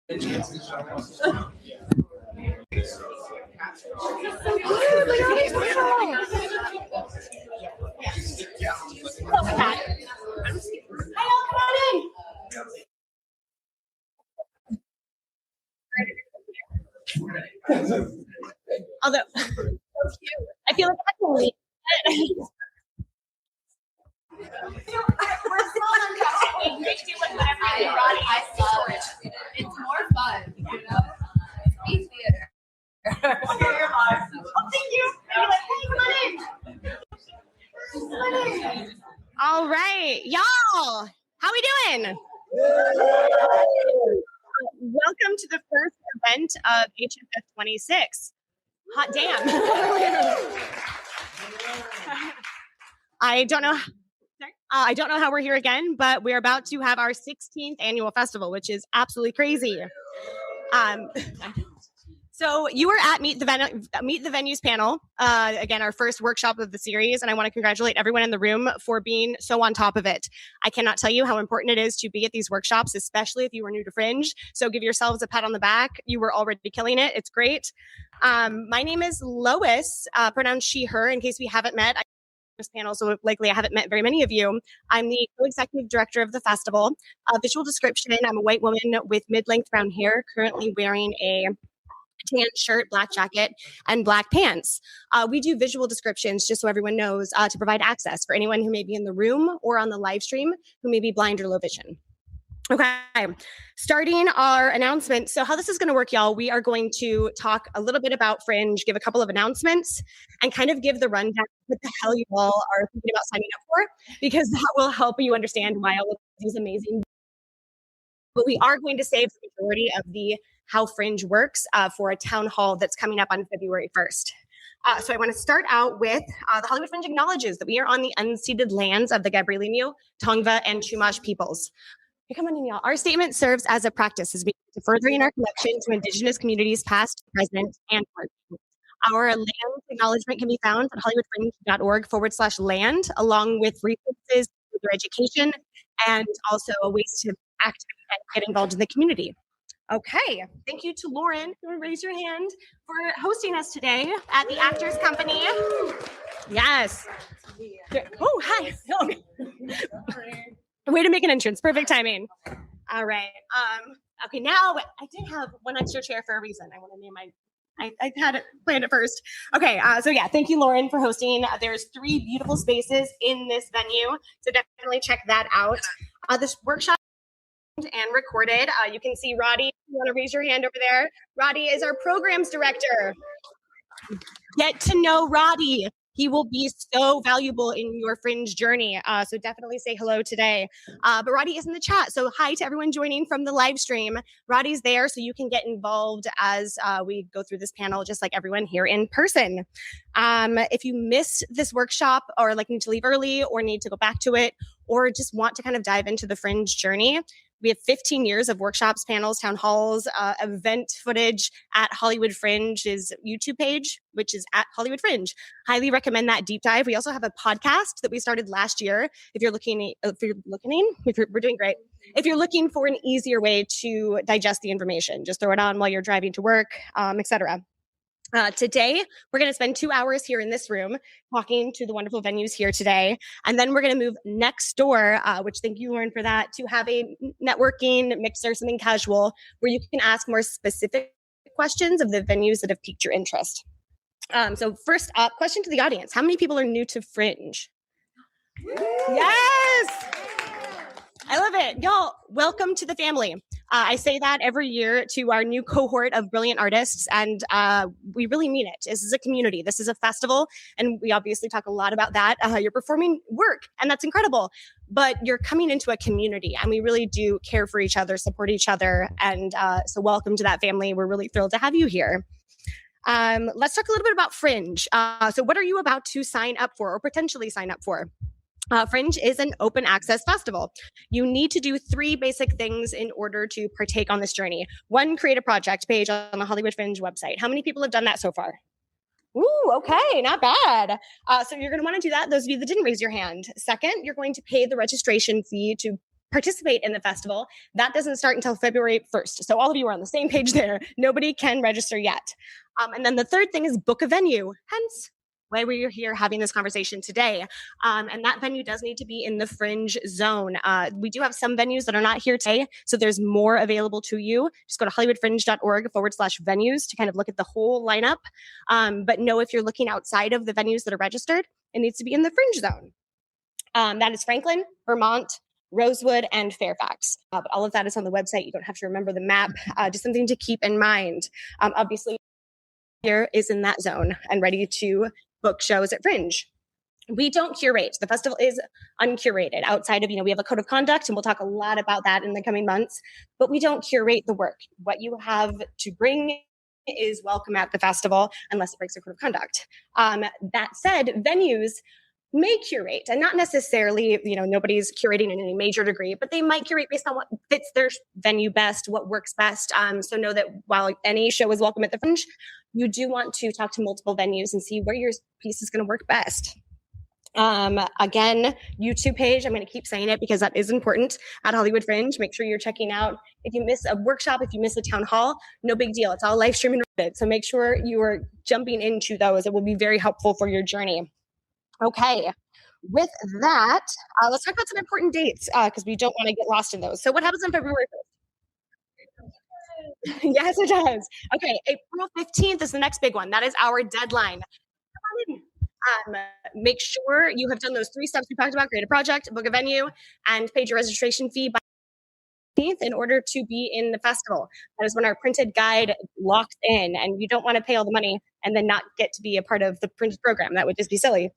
Although, I feel like I can leave. We're still uncomfortable. They do whatever they brought. I love it. It's more fun, you know? It's theater. Oh, thank you. Hey, come on in. All right, y'all. How we doing? Welcome to the first event of HFF26. Hot damn. I don't know how we're here again, but we're about to have our 16th annual festival, which is absolutely crazy. So you were at Meet the Venues panel, again, our first workshop of the series, and I want to congratulate everyone in the room for being so on top of it. I cannot tell you how important it is to be at these workshops, especially if you were new to Fringe. So give yourselves a pat on the back. You were already killing it. It's great. My name is Lois, pronounced she, her, in case we haven't met. This panel, so likely I haven't met very many of you. I'm the co-executive director of the festival. Visual description, I'm a white woman with mid-length brown hair, currently wearing a tan shirt, black jacket, and black pants. We do visual descriptions, just so everyone knows, to provide access for anyone who may be in the room or on the live stream who may be blind or low vision. Okay, starting our announcement. So how this is going to work, y'all, we are going to talk a little bit about Fringe, give a couple of announcements, and kind of give the rundown of what the hell you all are thinking about signing up for, because that will help you understand why all of these amazing. But we are going to save the majority of the how Fringe works for a town hall that's coming up on February 1st. So I want to start out with the Hollywood Fringe acknowledges that we are on the unceded lands of the Gabrielino, Tongva, and Chumash peoples. Hey, come on in, y'all. Our statement serves as a practice as we furthering our connection to Indigenous communities past, present, and emerging. Our land acknowledgement can be found at hollywoodfringe.org/land, along with resources for their education and also ways to activate and get involved in the community. Okay, thank you to Lauren. Raise your hand for hosting us today at the Actors Company. Yes. Oh, hi. Way to make an entrance. Perfect timing. All right. Okay, now I did have one extra chair for a reason. I want to name I had it planned it first. Okay, so yeah, thank you, Lauren, for hosting. There's 3 beautiful spaces in this venue, so definitely check that out. This workshop and recorded. You can see Roddy. You want to raise your hand over there? Roddy is our programs director. Get to know Roddy. He will be so valuable in your Fringe journey. So definitely say hello today. But Roddy is in the chat. So hi to everyone joining from the live stream. Roddy's there so you can get involved as we go through this panel, just like everyone here in person. If you missed this workshop or like need to leave early or need to go back to it or just want to kind of dive into the Fringe journey, we have 15 years of workshops, panels, town halls, event footage at Hollywood Fringe's YouTube page, which is at Hollywood Fringe. Highly recommend that deep dive. We also have a podcast that we started last year. We're doing great. If you're looking for an easier way to digest the information, just throw it on while you're driving to work, etc. Today, we're going to spend 2 hours here in this room talking to the wonderful venues here today. And then we're going to move next door, which thank you, Lauren, for that, to have a networking mixer, something casual, where you can ask more specific questions of the venues that have piqued your interest. So first up, question to the audience. How many people are new to Fringe? Yes! I love it. Y'all, welcome to the family. I say that every year to our new cohort of brilliant artists, and we really mean it. This is a community. This is a festival, and we obviously talk a lot about that. You're performing work, and that's incredible, but you're coming into a community, and we really do care for each other, support each other, and so welcome to that family. We're really thrilled to have you here. Let's talk a little bit about Fringe. So what are you about to sign up for or potentially sign up for? Fringe is an open access festival. You need to do 3 basic things in order to partake on this journey. 1, create a project page on the Hollywood Fringe website. How many people have done that so far? Ooh, okay, not bad. So you're going to want to do that. Those of you that didn't raise your hand. 2nd, you're going to pay the registration fee to participate in the festival, that doesn't start until February 1st. So all of you are on the same page there. Nobody can register yet. And then the third thing is book a venue. Hence, why we're here having this conversation today. And that venue does need to be in the Fringe zone. We do have some venues that are not here today, so there's more available to you. Just go to hollywoodfringe.org/venues to kind of look at the whole lineup. But know if you're looking outside of the venues that are registered, it needs to be in the Fringe zone. That is Franklin, Vermont, Rosewood, and Fairfax. But all of that is on the website. You don't have to remember the map. Just something to keep in mind. Obviously, here is in that zone and ready to book shows at Fringe. We don't curate. The festival is uncurated outside of, we have a code of conduct, and we'll talk a lot about that in the coming months, but we don't curate the work. What you have to bring is welcome at the festival unless it breaks the code of conduct. That said, venues may curate, and not necessarily, nobody's curating in any major degree, but they might curate based on what fits their venue best, what works best. So know that while any show is welcome at the Fringe, you do want to talk to multiple venues and see where your piece is going to work best. Again, YouTube page, I'm going to keep saying it because that is important at Hollywood Fringe. Make sure you're checking out. If you miss a workshop, if you miss a town hall, no big deal. It's all live streaming. So make sure you are jumping into those. It will be very helpful for your journey. Okay. With that, let's talk about some important dates because we don't want to get lost in those. So what happens on February 1st? Yes, it does. Okay, April 15th is the next big one. That is our deadline. Make sure you have done those 3 steps we talked about: create a project, book a venue, and paid your registration fee by in order to be in the festival. That is when our printed guide locks in, and you don't want to pay all the money and then not get to be a part of the printed program. That would just be silly.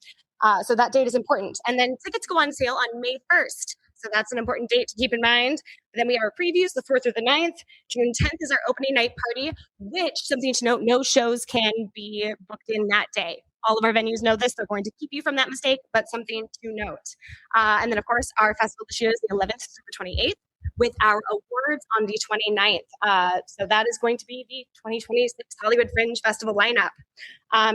So that date is important. And then tickets go on sale on May 1st. So that's an important date to keep in mind. Then we have our previews, the 4th through the 9th. June 10th is our opening night party, which, something to note, no shows can be booked in that day. All of our venues know this. They're going to keep you from that mistake, but something to note. And then, of course, our festival this year is the 11th through the 28th, with our awards on the 29th. So that is going to be the 2026 Hollywood Fringe Festival lineup.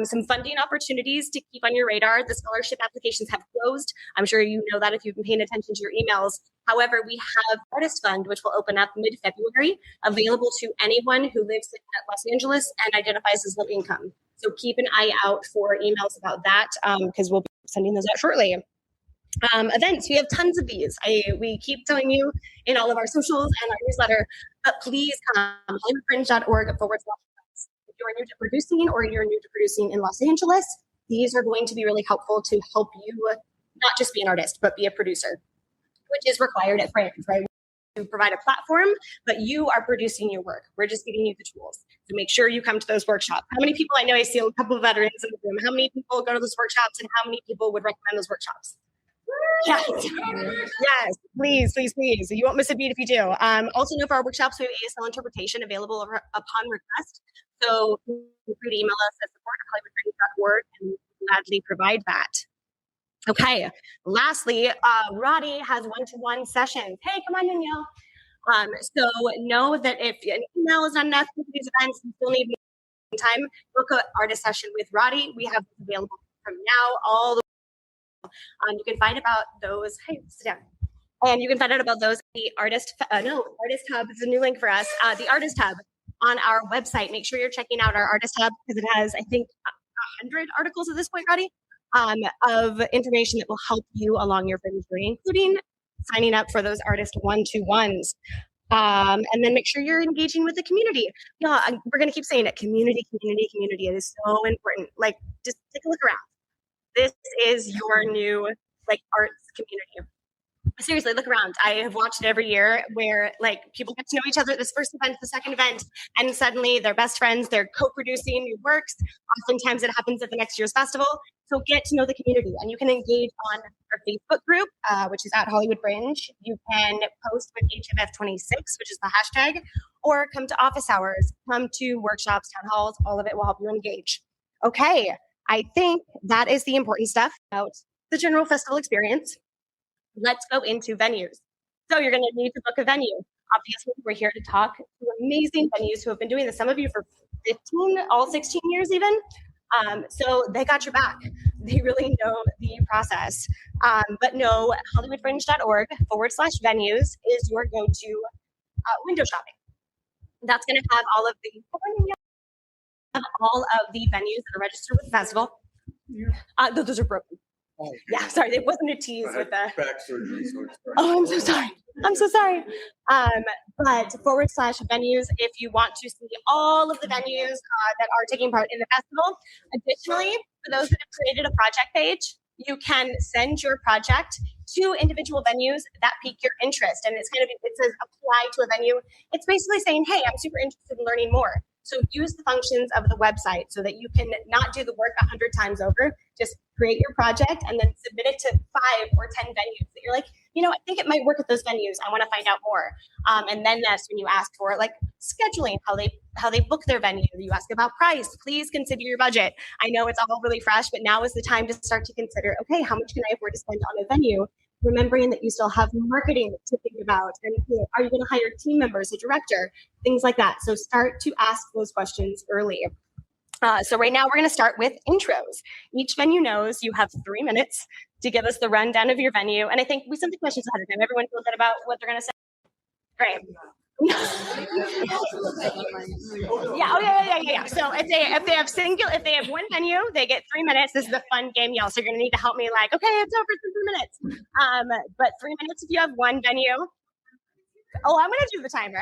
Some funding opportunities to keep on your radar. The scholarship applications have closed. I'm sure you know that if you've been paying attention to your emails. However, we have Artist Fund, which will open up mid-February, available to anyone who lives in Los Angeles and identifies as low income. So keep an eye out for emails about that because we'll be sending those out shortly. Events, we have tons of these. We keep telling you in all of our socials and our newsletter, but please come hollywoodfringe.org/events. If you're new to producing or you're new to producing in Los Angeles, these are going to be really helpful to help you not just be an artist, but be a producer, which is required at Fringe, right? To provide a platform, but you are producing your work. We're just giving you the tools. So make sure you come to those workshops. How many people, I know I see a couple of veterans in the room, how many people go to those workshops and how many people would recommend those workshops? Yes, yes, please, please, please. You won't miss a beat if you do. Also know for our workshops, we have ASL interpretation available upon request. So feel free to email us at support@hollywoodfringe.org and we'll gladly provide that. Okay, lastly, Roddy has one-to-one sessions. Hey, come on, Danielle. So know that if an email is not enough for these events, you still need time, book an artist session with Roddy. We have this available from now all the you can find about those. Hey, sit down. And you can find out about those. The Artist Hub is a new link for us. The Artist Hub on our website. Make sure you're checking out our Artist Hub because it has, I think, 100 articles at this point, Roddy, of information that will help you along your Fringe journey, including signing up for those artist one-to-ones. And then make sure you're engaging with the community. Yeah, we're going to keep saying it. Community. It is so important. Like, just take a look around. This is your new arts community. Seriously, look around. I have watched it every year where people get to know each other at this first event, the second event, and suddenly they're best friends. They're co-producing new works. Oftentimes it happens at the next year's festival. So get to know the community, and you can engage on our Facebook group, which is at Hollywood Fringe. You can post with HFF26, which is the hashtag, or come to office hours, come to workshops, town halls. All of it will help you engage. Okay. I think that is the important stuff about the general festival experience. Let's go into venues. So you're going to need to book a venue. Obviously, we're here to talk to amazing venues who have been doing this. Some of you for 15, all 16 years even. So they got your back. They really know the process. But no, hollywoodfringe.org/venues is your go-to window shopping. That's going to have all of the venues that are registered with the festival. Those are broken. Oh, yeah, sorry, it wasn't a tease with the back surgery. Oh, I'm so sorry. I'm so sorry. But /venues if you want to see all of the venues that are taking part in the festival. Additionally, for those that have created a project page, you can send your project to individual venues that pique your interest. And it says apply to a venue. It's basically saying, hey, I'm super interested in learning more. So use the functions of the website so that you can not do the work 100 times over. Just create your project and then submit it to 5 or 10 venues that you're like, I think it might work at those venues. I want to find out more. And then that's when you ask for like scheduling, how they book their venue. You ask about price. Please consider your budget. I know it's all really fresh, but now is the time to start to consider, okay, how much can I afford to spend on a venue? Remembering that you still have marketing to think about, and are you going to hire team members, a director, things like that. So start to ask those questions early. So right now we're going to start with intros. Each venue knows you have 3 minutes to give us the rundown of your venue. And I think we sent the questions ahead of time. Everyone feels good about what they're going to say? Great. Yeah. So if they have one venue, they get 3 minutes. This is a fun game, y'all. So you're going to need to help me like, okay, it's over for 3 minutes. But 3 minutes if you have one venue. Oh, I'm going to do the timer.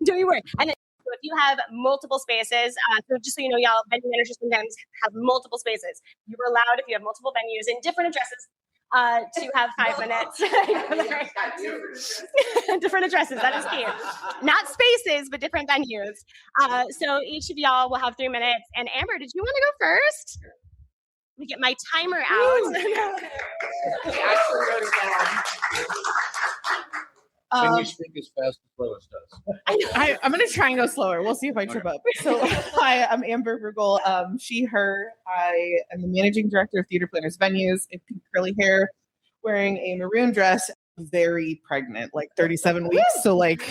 Don't you worry. And then, so if you have multiple spaces, so just so you know, y'all, venue managers sometimes have multiple spaces. You're allowed, if you have multiple venues in different addresses, to have 5 minutes. Different addresses, that is key. Not spaces, but different venues. So each of y'all will have 3 minutes. And Amber, did you want to go first? Let me get my timer out. I actually wrote it down. Can you speak as fast as Lois does? I'm going to try and go slower. We'll see if I trip up. So, hi, I'm Amber Rugel. She, her. I am the managing director of Theater Planners Venues. In pink curly hair, wearing a maroon dress. Very pregnant, like 37 weeks. So, like,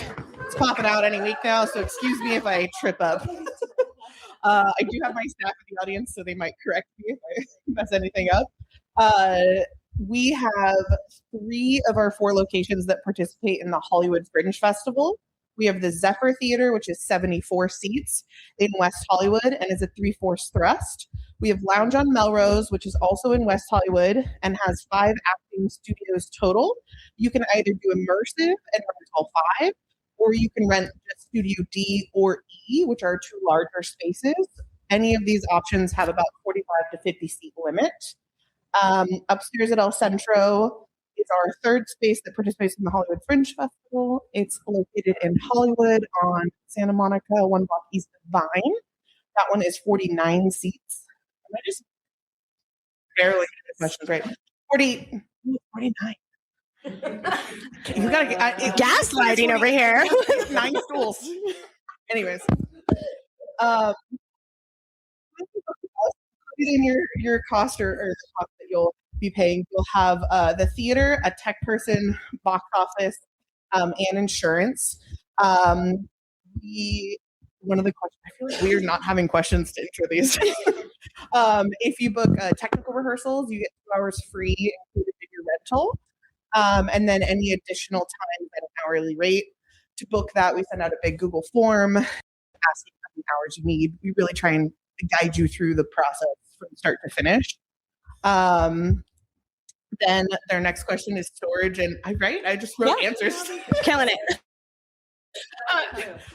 it's popping out any week now. So, excuse me if I trip up. I do have my staff in the audience, so they might correct me if I mess anything up. We have 3 of our 4 locations that participate in the Hollywood Fringe Festival. We have the Zephyr Theater, which is 74 seats in West Hollywood and is a 3/4 thrust. We have Lounge on Melrose, which is also in West Hollywood and has 5 acting studios total. You can either do immersive and rent all 5, or you can rent just Studio D or E, which are 2 larger spaces. Any of these options have about 45 to 50 seat limit. Upstairs at El Centro is our 3rd space that participates in the Hollywood Fringe Festival. It's located in Hollywood on Santa Monica, 1 block east of Vine. That one is 49 seats. I just barely get the questions right. 49. You gotta get gaslighting over here. 9 stools. Anyways, in your cost or the cost that you'll be paying, you'll have the theater, a tech person, box office, and insurance. One of the questions, I feel like we're not having questions to intro these. If you book technical rehearsals, you get 2 hours free included in your rental. And then any additional time at an hourly rate. To book that, we send out a big Google form asking how many hours you need. We really try and guide you through the process from start to finish. Then their next question is storage, and I just wrote answers. Killing it.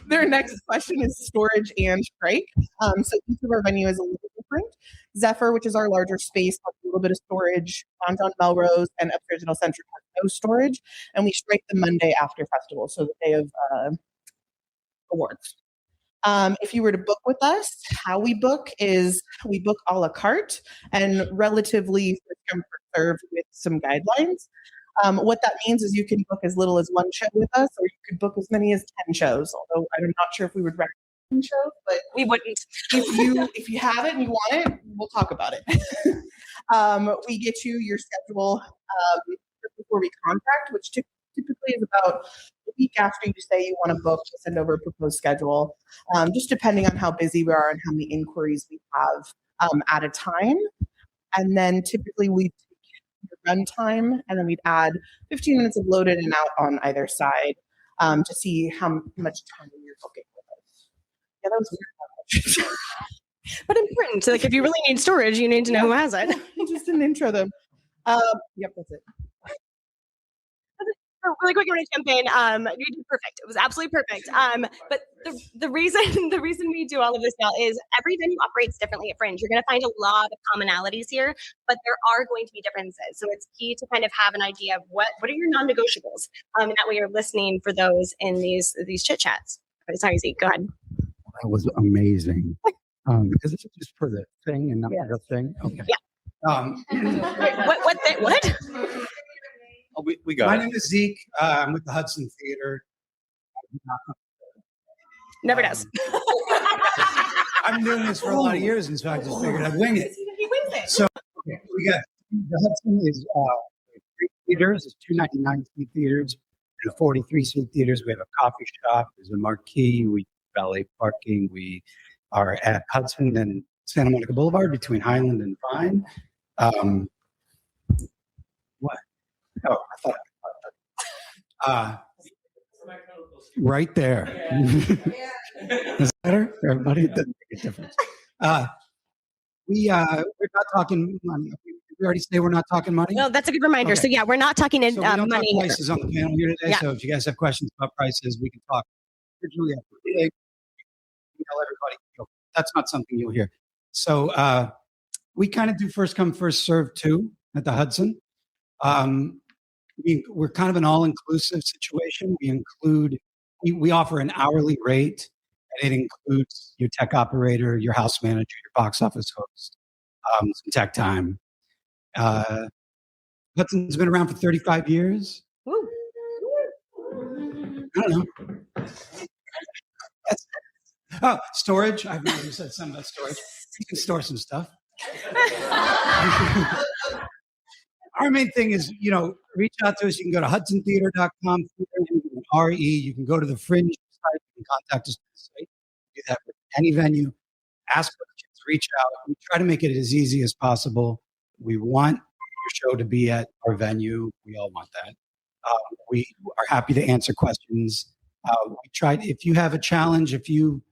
Their next question is storage and strike. So each of our venue is a little different. Zephyr, which is our larger space, has a little bit of storage. Lounge on Melrose and upstairs at El Centro has no storage. And we strike the Monday after festival, so the day of awards. If you were to book with us, how we book is we book a la carte and relatively first come, first served with some guidelines. What that means is you can book as little as 1 show with us, or you could book as many as 10 shows. Although I'm not sure if we would recommend 10 shows, but we wouldn't. If you have it and you want it, we'll talk about it. We get you your schedule before we contract, which typically is about a week after you say you want to book to send over a proposed schedule, just depending on how busy we are and how many inquiries we have at a time. And then typically we take the run time, and then we'd add 15 minutes of load in and out on either side to see how much time you're booking with us. Yeah, that was weird. But important. So, like, if you really need storage, you need to know who has it. I just didn't intro them. Yep, that's it. Really quick, to jump in. You did perfect. It was absolutely perfect. But the reason we do all of this now is every venue operates differently at Fringe. You're going to find a lot of commonalities here, but there are going to be differences. So it's key to kind of have an idea of what are your non-negotiables, and that way you're listening for those in these chit chats. Sorry, Zeke, go ahead. That was amazing. Is it just for the thing and not for the thing? Okay. Yeah. What? Oh, we got My it. name is Zeke. I'm with the Hudson Theater. Never does. I've been doing this for a lot of years, and so I just figured I'd wing it. He wins it. So we got the Hudson is 3 theaters. It's 299-seat theaters and 43-seat theaters. We have a coffee shop. There's a marquee. We valet parking. We are at Hudson and Santa Monica Boulevard between Highland and Vine. What? Oh, I thought. Right there. Is that better for everybody? It doesn't make a difference. We're not talking money. We already say we're not talking money. Well, that's a good reminder. Okay. So yeah, we're not talking So we don't money talk here. prices on the panel here today. Yeah. So if you guys have questions about prices, we can talk. Originally, tell everybody that's not something you'll hear. So we kind of do first come, first serve too at the Hudson. We're kind of an all-inclusive situation. We offer an hourly rate, and it includes your tech operator, your house manager, your box office host, some tech time. Hudson's been around for 35 years. Woo. I don't know. Storage. I've never said something about storage. You can store some stuff. Our main thing is, reach out to us. You can go to hudsontheater.com, RE. You can go to the Fringe site. You can contact us on the site. Do that with any venue. Ask questions, reach out. We try to make it as easy as possible. We want your show to be at our venue. We all want that. We are happy to answer questions. If you have a challenge, if you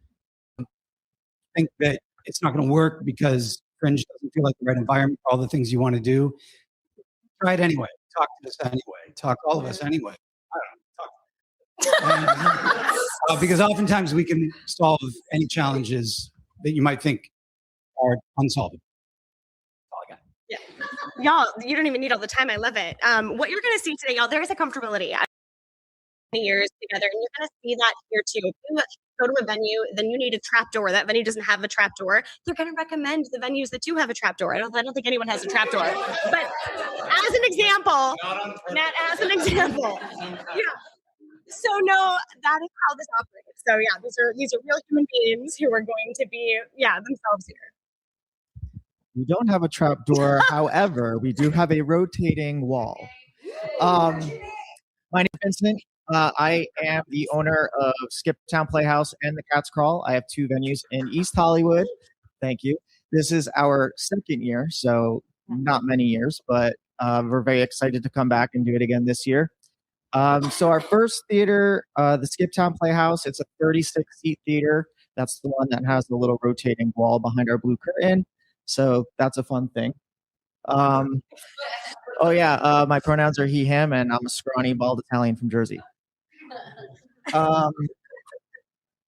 think that it's not going to work because Fringe doesn't feel like the right environment for all the things you want to do, try it anyway. Talk to us anyway. Talk all of us anyway. I don't know. Talk. Because oftentimes we can solve any challenges that you might think are unsolvable. That's all I got. Yeah. Y'all, you don't even need all the time. I love it. What you're going to see today, y'all, there is a comfortability. Years together, and you're going to see that here too. If you go to a venue, then you need a trap door. That venue doesn't have a trap door. They're going to recommend the venues that do have a trap door. I don't think anyone has a trap door. But as an example, Matt, as an example, yeah. So no, that is how this operates. So yeah, these are real human beings who are going to be themselves here. We don't have a trap door. However, we do have a rotating wall. My name is Vincent. I am the owner of Skip Town Playhouse and the Cat's Crawl. I have 2 venues in East Hollywood. Thank you. This is our 2nd year, so not many years, but we're very excited to come back and do it again this year. So our first theater, the Skip Town Playhouse, it's a 36-seat theater. That's the one that has the little rotating wall behind our blue curtain. So that's a fun thing. My pronouns are he, him, and I'm a scrawny, bald Italian from Jersey.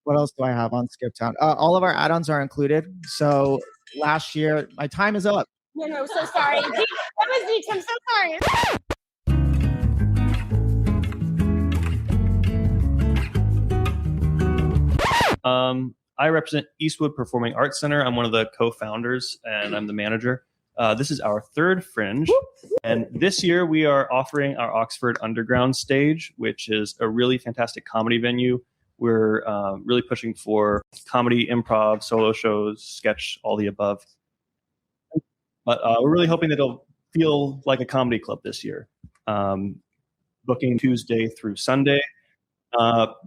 What else do I have on Skip Town? All of our add-ons are included. So last year, my time is up. No, so sorry. That was Zeke. I'm so sorry. I represent Eastwood Performing Arts Center. I'm one of the co-founders, and I'm the manager. This is our 3rd Fringe, and this year we are offering our Oxford Underground stage, which is a really fantastic comedy venue. We're really pushing for comedy, improv, solo shows, sketch, all the above. But we're really hoping that it'll feel like a comedy club this year. Booking Tuesday through Sunday.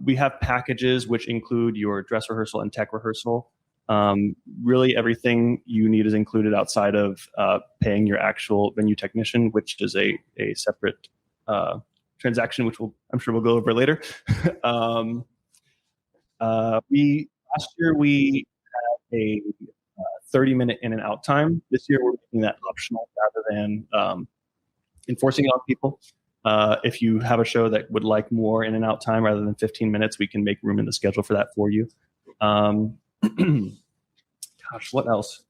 We have packages which include your dress rehearsal and tech rehearsal. Really, everything you need is included outside of paying your actual venue technician, which is a separate transaction, which I'm sure we'll go over later. Last year we had a 30-minute in and out time. This year we're making that optional rather than enforcing it on people. If you have a show that would like more in and out time rather than 15 minutes, we can make room in the schedule for that for you. Gosh, what else?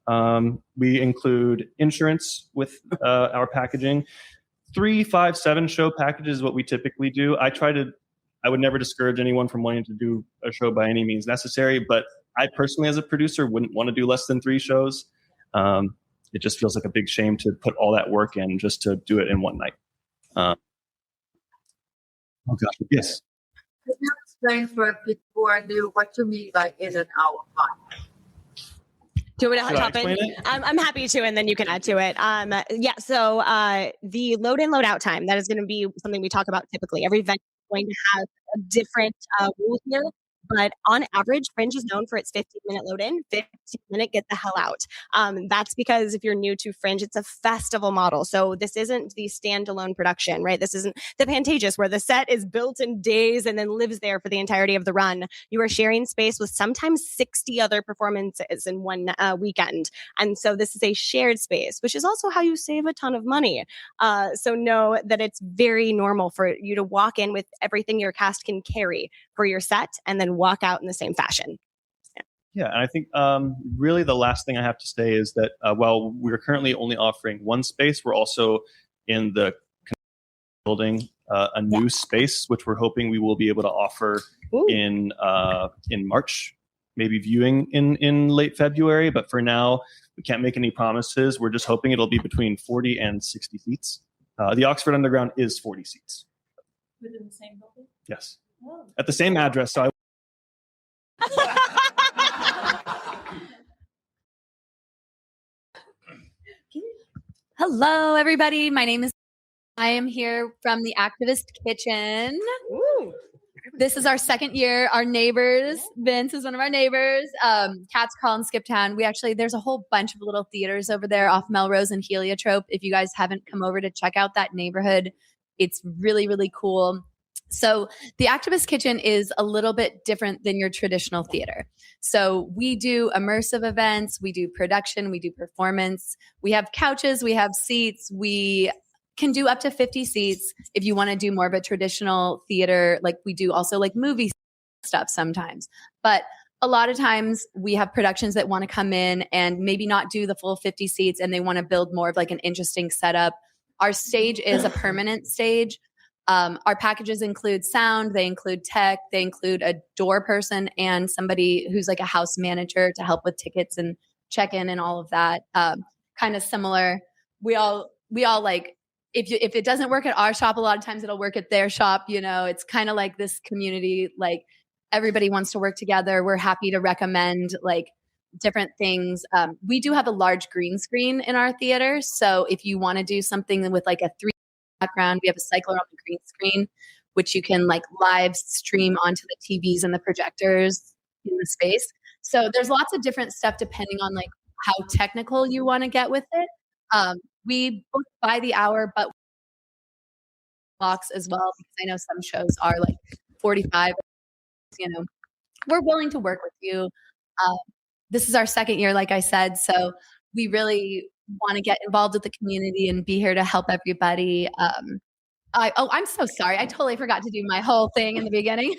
We include insurance with our packaging. 3, 5, 7 show packages is what we typically do. I would never discourage anyone from wanting to do a show by any means necessary, but I personally, as a producer, wouldn't want to do less than 3 shows. It just feels like a big shame to put all that work in just to do it in one night. Oh gosh, yes. Can you explain for people who are new what you mean by in and out time? Do you want me to hop in? Explain it? I'm happy to, and then you can add to it. So the load in, load out time, that is going to be something we talk about typically. Every venue is going to have a different rule here. But on average, Fringe is known for its 15-minute load in, 15-minute get the hell out. That's because if you're new to Fringe, it's a festival model. So this isn't the standalone production, right? This isn't the Pantages where the set is built in days and then lives there for the entirety of the run. You are sharing space with sometimes 60 other performances in one weekend. And so this is a shared space, which is also how you save a ton of money. So know that it's very normal for you to walk in with everything your cast can carry for your set and then walk out in the same fashion. Yeah, and I think really the last thing I have to say is that while we're currently only offering one space, we're also in the building a new space, which we're hoping we will be able to offer in March, maybe viewing in late February. But for now, we can't make any promises. We're just hoping it'll be between 40 and 60 seats. The Oxford Underground is 40 seats. Within the same building? Yes. Oh. At the same address. So Hello, everybody. My name is. I am here from the Activist Kitchen. Ooh. This is our second year. Our neighbors, Vince is one of our neighbors. Cats Crawl in Skiptown. There's a whole bunch of little theaters over there off Melrose and Heliotrope. If you guys haven't come over to check out that neighborhood, it's really, really cool. So the Activist Kitchen is a little bit different than your traditional theater. So we do immersive events, we do production, we do performance, we have couches, we have seats, we can do up to 50 seats if you want to do more of a traditional theater. Like we do also like movie stuff sometimes. But a lot of times we have productions that want to come in and maybe not do the full 50 seats and they want to build more of like an interesting setup. Our stage is a permanent stage. Our packages include sound, they include tech, they include a door person and somebody who's like a house manager to help with tickets and check-in and all of that. Kind of similar. We all like, if it doesn't work at our shop, a lot of times it'll work at their shop. You know, it's kind of like this community, like everybody wants to work together. We're happy to recommend like different things. We do have a large green screen in our theater. So if you want to do something with like a 3D background, we have a cycler on the green screen, which you can like live stream onto the TVs and the projectors in the space. So there's lots of different stuff depending on like how technical you want to get with it. We book by the hour, but blocks as well, because I know some shows are like 45. You know, we're willing to work with you. This is our second year, like I said, so we really want to get involved with the community and be here to help everybody. I'm so sorry. I totally forgot to do my whole thing in the beginning.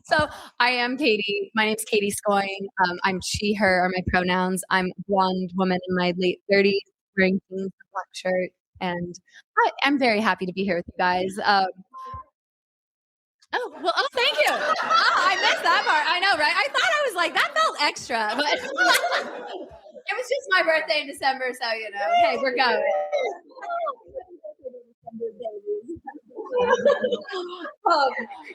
So I am Katie. My name's Katie Scoying. I'm she, her are my pronouns. I'm a blonde woman in my late 30s wearing jeans, a black shirt. And I'm very happy to be here with you guys. Thank you. I missed that part. I know, right? I thought I was like, that felt extra, but it was just my birthday in December, so you know, hey, we're going.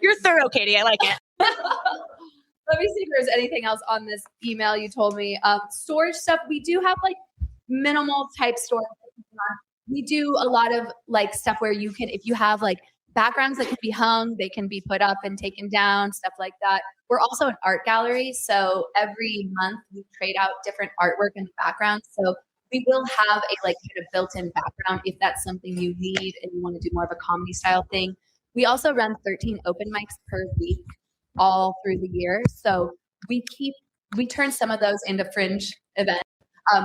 You're thorough, Katie. I like it. Let me see if there's anything else on this email you told me. Storage stuff. We do have like minimal type storage. We do a lot of like stuff where you can, if you have like backgrounds that can be hung, they can be put up and taken down, stuff like that. We're also an art gallery, so every month we trade out different artwork in the background. So we will have a like kind of built-in background if that's something you need and you want to do more of a comedy style thing. We also run 13 open mics per week all through the year. So we turn some of those into Fringe events,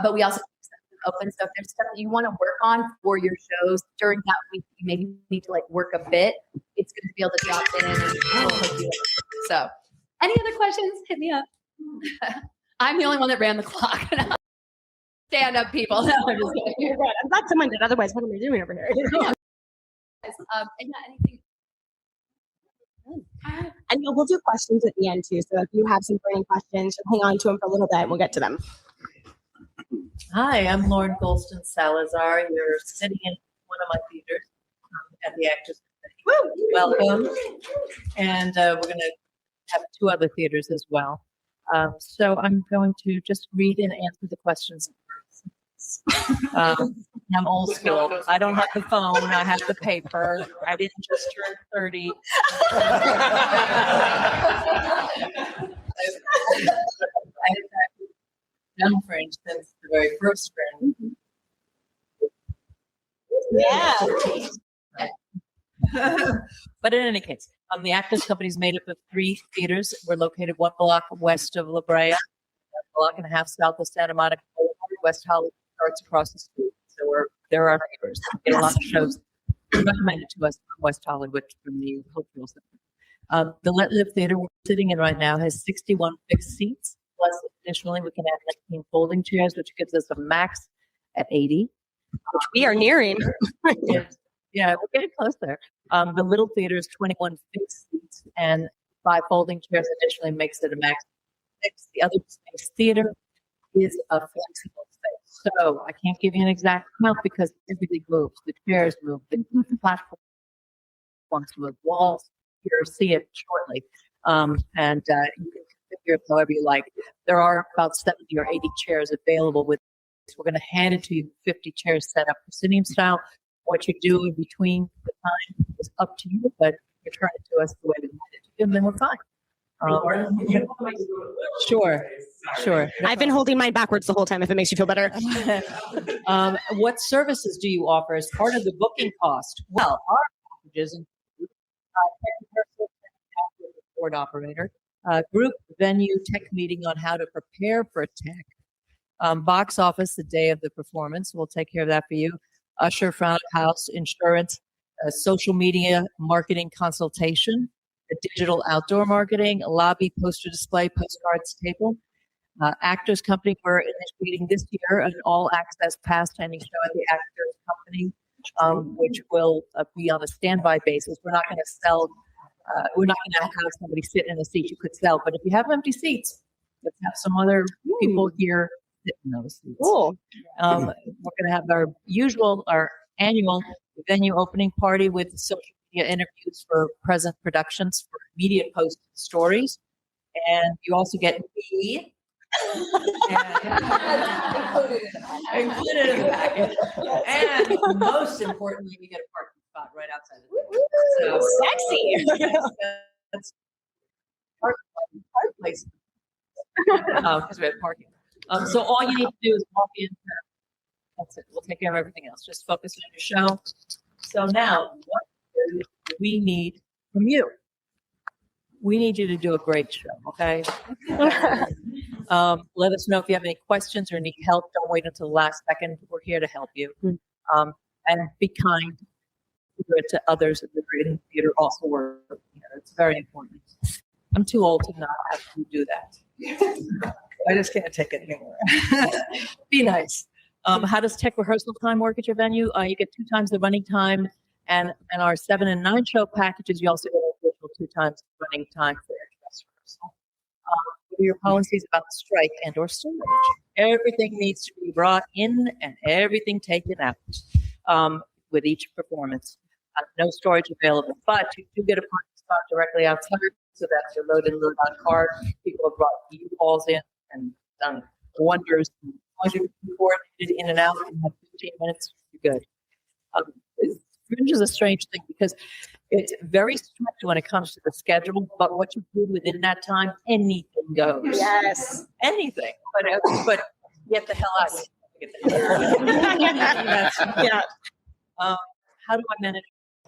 but we also keep them open. So if there's stuff that you want to work on for your shows during that week, you maybe need to like work a bit, it's good to be able to drop in and we'll hook you up. So any other questions, hit me up. I'm the only one that ran the clock. Stand up, people. No, I'm just kidding. You're right. I'm glad someone did. Otherwise, what am I doing over here? And anything. And we'll do questions at the end too. So if you have some burning questions, hang on to them for a little bit and we'll get to them. Hi, I'm Lauren Golston Salazar. You're sitting in one of my theaters at the Actors Company. Welcome. And we're going to have 2 other theaters as well. So I'm going to just read and answer the questions. I'm old school. I don't have the phone. I have the paper. I didn't just turn 30. I've done Fringe since the very first Fringe. Yeah. But in any case, the Actors Company is made up of 3 theaters. We're located 1 block west of La Brea, 1.5 blocks south of Santa Monica, West Hollywood starts across the street. So they're our neighbors. We get a lot of shows recommended to us from West Hollywood from the cultural center. The Let Live Theater we're sitting in right now has 61 fixed seats. Plus, additionally, we can add 19 folding chairs, which gives us a max at 80. Which we are nearing. Yeah, we're getting close there. The Little Theater is 21 fixed seats, and 5 folding chairs additionally makes it a max of 6. The other space theater is a flexible space. So I can't give you an exact amount because everything moves. The chairs move, the platforms move, walls. You'll see it shortly. And you can configure it however you like. There are about 70 or 80 chairs available with. We're going to hand it to you 50 chairs set up proscenium style. What you do in between the time is up to you, but return it to us the way we want it to do, and then we're fine. Sure. I've been holding mine backwards the whole time if it makes you feel better. What services do you offer as part of the booking cost? Well, our packages include board operator, group venue tech meeting on how to prepare for tech, box office the day of the performance. We'll take care of that for you. Usher, front of house, insurance, social media marketing consultation, digital outdoor marketing, lobby, poster display, postcards table. Actors Company, we're initiating this year an all-access pass standing show at the Actors Company, which will be on a standby basis. We're not going to sell. We're not going to have somebody sit in a seat you could sell. But if you have empty seats, let's have some other people here sit in those seats. Cool. We're going to have our annual venue opening party with social media interviews for present productions for immediate post stories. And you also get me. Included in the package. And most importantly, you get a parking spot right outside the door. So Sexy. That's park place. Because we have parking. So all you need to do is walk in. That's it. We'll take care of everything else. Just focus on your show. So now, what do we need from you? We need you to do a great show, okay? Let us know if you have any questions or need help. Don't wait until the last second. We're here to help you. And be kind to others in the creative theater also work together. It's very important. I'm too old to not have to do that. I just can't take it anymore. Be nice. How does tech rehearsal time work at your venue? You get 2 times the running time, and our 7 and 9 show packages, you also get an additional 2 times running time for your dress rehearsal. What are your policies about the strike and or storage? Everything needs to be brought in and everything taken out with each performance. No storage available, but you do get a parking spot directly outside, so that's your load and load on card. People have brought U-Hauls in and done wonders. As you coordinated in and out and have 15 minutes, you're good. Fringe is a strange thing because It's very strict when it comes to the schedule, but what you do within that time, anything goes. Yes. Anything. But get the hell out of here. Get the hell out of here. Yeah. How do I manage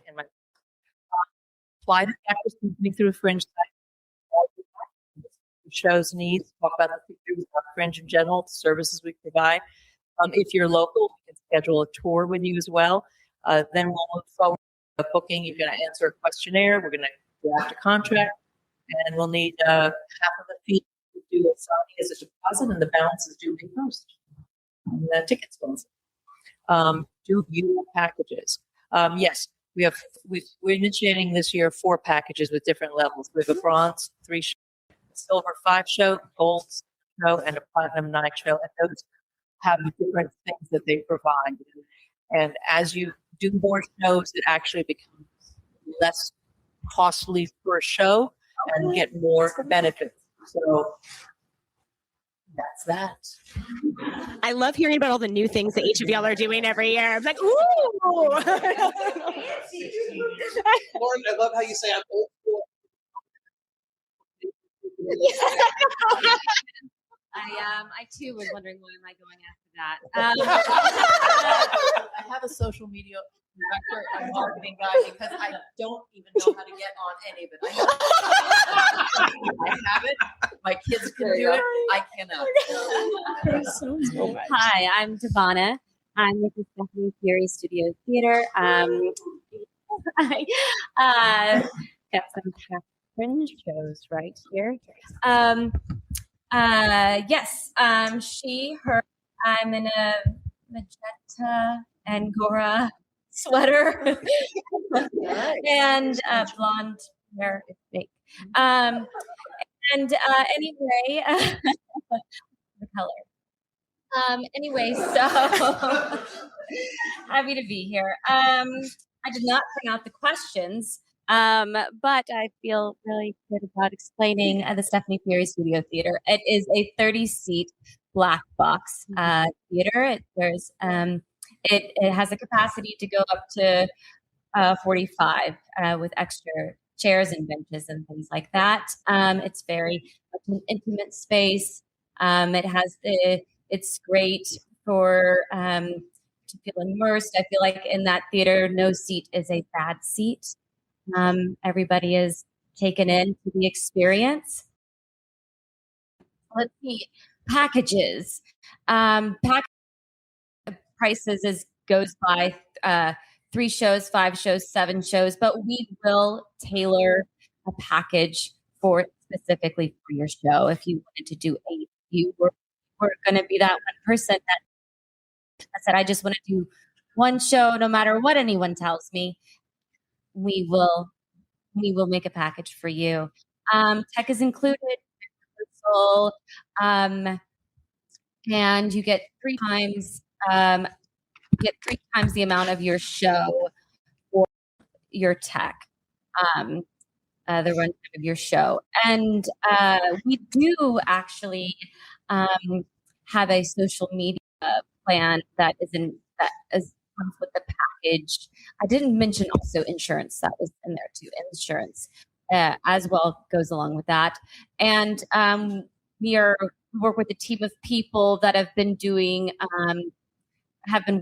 in my fly the actors company through Fringe site? Shows needs, talk about the features of Fringe in general, the services we provide. If you're local, we can schedule a tour with you as well. Then we'll move forward with booking. You're going to answer a questionnaire. We're going to draft a contract, and we'll need half of the fee to do a signing as a deposit, and the balance is due May 1st. And the ticket sponsor. Do you have packages? Yes, we're initiating this year 4 packages with different levels. We have a bronze 3 show, a silver 5 show, gold show, and a platinum 9 show, and those have different things that they provide. And as you do more shows, it actually becomes less costly per show and get more benefits. So that's that. I love hearing about all the new things that each of y'all are doing every year. I'm like, ooh. Lauren, I love how you say I'm old school. I too was wondering why am I going after that. I have a social media director and marketing guy because I don't even know how to get on any of it. I have it. My kids can do it. I cannot. Hi, I'm Devana. I'm with the Stephanie Fury Studio Theater. I got some Fringe shows right here. Yes, she, her. I'm in a magenta Angora sweater and blonde hair. It's fake. Anyway, the color. Anyway, so happy to be here. I did not print out the questions, but I feel really good about explaining the Stephanie Fury Studio Theater. It is a 30-seat black box theater. It has a capacity to go up to 45 with extra chairs and benches and things like that. It's very much an intimate space. It's great for to feel immersed. I feel like in that theater, no seat is a bad seat. Everybody is taken into the experience. Let's see, packages. Prices goes by 3 shows, 5 shows, 7 shows, but we will tailor a package specifically for your show. If you wanted to do 8, you were going to be that one person that said, I just want to do 1 show, no matter what anyone tells me. We will make a package for you. Tech is included, and you get 3 times. Get 3 times the amount of your show for your tech, the runtime of your show. And we do actually have a social media plan that comes with the package. I didn't mention also insurance. That was in there too. Insurance as well goes along with that. And we work with a team of people that have been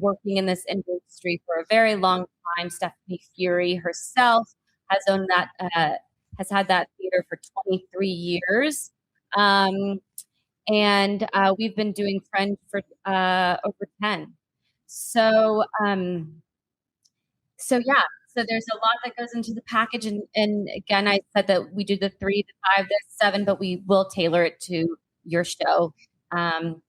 working in this industry for a very long time. Stephanie Fury herself has had that theater for 23 years. And we've been doing Fringe for over 10. So there's a lot that goes into the package. And again, I said that we do the 3, the 5, the 7, but we will tailor it to your show. And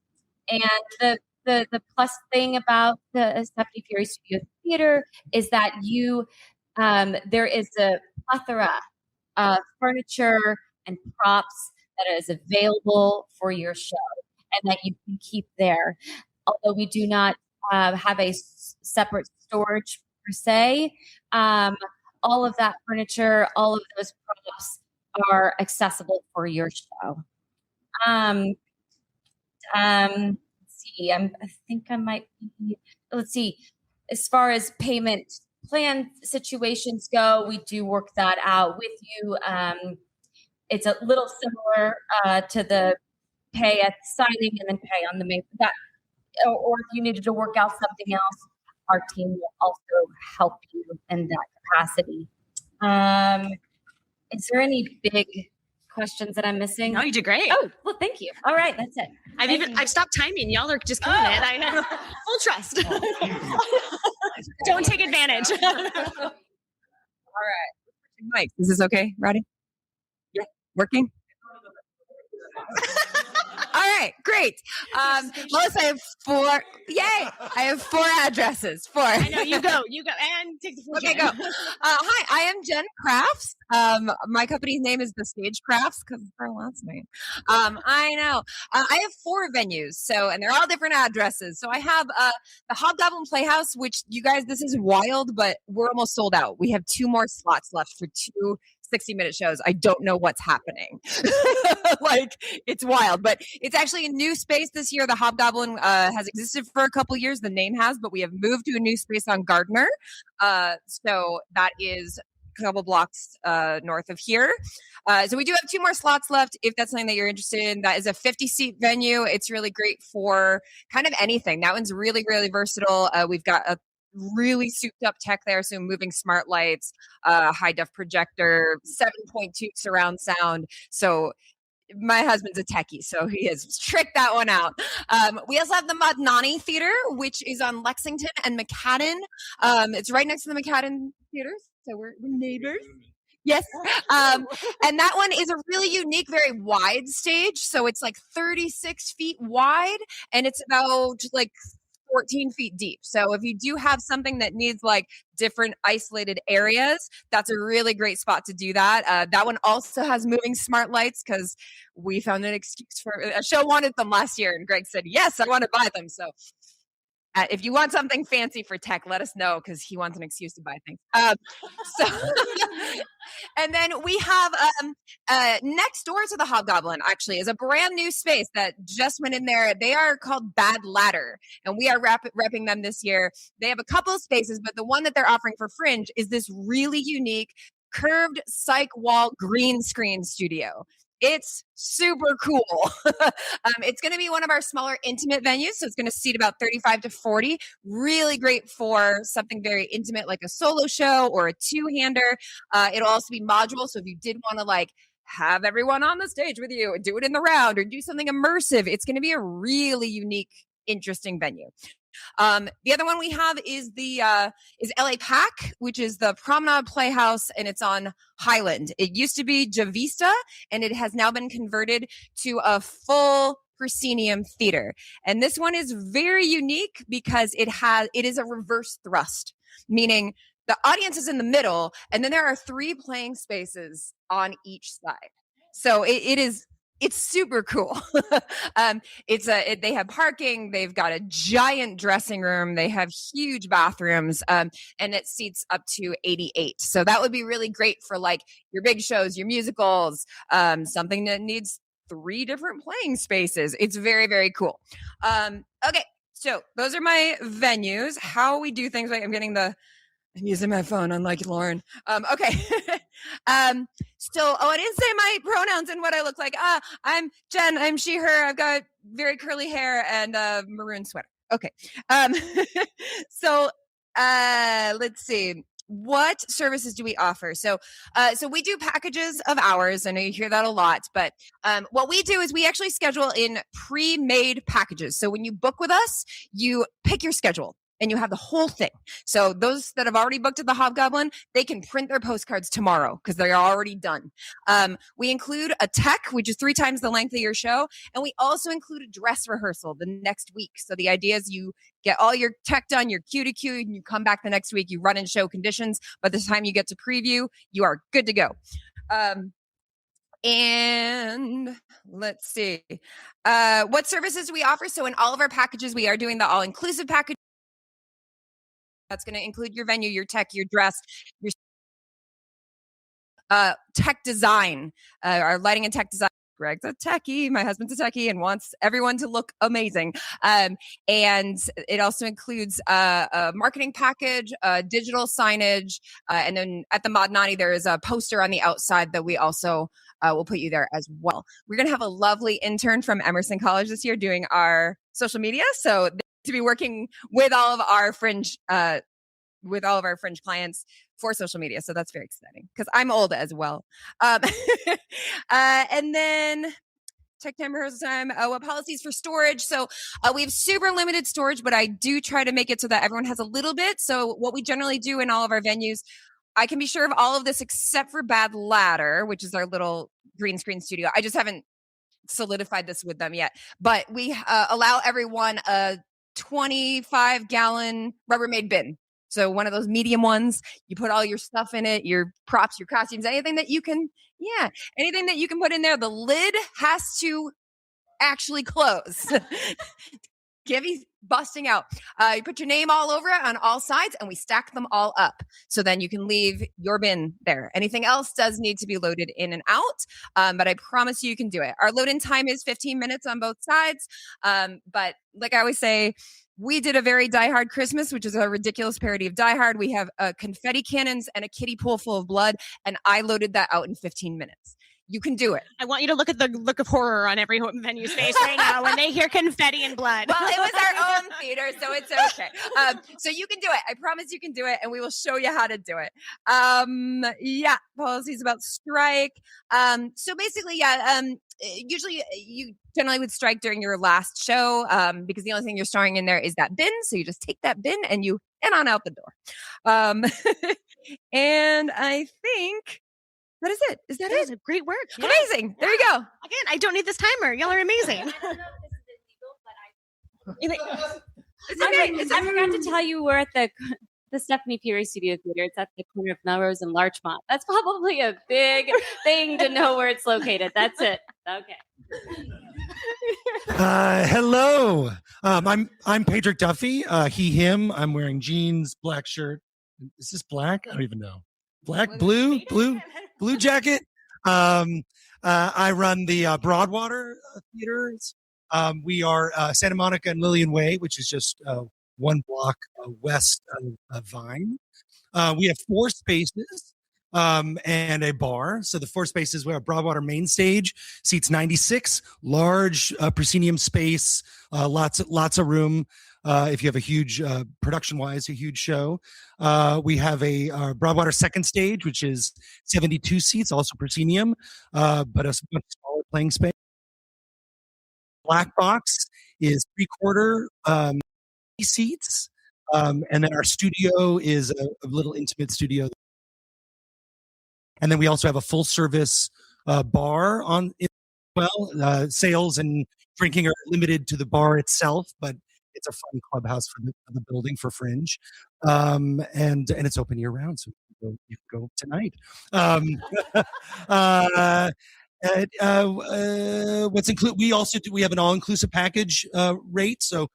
the plus thing about the Stephanie Fury Studio Theater is that there is a plethora of furniture and props that is available for your show and that you can keep there. Although we do not have a separate storage per se, all of that furniture, all of those props are accessible for your show. Let's see. I think I might be. Let's see. As far as payment plan situations go, we do work that out with you. It's a little similar to the pay at signing and then pay on the main that, or if you needed to work out something else, our team will also help you in that capacity. Is there any big questions that I'm missing? No, you did great. Oh, well, thank you. All right, that's it. I've stopped timing. Y'all are just killing it. I know. Full trust. Don't take advantage. All right. Mike, is this okay, Roddy? Yeah. Working? All right, great. Melissa, I have 4. Yay! I have 4 addresses. 4. I know, you go, and take the floor. Okay, go. Hi, I am Jen Crafts. My company's name is The Stage Crafts because it's our last name. I know. I have 4 venues, and they're all different addresses. So I have the Hobgoblin Playhouse, which you guys, this is wild, but we're almost sold out. We have 2 more slots left for 2 60-minute shows. I don't know what's happening. Like, it's wild, but it's actually a new space this year. The Hobgoblin has existed for a couple years. The name has, but we have moved to a new space on Gardner. So that is a couple blocks north of here. So we do have 2 more slots left if that's something that you're interested in. That is a 50-seat venue. It's really great for kind of anything. That one's really, really versatile. We've got a really souped up tech there. So moving smart lights, high def projector, 7.2 surround sound. So my husband's a techie, so he has tricked that one out. We also have the Madnani Theater, which is on Lexington and McCadden. It's right next to the McCadden Theaters. So we're neighbors. Yes. And that one is a really unique, very wide stage. So it's like 36 feet wide and it's about like 14 feet deep. So if you do have something that needs like different isolated areas, that's a really great spot to do that. That one also has moving smart lights because we found an excuse for a show wanted them last year. And Greg said, yes, I want to buy them. So if you want something fancy for tech, let us know because he wants an excuse to buy things. And then we have next door to the Hobgoblin, actually, is a brand new space that just went in there. They are called Bad Ladder, and we are repping them this year. They have a couple of spaces, but the one that they're offering for Fringe is this really unique curved psych wall green screen studio. It's super cool. It's going to be one of our smaller intimate venues. So it's going to seat about 35 to 40. Really great for something very intimate like a solo show or a 2-hander. It'll also be modular. So if you did want to like have everyone on the stage with you and do it in the round or do something immersive, it's going to be a really unique, interesting venue. The other one we have is the LA Pack, which is the Promenade Playhouse, and it's on Highland. It used to be Javista, and it has now been converted to a full proscenium theater. And this one is very unique because it is a reverse thrust, meaning the audience is in the middle, and then there are 3 playing spaces on each side. So it's super cool. They have parking. They've got a giant dressing room. They have huge bathrooms, and it seats up to 88. So that would be really great for like your big shows, your musicals, something that needs 3 different playing spaces. It's very, very cool. Okay, so those are my venues. How we do things. Like I'm using my phone, unlike Lauren. Okay. I didn't say my pronouns and what I look like. I'm Jen. I'm she, her. I've got very curly hair and a maroon sweater. Okay. So let's see. What services do we offer? So we do packages of hours. I know you hear that a lot, but what we do is we actually schedule in pre-made packages. So when you book with us, you pick your schedule. And you have the whole thing. So those that have already booked at the Hobgoblin, they can print their postcards tomorrow because they're already done. We include a tech, which is 3 times the length of your show. And we also include a dress rehearsal the next week. So the idea is you get all your tech done, your cue to cue, and you come back the next week, you run in show conditions. By the time you get to preview, you are good to go. And let's see. What services do we offer? So in all of our packages, we are doing the all-inclusive package. That's going to include your venue, your tech, your dress, your tech design, our lighting and tech design. Greg's a techie, my husband's a techie, and wants everyone to look amazing. And it also includes a marketing package, digital signage, and then at the Modnani, there is a poster on the outside that we also will put you there as well. We're going to have a lovely intern from Emerson College this year doing our social media. So to be working with all of our Fringe clients for social media. So that's very exciting because I'm old as well. And then check time, rehearsal time, what policies for storage. So we have super limited storage, but I do try to make it so that everyone has a little bit. So what we generally do in all of our venues, I can be sure of all of this except for Bad Ladder, which is our little green screen studio. I just haven't solidified this with them yet, but we allow everyone a 25-gallon Rubbermaid bin. So one of those medium ones, you put all your stuff in it, your props, your costumes, anything that you can put in there. The lid has to actually close. Can't be busting out. You put your name all over it on all sides, and we stack them all up. So then you can leave your bin there. Anything else does need to be loaded in and out, but I promise you can do it. Our load-in time is 15 minutes on both sides. But like I always say, we did a very Die Hard Christmas, which is a ridiculous parody of Die Hard. We have confetti cannons and a kiddie pool full of blood, and I loaded that out in 15 minutes. You can do it. I want you to look at the look of horror on every venue's face right now when they hear confetti and blood. Well, it was our own theater, so it's okay. So you can do it. I promise you can do it, and we will show you how to do it. Yeah, policies about strike. So basically, usually you generally would strike during your last show because the only thing you're storing in there is that bin. So you just take that bin and you head on out the door. And I think that is it. Is that it? Was great work. Yeah. Amazing. There you go. Again, I don't need this timer. Y'all are amazing. I don't know if this is illegal, but I forgot to tell you we're at the Stephanie Peary Studio Theater. It's at the corner of Melrose and Larchmont. That's probably a big thing to know where it's located. That's it. Okay. Hello. I'm Pedrick Duffy. He, him. I'm wearing jeans, black shirt. Is this black? I don't even know. Black, blue jacket. I run the Broadwater theaters. We are Santa Monica and Lillian Way, which is just one block west of Vine. We have 4 spaces and a bar. So the 4 spaces, we have Broadwater main stage, seats 96, large proscenium space, lots of room. If you have a huge production-wise, a huge show. We have a Broadwater second stage, which is 72 seats, also proscenium, but a much smaller playing space. Black box is 3/4 seats, and then our studio is a little intimate studio. And then we also have a full-service bar on it. Well, sales and drinking are limited to the bar itself, but it's a fun clubhouse for the building for Fringe, and it's open year round, so you can go tonight. What's included? We have an all-inclusive package rate. So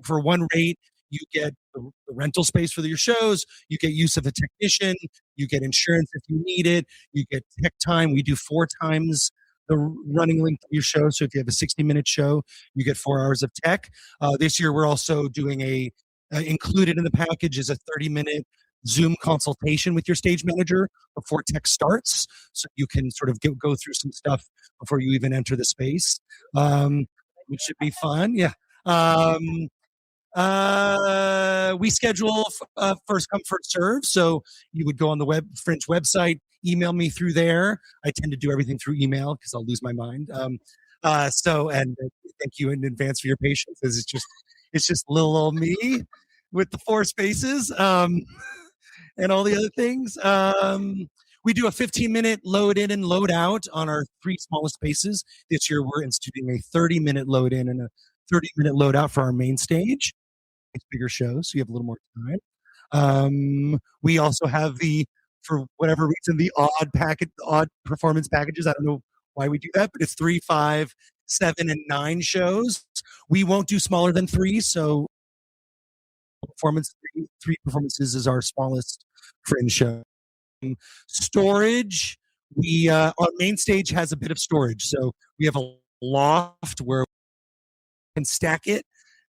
for one rate, you get the rental space for your shows. You get use of a technician. You get insurance if you need it. You get tech time. We do 4 times the running length of your show. So if you have a 60-minute show, you get 4 hours of tech. This year, we're also doing included in the package is a 30-minute Zoom consultation with your stage manager before tech starts. So you can sort of go through some stuff before you even enter the space, which should be fun. Yeah. We schedule first come, first serve. So you would go on the Fringe website, email me through there. I tend to do everything through email because I'll lose my mind. And thank you in advance for your patience. It's just little old me with the 4 spaces and all the other things. We do a 15-minute load in and load out on our 3 smallest spaces. This year we're instituting a 30-minute load in and a 30-minute load out for our main stage. It's bigger shows, so you have a little more time. We also have for whatever reason, the odd performance packages. I don't know why we do that, but it's 3, 5, 7, and 9 shows. We won't do smaller than 3, so three performances is our smallest Fringe show. Storage, We our main stage has a bit of storage, so we have a loft where we can stack it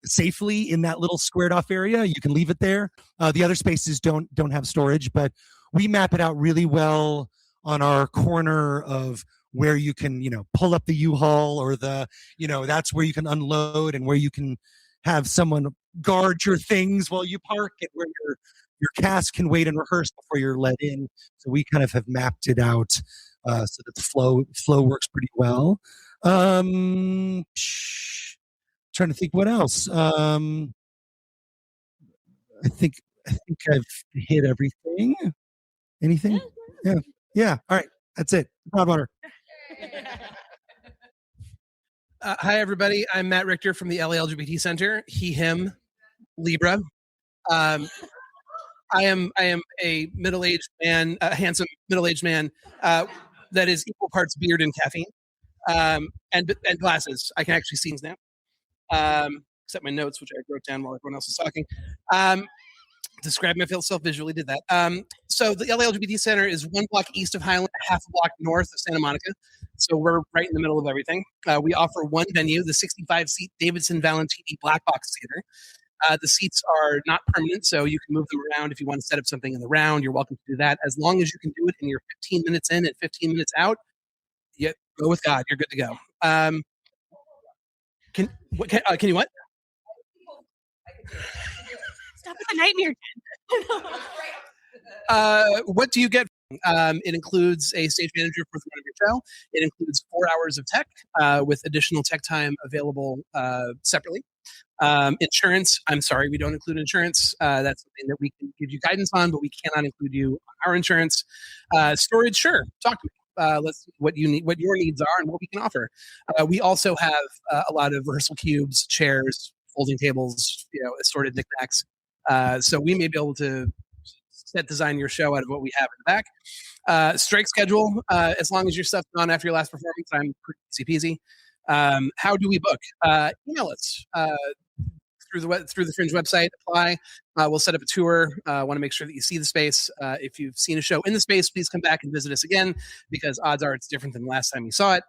safely in that little squared off area. You can leave it there. The other spaces don't have storage, but we map it out really well on our corner of where you can, pull up the U-Haul, or that's where you can unload and where you can have someone guard your things while you park, and where your cast can wait and rehearse before you're let in. So we kind of have mapped it out so that the flow works pretty well. Trying to think what else. I think I've hit everything. Anything? Yeah. All right, that's it. Broadwater. Hi, everybody. I'm Matt Richter from the LA LGBT Center. He, him, Libra. I am a middle-aged man, a handsome middle-aged man that is equal parts beard and caffeine, and glasses. I can actually see things now, except my notes, which I wrote down while everyone else was talking. Describe myself visually, did that. So the LA LGBT Center is 1 block east of Highland, half a block north of Santa Monica. So we're right in the middle of everything. We offer one venue, the 65-seat Davidson Valentini Black Box Theater. The seats are not permanent, so you can move them around if you want to set up something in the round. You're welcome to do that. As long as you can do it and you're 15 minutes in and 15 minutes out, go with God. You're good to go. Can you what? Stop with the nightmare. What do you get? It includes a stage manager for the run of your show. It includes 4 hours of tech with additional tech time available separately. Insurance, I'm sorry, we don't include insurance. That's something that we can give you guidance on, but we cannot include you on our insurance. Storage, sure. Talk to me. Let's see what you need, what your needs are, and what we can offer. We also have a lot of rehearsal cubes, chairs, folding tables, assorted knickknacks. So we may be able to design your show out of what we have in the back. Strike schedule, as long as your stuff's on after your last performance, I'm pretty easy peasy. How do we book? Email us through the Fringe website. Apply. We'll set up a tour. Want to make sure that you see the space. If you've seen a show in the space, please come back and visit us again, because odds are it's different than the last time you saw it.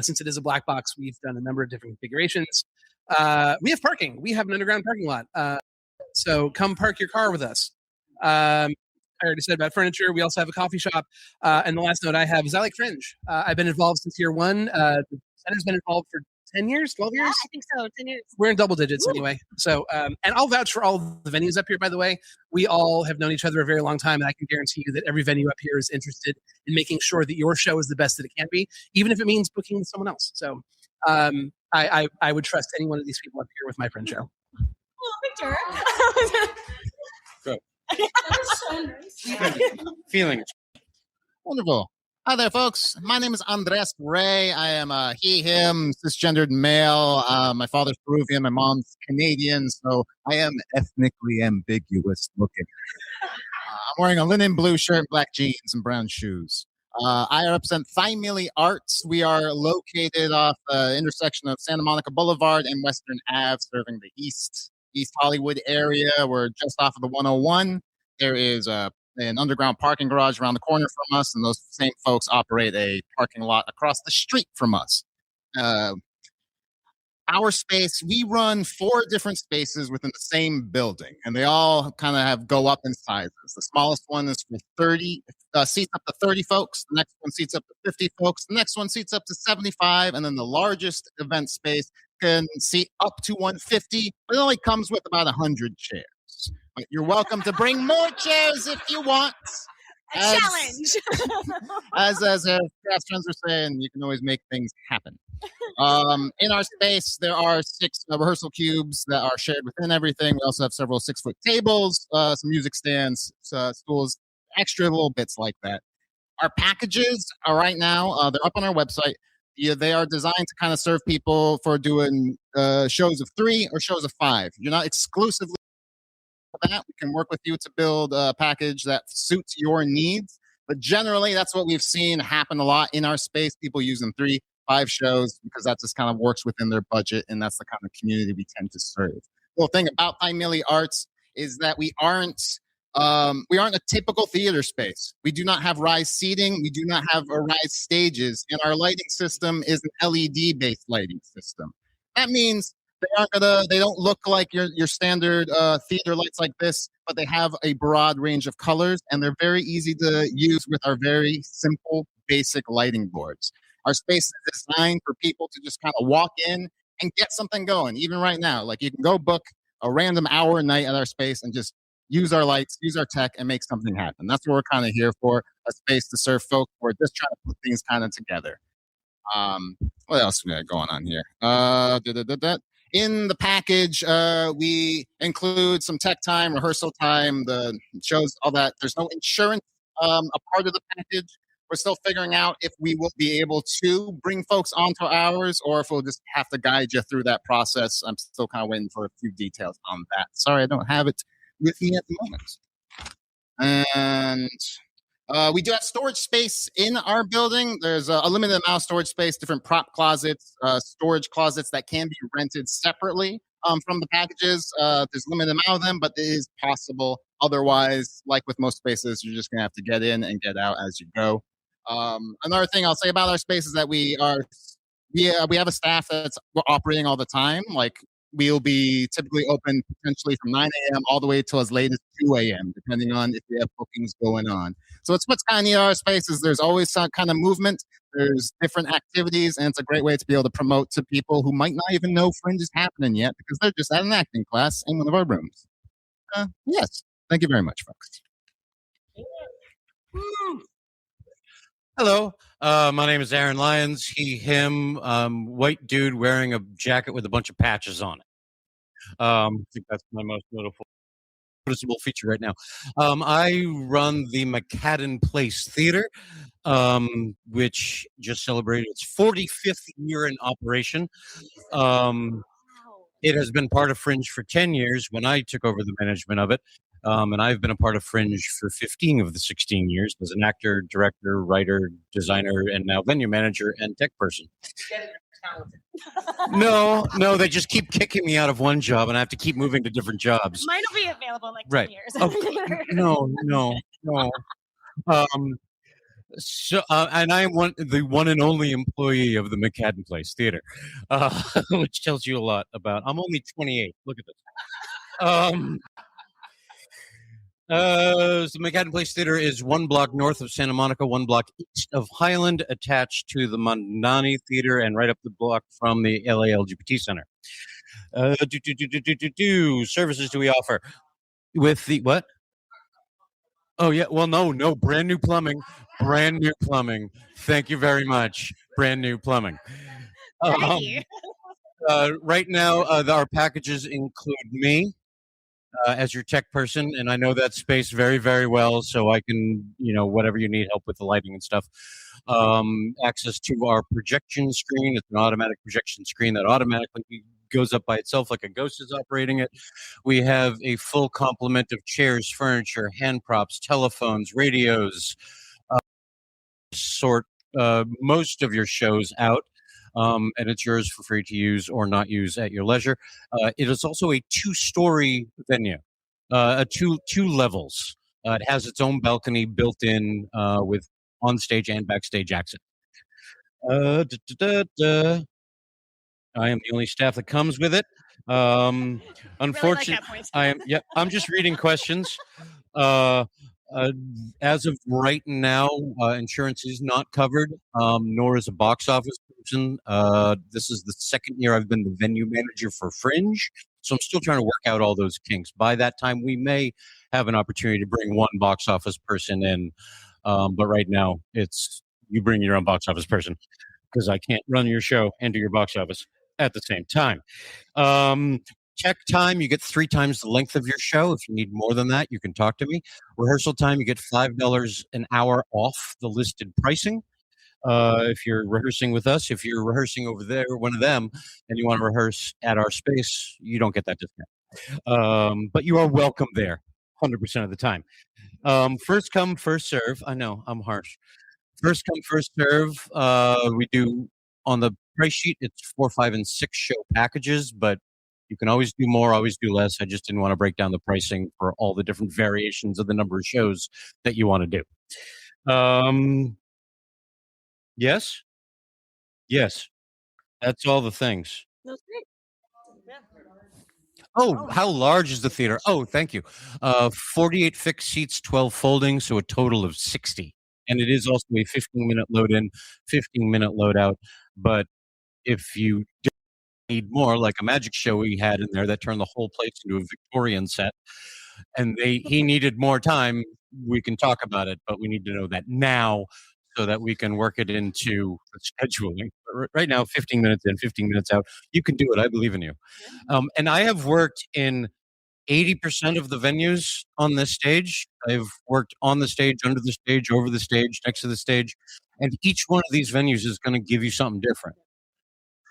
Since it is a black box, we've done a number of different configurations. We have parking. We have an underground parking lot. So come park your car with us. I already said about furniture. We also have a coffee shop. And the last note I have is I like Fringe. I've been involved since year one. The center's been involved for 10 years, 12 years? Yeah, I think so. 10 years. We're in double digits anyway. So, and I'll vouch for all the venues up here, by the way. We all have known each other a very long time, and I can guarantee you that every venue up here is interested in making sure that your show is the best that it can be, even if it means booking with someone else. So I would trust any one of these people up here with my friend show. Oh, Victor. Go. Feelings. Wonderful. Hi there, folks. My name is Andres Ray. I am a he, him, cisgendered male. My father's Peruvian, my mom's Canadian, so I am ethnically ambiguous looking. I'm wearing a linen blue shirt, black jeans, and brown shoes. I represent Thigh Millie Arts. We are located off the intersection of Santa Monica Boulevard and Western Ave, serving the East Hollywood area. We're just off of the 101. There is an underground parking garage around the corner from us, and those same folks operate a parking lot across the street from us. Our space, we run 4 different spaces within the same building, and they all kind of go up in sizes. The smallest one is for 30 seats up to 30 folks. The next one seats up to 50 folks. The next one seats up to 75, and then the largest event space can seat up to 150, but it only comes with about 100 chairs. But you're welcome to bring more chairs if you want. Challenge. As craft friends are saying, you can always make things happen. In our space, there are 6 rehearsal cubes that are shared within everything. We also have several 6-foot tables, some music stands, stools, extra little bits like that. Our packages are right now, they're up on our website. They are designed to kind of serve people for doing shows of 3 or shows of 5. You're not exclusively that. We can work with you to build a package that suits your needs. But generally, that's what we've seen happen a lot in our space. People using 3, 5 shows because that just kind of works within their budget, and that's the kind of community we tend to serve. The thing about Thigh Millie Arts is that we aren't We aren't a typical theater space. We do not have rise seating. We do not have a rise stages, and our lighting system is an LED-based lighting system. That means they don't look like your standard theater lights like this, but they have a broad range of colors, and they're very easy to use with our very simple, basic lighting boards. Our space is designed for people to just kind of walk in and get something going. Even right now, like you can go book a random hour a night at our space and just use our lights, use our tech, and make something happen. That's what we're kind of here for, a space to serve folks. We're just trying to put things kind of together. What else we got going on here? In the package, we include some tech time, rehearsal time, the shows, all that. There's no insurance a part of the package. We're still figuring out if we will be able to bring folks onto ours or if we'll just have to guide you through that process. I'm still kind of waiting for a few details on that. Sorry, I don't have it with me at the moment. And we do have storage space in our building. There's a limited amount of storage space, different prop closets, storage closets that can be rented separately from the packages. There's a limited amount of them, but it is possible. Otherwise, like with most spaces, you're just going to have to get in and get out as you go. Another thing I'll say about our space is that we have a staff that's operating all the time. Like, we'll be typically open potentially from 9 a.m. all the way till as late as 2 a.m., depending on if we have bookings going on. So it's what's kind of neat about our space is there's always some kind of movement. There's different activities, and it's a great way to be able to promote to people who might not even know Fringe is happening yet because they're just at an acting class in one of our rooms. Yes. Thank you very much, folks. Hello, my name is Aaron Lyons. He, him, white dude wearing a jacket with a bunch of patches on it. I think that's my most noticeable feature right now. I run the McCadden Place Theater, which just celebrated its 45th year in operation. It has been part of Fringe for 10 years when I took over the management of it. And I've been a part of Fringe for 15 of the 16 years as an actor, director, writer, designer, and now venue manager and tech person. No, they just keep kicking me out of one job, and I have to keep moving to different jobs. Mine will be available in like 10 Right. years. No. And I am the one and only employee of the McCadden Place Theater, which tells you a lot about. I'm only 28. Look at this. The McCadden Place Theater is 1 block north of Santa Monica, 1 block east of Highland, attached to the Mondani Theater, and right up the block from the LA LGBT Center. Services do we offer? With the what? Oh, yeah. Well, no. Brand new plumbing. Thank you very much. Brand new plumbing. Right now, our packages include me as your tech person, and I know that space very, very well, so I can, whatever you need help with the lighting and stuff. Access to our projection screen. It's an automatic projection screen that automatically goes up by itself like a ghost is operating it. We have a full complement of chairs, furniture, hand props, telephones, radios, sort most of your shows out. And it's yours for free to use or not use at your leisure. It is also a 2-story venue, two levels. It has its own balcony built in with on-stage and backstage access. I am the only staff that comes with it. Unfortunately, I'm just reading questions. As of right now, insurance is not covered, nor is a box office person. This is the second year I've been the venue manager for Fringe, so I'm still trying to work out all those kinks. By that time, we may have an opportunity to bring one box office person in, but right now, it's you bring your own box office person because I can't run your show and do your box office at the same time. Check time, you get 3 times the length of your show. If you need more than that, you can talk to me. Rehearsal time, you get $5 an hour off the listed pricing. If you're rehearsing with us, if you're rehearsing over there, one of them, and you want to rehearse at our space, you don't get that discount. But you are welcome there 100% of the time. First come, first serve. I know, I'm harsh. First come, first serve. We do, on the price sheet, it's 4, 5, and 6 show packages, but You can always do more, always do less. I just didn't want to break down the pricing for all the different variations of the number of shows that you want to do. Yes? Yes. That's all the things. That's great. Oh, how large is the theater? Oh, thank you. 48 fixed seats, 12 folding, so a total of 60. And it is also a 15-minute load in, 15-minute load out. But if you need more, like a magic show we had in there that turned the whole place into a Victorian set, and he needed more time, we can talk about it, but we need to know that now so that we can work it into the scheduling. But right now, 15 minutes in, 15 minutes out, you can do it. I believe in you. And I have worked in 80% of the venues on this stage. I've worked on the stage, under the stage, over the stage, next to the stage. And each one of these venues is going to give you something different.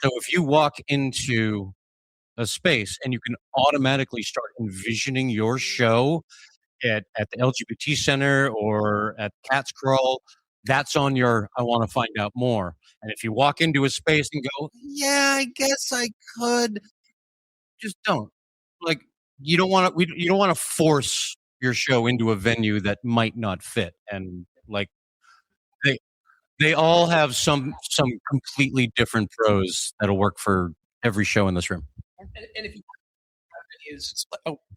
So if you walk into a space and you can automatically start envisioning your show at the LGBT Center or at Cat's Crawl, that's on your I want to find out more. And if you walk into a space and go, yeah, I guess I could, just don't. Like, you don't want to force your show into a venue that might not fit. And like they all have some completely different pros that'll work for every show in this room. And if you have venues,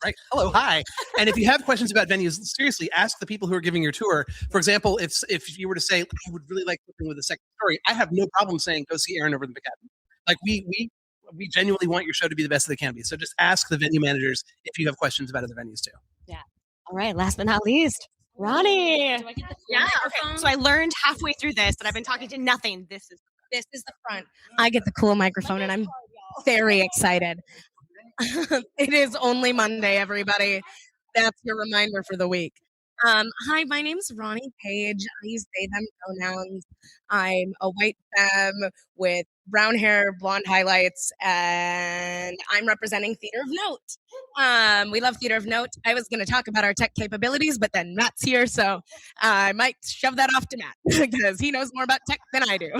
right. Hello, hi. And if you have questions about venues, seriously, ask the people who are giving your tour. For example, if you were to say, I would really like something with a second story, I have no problem saying, go see Aaron over the McAdam. Like we genuinely want your show to be the best that it can be. So just ask the venue managers if you have questions about other venues too. Yeah. All right. Last but not least, Ronnie. Do I get the Yeah. Okay. So I learned halfway through this that I've been talking to nothing. This is the front. I get the cool microphone, and I'm very excited. It is only Monday, everybody. That's your reminder for the week. Hi, my name's Ronnie Page. I use they, them pronouns. I'm a white femme with brown hair, blonde highlights, and I'm representing Theater of Note. We love Theater of Note. I was going to talk about our tech capabilities, but then Matt's here, so I might shove that off to Matt because he knows more about tech than I do.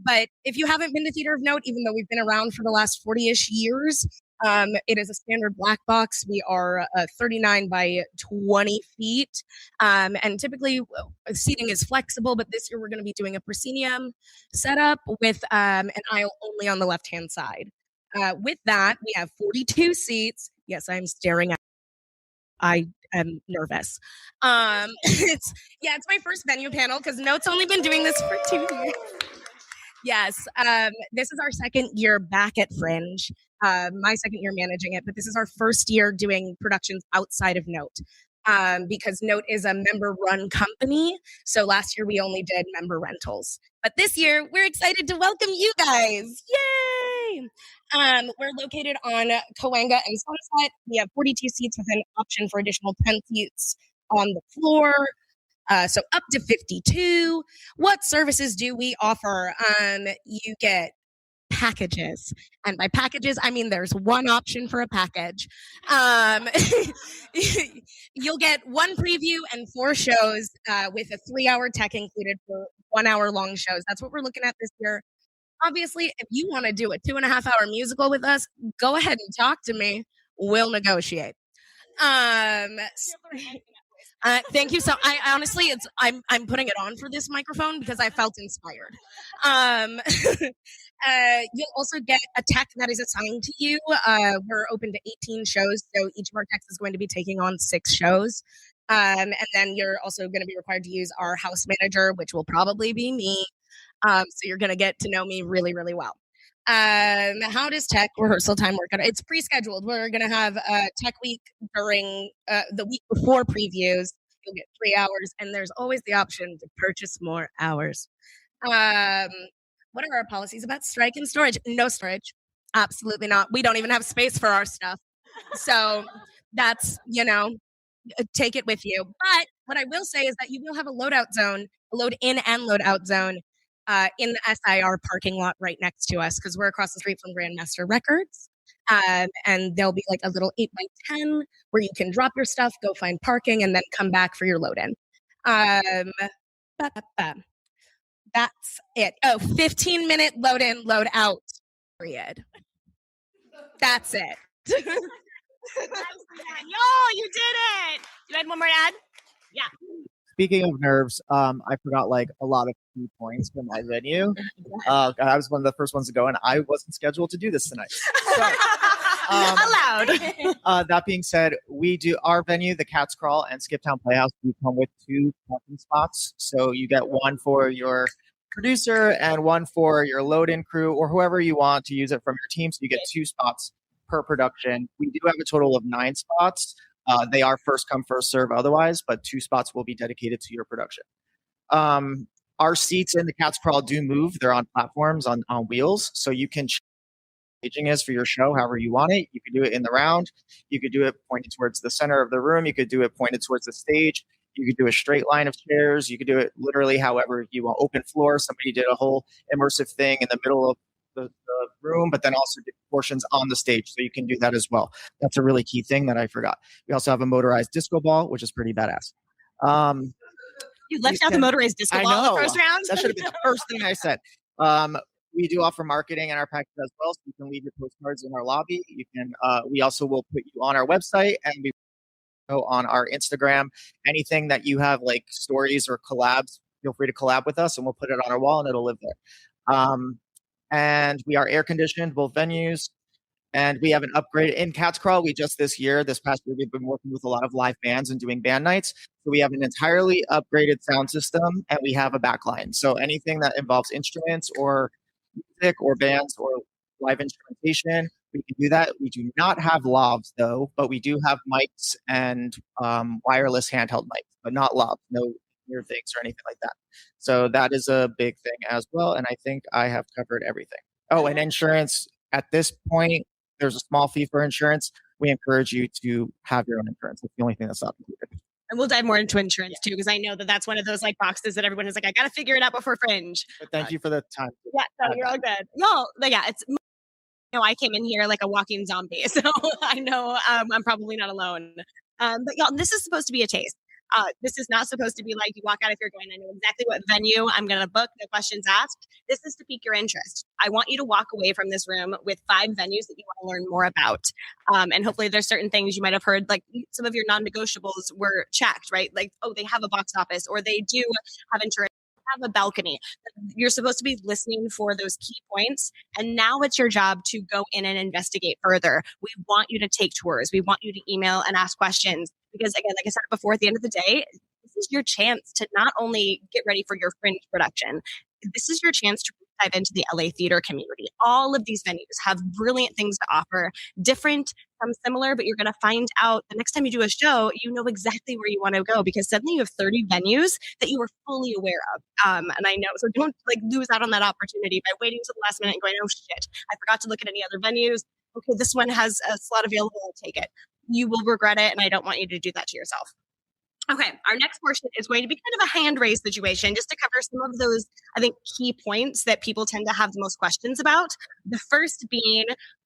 But if you haven't been to Theater of Note, even though we've been around for the last 40-ish years, it is a standard black box. We are 39 by 20 feet. And typically seating is flexible, but this year we're going to be doing a proscenium setup with an aisle only on the left-hand side. With that, we have 42 seats. Yes, I'm staring at. I am nervous. It's my first venue panel because Note's only been doing this for 2 years. Yes, this is our second year back at Fringe. My second year managing it, but this is our first year doing productions outside of Note. Because Note is a member-run company. So last year we only did member rentals. But this year we're excited to welcome you guys. Yay! We're located on Cahuenga and Sunset. We have 42 seats with an option for additional 10 seats on the floor. So up to 52. What services do we offer? You get packages, and by packages I mean there's one option for a package. You'll get one preview and 4 shows with a 3-hour tech included for 1 hour long shows. That's what we're looking at this year. Obviously, if you want to do a 2.5-hour musical with us, go ahead and talk to me. We'll negotiate. Thank you. So I honestly, I'm putting it on for this microphone because I felt inspired. You'll also get a tech that is assigned to you. We're open to 18 shows, so each of our techs is going to be taking on 6 shows. And then you're also going to be required to use our house manager, which will probably be me. So you're going to get to know me really, really well. How does tech rehearsal time work out? It's pre-scheduled. We're going to have a tech week during the week before previews. You'll get 3 hours, and there's always the option to purchase more hours. What are our policies about strike and storage? No storage. Absolutely not. We don't even have space for our stuff. So that's, take it with you. But what I will say is that you will have a loadout zone, a load in and load out zone in the SIR parking lot right next to us because we're across the street from Grandmaster Records. And there'll be like a little 8x10 where you can drop your stuff, go find parking, and then come back for your load in. That's it. 15-minute load in, load out, period. That's it. Yo, you did it. You had one more to add? Yeah. Speaking of nerves, I forgot like a lot of key points from my venue. I was one of the first ones to go, and I wasn't scheduled to do this tonight. Allowed. That being said, we do our venue, the Cat's Crawl and Skiptown Playhouse. We come with 2 parking spots, so you get one for your producer and one for your load-in crew or whoever you want to use it from your team. So you get 2 spots per production. We do have a total of 9 spots. They are first come, first serve otherwise, but 2 spots will be dedicated to your production. Our seats in the Cat's Crawl do move. They're on platforms on wheels, so you can change what staging is for your show however you want it. You could do it in the round. You could do it pointed towards the center of the room. You could do it pointed towards the stage. You could do a straight line of chairs. You could do it literally however you want. Open floor. Somebody did a whole immersive thing in the middle of the room, but then also did portions on the stage. So you can do that as well. That's a really key thing that I forgot. We also have a motorized disco ball, which is pretty badass. You left out the motorized disco ball in the first round? That should have been the first thing I said. We do offer marketing in our package as well, so you can leave your postcards in our lobby. You can. We also will put you on our website, and we go on our Instagram. Anything that you have, like stories or collabs, feel free to collab with us, and we'll put it on our wall, and it'll live there. And we are air conditioned, both venues. And we have an upgrade in Cat's Crawl. This past year, we've been working with a lot of live bands and doing band nights. So we have an entirely upgraded sound system, and we have a backline. So anything that involves instruments or music or bands or live instrumentation, we can do that. We do not have lavs though, but we do have mics and wireless handheld mics, but not lavs, no ear things or anything like that. So that is a big thing as well. And I think I have covered everything. Oh, and insurance at this point, there's a small fee for insurance. We encourage you to have your own insurance. It's the only thing that's not included. And we'll dive more into insurance too, because I know that that's one of those like boxes that everyone is like, I got to figure it out before Fringe. But thank you for the time. Yeah, no, you're all good. No, but yeah, I came in here like a walking zombie, so I know I'm probably not alone. But y'all, this is supposed to be a taste. This is not supposed to be like you walk out if you're going, I know exactly what venue I'm going to book, no questions asked. This is to pique your interest. I want you to walk away from this room with 5 venues that you want to learn more about. And hopefully there's certain things you might have heard, like some of your non-negotiables were checked, right? Like, oh, they have a box office or they do have insurance, have a balcony. You're supposed to be listening for those key points. And now it's your job to go in and investigate further. We want you to take tours. We want you to email and ask questions. Because again, like I said before, at the end of the day, this is your chance to not only get ready for your Fringe production, this is your chance to dive into the LA theater community. All of these venues have brilliant things to offer, different, some similar, but you're going to find out the next time you do a show, you know exactly where you want to go because suddenly you have 30 venues that you were fully aware of. And I know, so don't like lose out on that opportunity by waiting till the last minute and going, oh shit, I forgot to look at any other venues. Okay, this one has a slot available, I'll take it. You will regret it, and I don't want you to do that to yourself. Okay, our next portion is going to be kind of a hand raise situation, just to cover some of those, I think, key points that people tend to have the most questions about. The first being,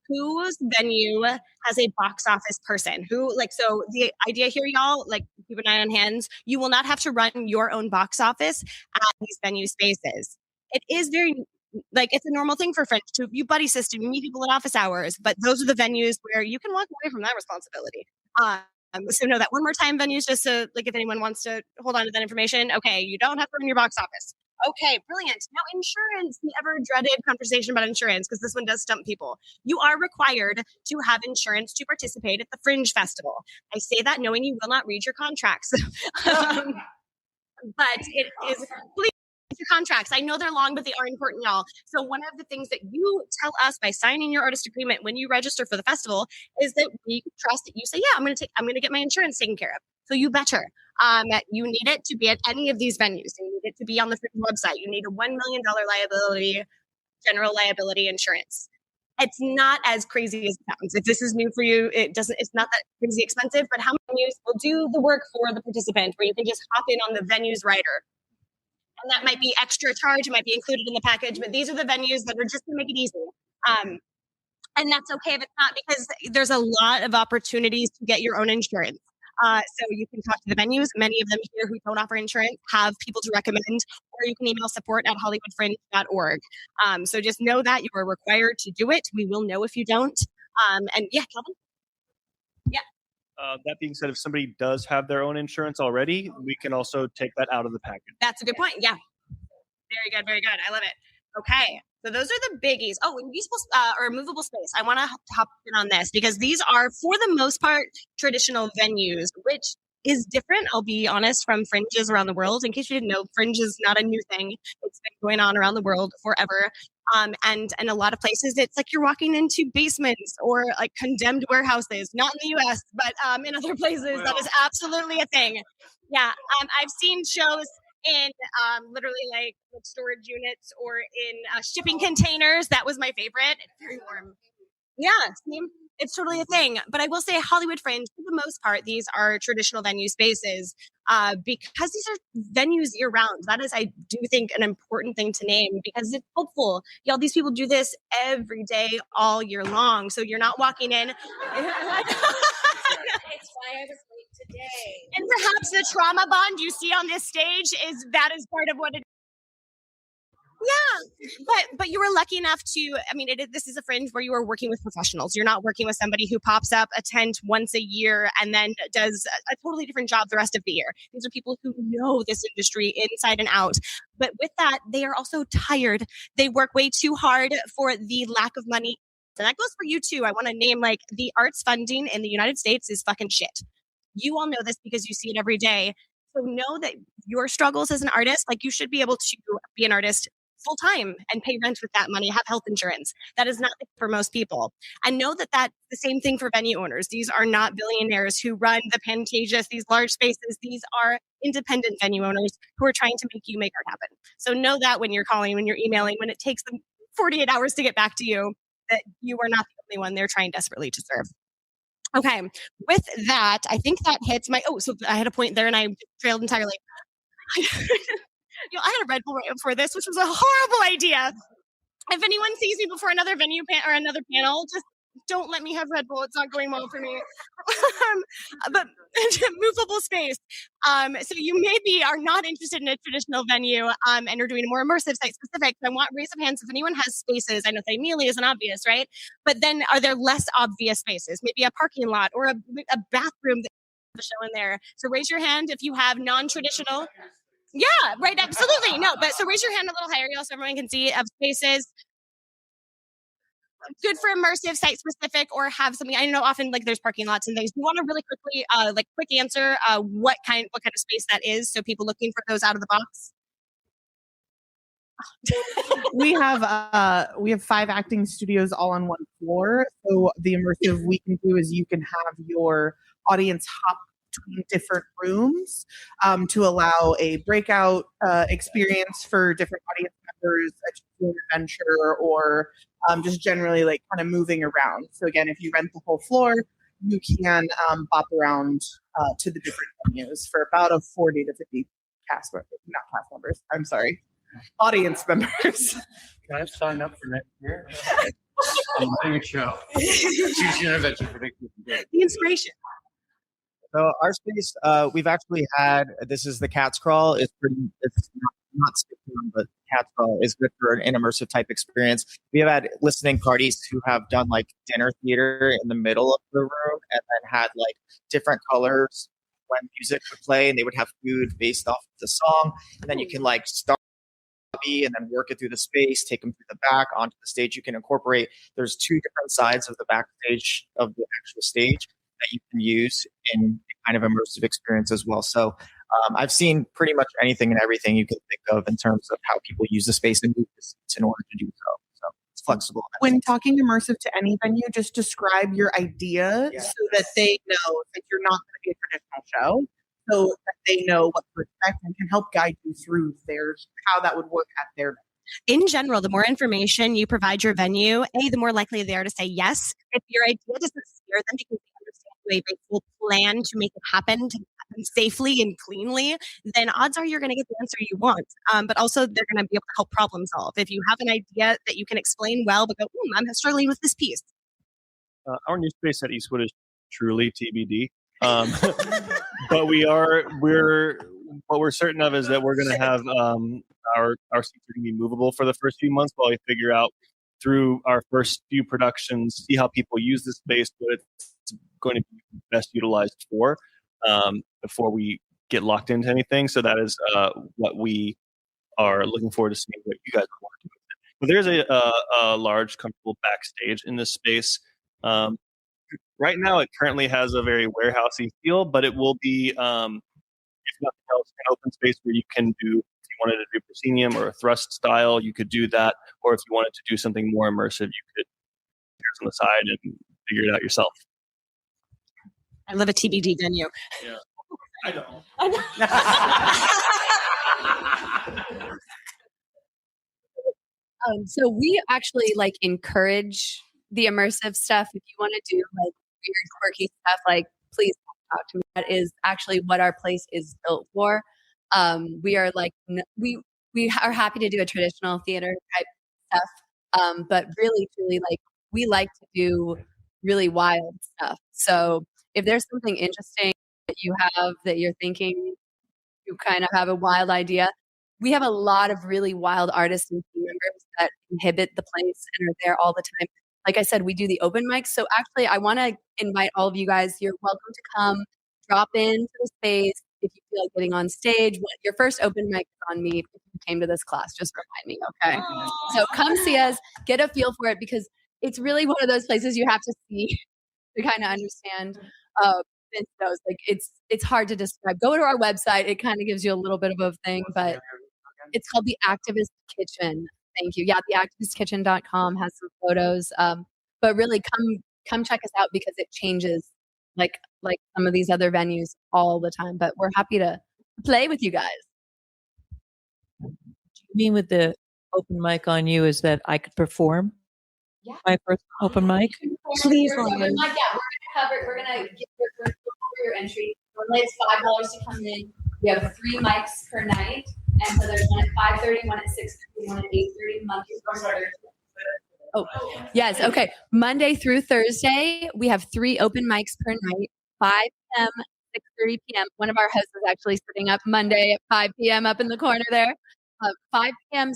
whose venue has a box office person? So the idea here, y'all, like keep an eye on hands, you will not have to run your own box office at these venue spaces. It is very it's a normal thing for Fringe to you buddy system, you meet people at office hours, but those are the venues where you can walk away from that responsibility. So know that one more time, venues, just so like if anyone wants to hold on to that information. Okay, you don't have to run your box office. Okay, brilliant. Now insurance, the ever dreaded conversation about insurance, because this one does stump people. You are required to have insurance to participate at the Fringe Festival. I say that knowing you will not read your contracts. But it is, please, your contracts. I know they're long, but they are important, y'all. So one of the things that you tell us by signing your artist agreement when you register for the festival is that we trust that you say, yeah, I'm going to get my insurance taken care of. So you better. You need it to be at any of these venues. You need it to be on the Fringe website. You need a $1 million general liability insurance. It's not as crazy as it sounds. If this is new for you, it's not that crazy expensive, but how many venues will do the work for the participant where you can just hop in on the venue's rider? And that might be extra charge. It might be included in the package, but these are the venues that are just to make it easy. And that's okay if it's not, because there's a lot of opportunities to get your own insurance. So you can talk to the venues. Many of them here who don't offer insurance have people to recommend, or you can email support@hollywoodfringe.org. So just know that you are required to do it. We will know if you don't. And yeah, Calvin. Yeah. That being said, if somebody does have their own insurance already, we can also take that out of the package. That's a good point. Yeah. Very good. Very good. I love it. Okay. So those are the biggies. Oh, and usable or movable space. I want to hop in on this because these are, for the most part, traditional venues, which is different, I'll be honest, from fringes around the world. In case you didn't know, fringe is not a new thing. It's been going on around the world forever. And in a lot of places, it's like you're walking into basements or like condemned warehouses, not in the US, but in other places, that is absolutely a thing. Yeah. I've seen shows in literally like storage units or in shipping containers. That was my favorite. It's very warm. Yeah. See? It's totally a thing. But I will say Hollywood Fringe, for the most part, these are traditional venue spaces because these are venues year round. That is, I do think, an important thing to name because it's helpful. Y'all, these people do this every day, all year long. So you're not walking in. It's why I was late today. And perhaps the trauma bond you see on this stage is part of what it is. Yeah, but you were lucky enough to, I mean, this is a fringe where you are working with professionals. You're not working with somebody who pops up a tent once a year and then does a totally different job the rest of the year. These are people who know this industry inside and out. But with that, they are also tired. They work way too hard for the lack of money. And that goes for you too. I want to name like the arts funding in the United States is fucking shit. You all know this because you see it every day. So know that your struggles as an artist, like you should be able to be an artist full time and pay rent with that money, have health insurance. That is not for most people. And know that that's the same thing for venue owners. These are not billionaires who run the Pantages, these large spaces. These are independent venue owners who are trying to make you make art happen. So know that when you're calling, when you're emailing, when it takes them 48 hours to get back to you, that you are not the only one they're trying desperately to serve. Okay. With that, I think that hits my, so I had a point there and I trailed entirely. I had a Red Bull right before this, which was a horrible idea. If anyone sees me before another venue or another panel, just don't let me have Red Bull. It's not going well for me. But movable space. So you maybe are not interested in a traditional venue and you're doing a more immersive site specific. I want raise of hands if anyone has spaces. I know that Amelia isn't obvious, right? But then are there less obvious spaces? Maybe a parking lot or a bathroom that has a show in there. So raise your hand if you have non-traditional. Yeah, right. Absolutely. No, but so raise your hand a little higher, so everyone can see of spaces. Good for immersive, site specific, or have something. I know often like there's parking lots and things. You want to really quickly, quick answer, what kind of space that is, so people looking for those out of the box. We have 5 acting studios all on one floor. So the immersive we can do is you can have your audience hop between different rooms to allow a breakout experience for different audience members, an adventure, or just generally like kind of moving around. So again, if you rent the whole floor, you can bop around to the different venues for about a 40 to 50 audience members. Can I sign up for next year? I'm doing a show. Choose your intervention predictive. The inspiration. So our space, we've actually had, this is the Cat's Crawl. It's not Skiptown, but Cat's Crawl is good for an immersive type experience. We have had listening parties who have done like dinner theater in the middle of the room and then had like different colors when music would play and they would have food based off of the song. And then you can like start and then work it through the space, take them through the back onto the stage. You can incorporate, there's 2 different sides of the backstage of the actual stage that you can use in kind of immersive experience as well. So I've seen pretty much anything and everything you can think of in terms of how people use the space and move the seats in order to do so. So it's flexible. When talking immersive to any venue, just describe your idea so that they know that you're not going to be a traditional show, so that they know what to expect and can help guide you through how that would work at their venue. In general, the more information you provide your venue, the more likely they are to say yes. If your idea doesn't scare them because they understand you have a full plan to make it happen, safely and cleanly, then odds are you're going to get the answer you want. But also they're going to be able to help problem solve. If you have an idea that you can explain well, but go, I'm struggling with this piece. Our new space at Eastwood is truly TBD. But what we're certain of is that we're going to have our seats are going to be movable for the first few months while we figure out through our first few productions, see how people use the space, what it's going to be best utilized for, before we get locked into anything. So that is what we are looking forward to seeing what you guys want to do with it. But there's a large, comfortable backstage in this space. Right now, it currently has a very warehousey feel, but it will be, if nothing else, an open space where you can do, if you wanted to do proscenium or a thrust style, you could do that. Or if you wanted to do something more immersive, you could here's on the side and figure it out yourself. I love a TBD venue. Yeah, I don't. So we actually like encourage the immersive stuff. If you want to do like weird, quirky stuff, like please talk to me. That is actually what our place is built for. We are like we are happy to do a traditional theater type stuff, but really, truly, like we like to do really wild stuff. So if there's something interesting that you have that you're thinking, you kind of have a wild idea. We have a lot of really wild artists and team members that inhabit the place and are there all the time. Like I said, we do the open mics. So actually, I want to invite all of you guys. You're welcome to come, drop into the space if you feel like getting on stage. Your first open mic is on me if you came to this class. Just remind me, okay? So come see us, get a feel for it, because it's really one of those places you have to see to kind of understand. Vince knows, like it's hard to describe. Go to our website; it kind of gives you a little bit of a thing, but it's called the Activist Kitchen. Thank you. Yeah, the activistkitchen.com has some photos. But really, come check us out because it changes like some of these other venues all the time. But we're happy to play with you guys. Do you mean with the open mic on you is that I could perform? Yeah. My first open mic? Please, Lauren. Yeah, we're gonna cover. We're gonna get your entry. Normally it's $5 to come in. We have 3 mics per night, and so there's one at 5:30, one at 6:30, one at 8:30. Oh, yes. Okay. Monday through Thursday, we have 3 open mics per night. 5 p.m., 6:30 p.m. One of our hosts is actually sitting up Monday at 5 p.m. up in the corner there. 5 p.m., 6:30,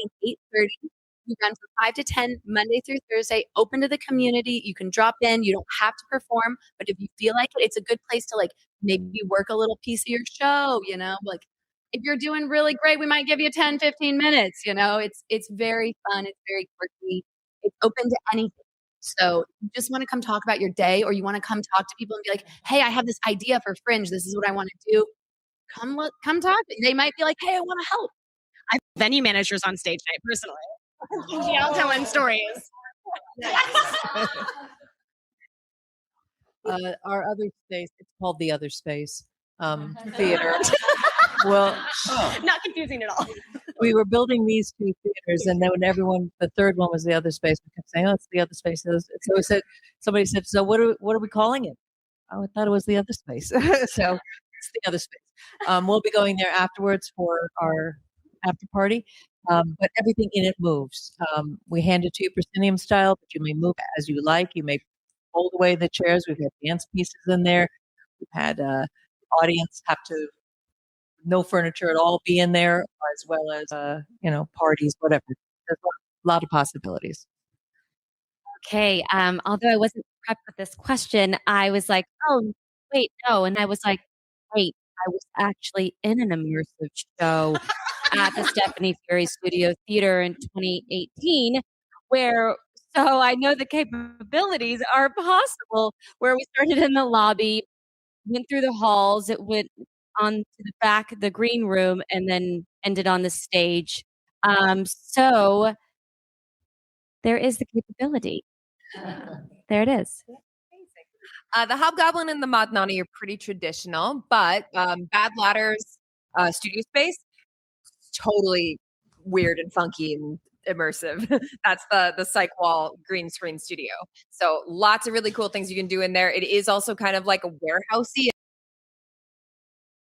and 8:30. We run from 5 to 10 Monday through Thursday, open to the community. You can drop in. You don't have to perform, but if you feel like it, it's a good place to like maybe work a little piece of your show, you know, like if you're doing really great, we might give you 10, 15 minutes, you know, it's very fun. It's very quirky. It's open to anything. So you just want to come talk about your day, or you want to come talk to people and be like, hey, I have this idea for Fringe. This is what I want to do. Come talk. They might be like, hey, I want to help. I have venue managers on stage night personally. Y'all telling stories. Our other space, it's called the other space theater. Well, Not confusing at all. we were building these 2 theaters, and then when the third one was the other space, we kept saying, "Oh, it's the other space." So somebody said, "So what are we calling it?" Oh, I thought it was the other space. So it's the other space. We'll be going there afterwards for our after party, but everything in it moves. We hand it to you proscenium style, but you may move as you like. You may fold away the chairs. We've had dance pieces in there. We've had audience have to no furniture at all be in there, as well as parties, whatever. There's a lot of possibilities. Okay. Although I wasn't prepped with this question, I was like, oh, wait, no. And I was like, wait, I was actually in an immersive show at the Stephanie Fury Studio Theater in 2018, so I know the capabilities are possible, where we started in the lobby, went through the halls, it went on to the back of the green room, and then ended on the stage. So there is the capability. There it is. The Hobgoblin and the Madnani are pretty traditional, but Bad Ladder's studio space, totally weird and funky and immersive. That's the Psych Wall green screen studio. So lots of really cool things you can do in there. It is also kind of like a warehousey.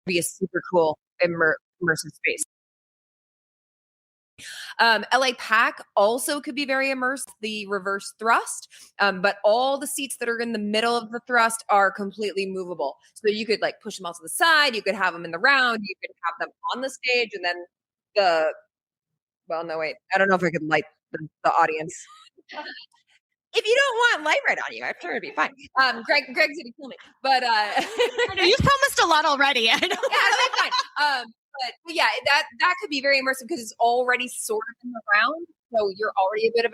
Be a super cool immersive space. LA Pack also could be very immersive, the reverse thrust, but all the seats that are in the middle of the thrust are completely movable. So you could like push them out to the side, you could have them in the round, you could have them on the stage, and then I don't know if I could light the audience. If you don't want light right on you, I'm sure it'd be fine. Greg's gonna kill me, but I know you've promised a lot already. I know. Yeah, it'll be fine. But yeah, that could be very immersive because it's already sort of in the round, so you're already a bit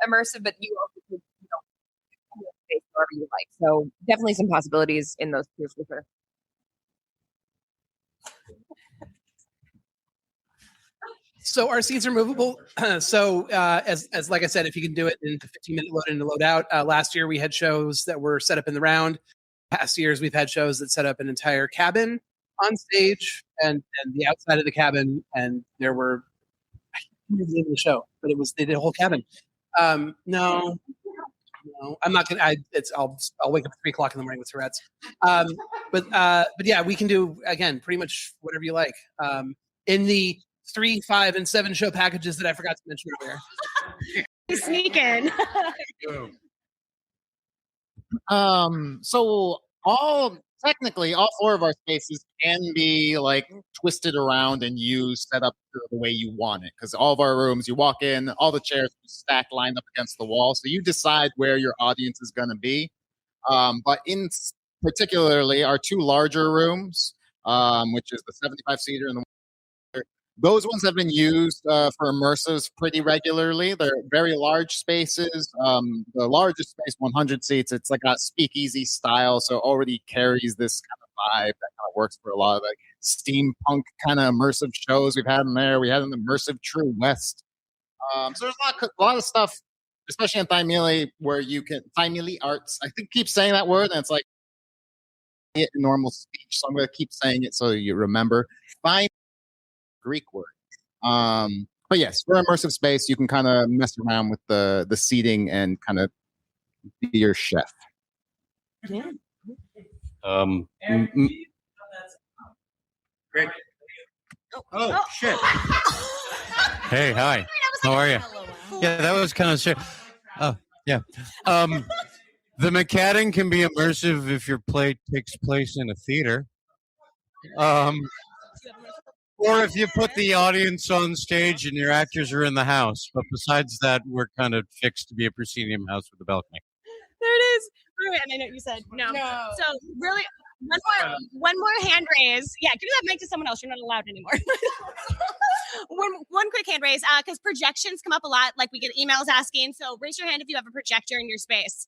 immersive, but you also could, space wherever you like. So definitely some possibilities in those two for sure. So our seats are movable. So as like I said, if you can do it in the 15-minute load in and load out. Last year we had shows that were set up in the round. Past years we've had shows that set up an entire cabin on stage and the outside of the cabin, and there were, I can't remember the name of the show, but they did a whole cabin. No, I'm not gonna. I'll wake up at 3:00 in the morning with Tourette's. But yeah, we can do again pretty much whatever you like. In the 3, 5, and 7 show packages that I forgot to mention earlier. Sneak in. So technically all 4 of our spaces can be like twisted around and used, set up the way you want it. Because all of our rooms, you walk in, all the chairs are stacked, lined up against the wall. So you decide where your audience is going to be. But in particularly our 2 larger rooms, which is the 75-seater and the those ones have been used for immersives pretty regularly. They're very large spaces. The largest space, 100 seats, it's like a speakeasy style, so already carries this kind of vibe that kind of works for a lot of like steampunk kind of immersive shows we've had in there. We had an immersive True West. So there's a lot of stuff, especially in Thymele, where you can Thymele Arts. I think keep saying that word, and it's like it in normal speech. So I'm going to keep saying it so you remember. Greek word. But yes, for immersive space, you can kind of mess around with the seating and kind of be your chef. Great. Oh, shit. Hey, hi. How are you? Yeah, that was kind of shit. Oh, yeah. The McCadden can be immersive if your play takes place in a theater. Or if you put the audience on stage and your actors are in the house. But besides that, we're kind of fixed to be a proscenium house with a balcony. There it is. Wait, and I know you said no. So really, one more hand raise. Yeah, give that mic to someone else. You're not allowed anymore. one quick hand raise, because projections come up a lot. Like we get emails asking. So raise your hand if you have a projector in your space.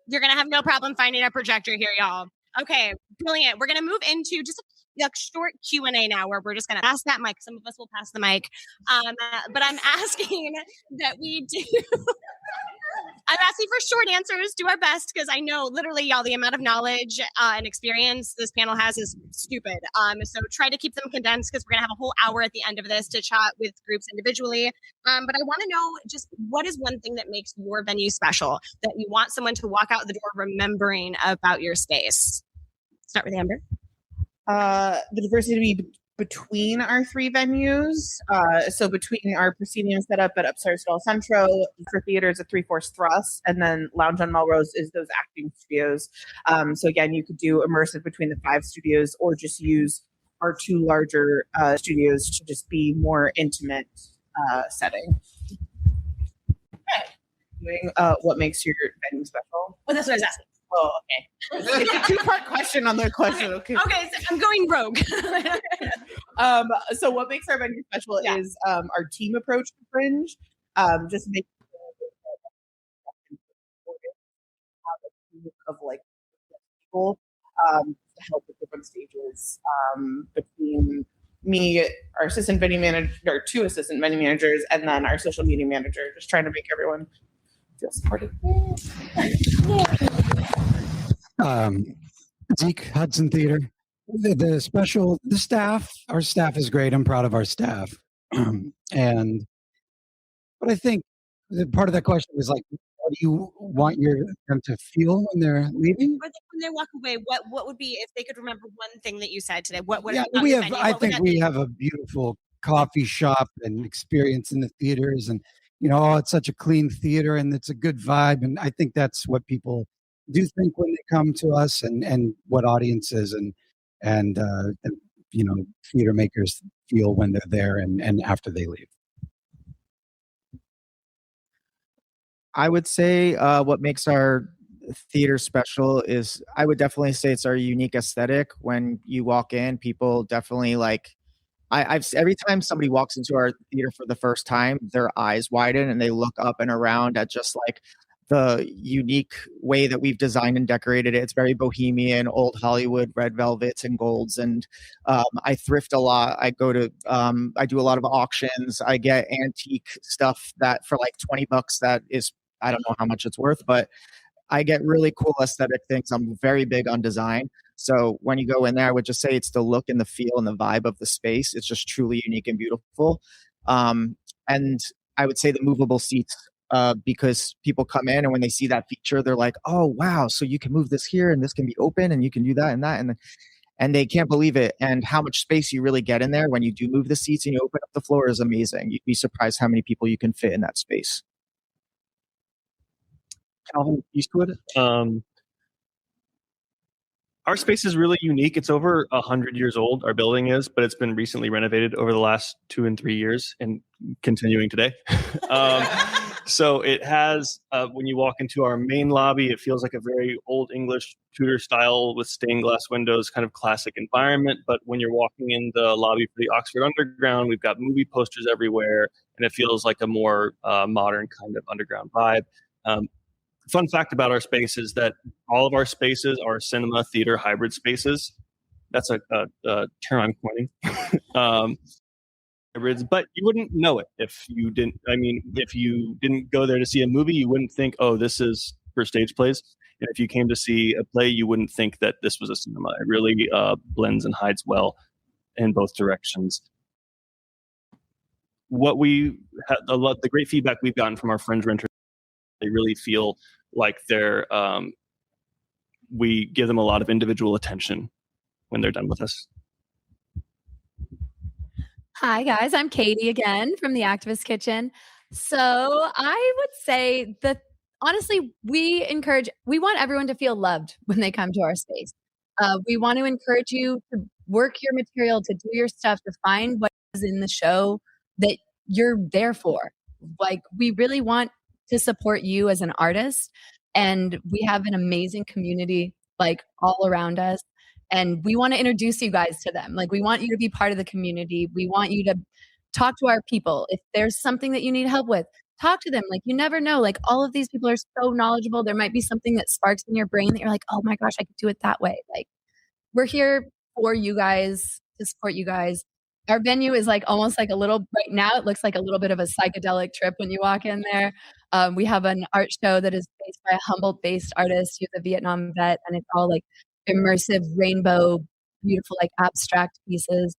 You're gonna have no problem finding a projector here, y'all. Okay, brilliant. We're gonna move into just a short Q&A now, where we're just gonna pass that mic. Some of us will pass the mic, but I'm asking that we do. I'm asking for short answers. Do our best, because I know literally, y'all, the amount of knowledge and experience this panel has is stupid. So try to keep them condensed, because we're gonna have a whole hour at the end of this to chat with groups individually. But I want to know, just what is one thing that makes your venue special, that you want someone to walk out the door remembering about your space? Start with Amber. The diversity between our 3 venues. So between our proscenium setup at Upstairs Del Centro, for theaters at 3/4 Thrust, and then Lounge on Melrose is those acting studios. So again, you could do immersive between the 5 studios, or just use our 2 larger studios to just be more intimate setting. Okay. Doing what makes your venue special? Oh, that's what I was asking. Oh, okay. It's a 2-part question on the question. Okay. Okay, so I'm going rogue. So what makes our venue special is our team approach to Fringe. Just making of like people to help with different stages between me, our assistant venue manager, or 2 assistant venue managers, and then our social media manager, just trying to make everyone feel supported. Zeke, Hudson Theater. Our staff is great. I'm proud of our staff. But I think part of that question was like, what do you want them to feel when they're leaving? When they walk away, what would be, if they could remember one thing that you said today? What Yeah, we have. I think we have a beautiful coffee shop and experience in the theaters, and it's such a clean theater, and it's a good vibe, and I think that's what people do think when they come to us, and what audiences and theater makers feel when they're there and after they leave. I would say what makes our theater special is I would definitely say it's our unique aesthetic. When you walk in, people definitely like. I've every time somebody walks into our theater for the first time, their eyes widen and they look up and around at just like the unique way that we've designed and decorated it. It's very bohemian, old Hollywood, red velvets and golds. And I thrift a lot. I go to, I do a lot of auctions. I get antique stuff that for like $20 that is, I don't know how much it's worth, but I get really cool aesthetic things. I'm very big on design. So when you go in there, I would just say it's the look and the feel and the vibe of the space. It's just truly unique and beautiful. And I would say the movable seats, because people come in and when they see that feature, they're like, oh, wow. So you can move this here and this can be open and you can do that and that. And they can't believe it. And how much space you really get in there when you do move the seats and you open up the floor is amazing. You'd be surprised how many people you can fit in that space. Calvin Eastwood. Our space is really unique. It's over 100 years old, our building is, but it's been recently renovated over the last 2 and 3 years and continuing today. So it has, when you walk into our main lobby, it feels like a very old English Tudor style with stained glass windows, kind of classic environment. But when you're walking in the lobby for the Oxford Underground, we've got movie posters everywhere, and it feels like a more modern kind of underground vibe. Fun fact about our space is that all of our spaces are cinema theater hybrid spaces. That's a term I'm coining. Hybrids, but you wouldn't know it if you didn't. I mean, if you didn't go there to see a movie, you wouldn't think, oh, this is for stage plays. And if you came to see a play, you wouldn't think that this was a cinema. It really blends and hides well in both directions. What we had, the great feedback we've gotten from our Fringe renters, they really feel like they're we give them a lot of individual attention when they're done with us. Hi guys, I'm Katie again from the Activist Kitchen. So I would say that honestly, we want everyone to feel loved when they come to our space. We want to encourage you to work your material, to do your stuff, to find what is in the show that you're there for. Like, we really want to support you as an artist, and we have an amazing community like all around us, and we want to introduce you guys to them. Like, we want you to be part of the community. We want you to talk to our people. If there's something that you need help with, talk to them. Like, you never know, like, all of these people are so knowledgeable. There might be something that sparks in your brain that you're like, oh my gosh, I could do it that way. Like, we're here for you guys, to support you guys. Our venue is like almost like a little, right now it looks like a little bit of a psychedelic trip when you walk in there. We have an art show that is based by a Humboldt-based artist who's a Vietnam vet, and it's all like immersive, rainbow, beautiful, like abstract pieces.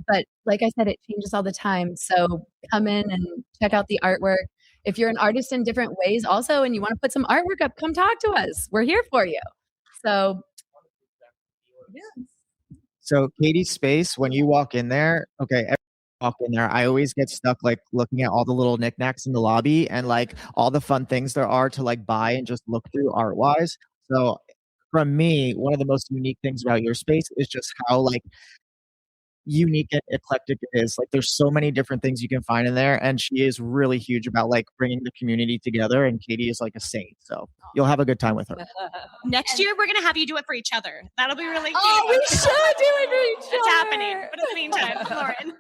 But like I said, it changes all the time. So come in and check out the artwork. If you're an artist in different ways also, and you want to put some artwork up, come talk to us. We're here for you. So yeah. So Katie's space, when you walk in there, okay, every time I walk in there, I always get stuck like looking at all the little knickknacks in the lobby and like all the fun things there are to like buy and just look through art wise. So from me, one of the most unique things about your space is just how like unique and eclectic it is. Like, there's so many different things you can find in there, and she is really huge about like bringing the community together, and Katie is like a saint, so you'll have a good time with her. Next year, we're gonna have you do it for each other. That'll be really cute. Oh, we should do it for each other. It's happening. But in the meantime, Lauren.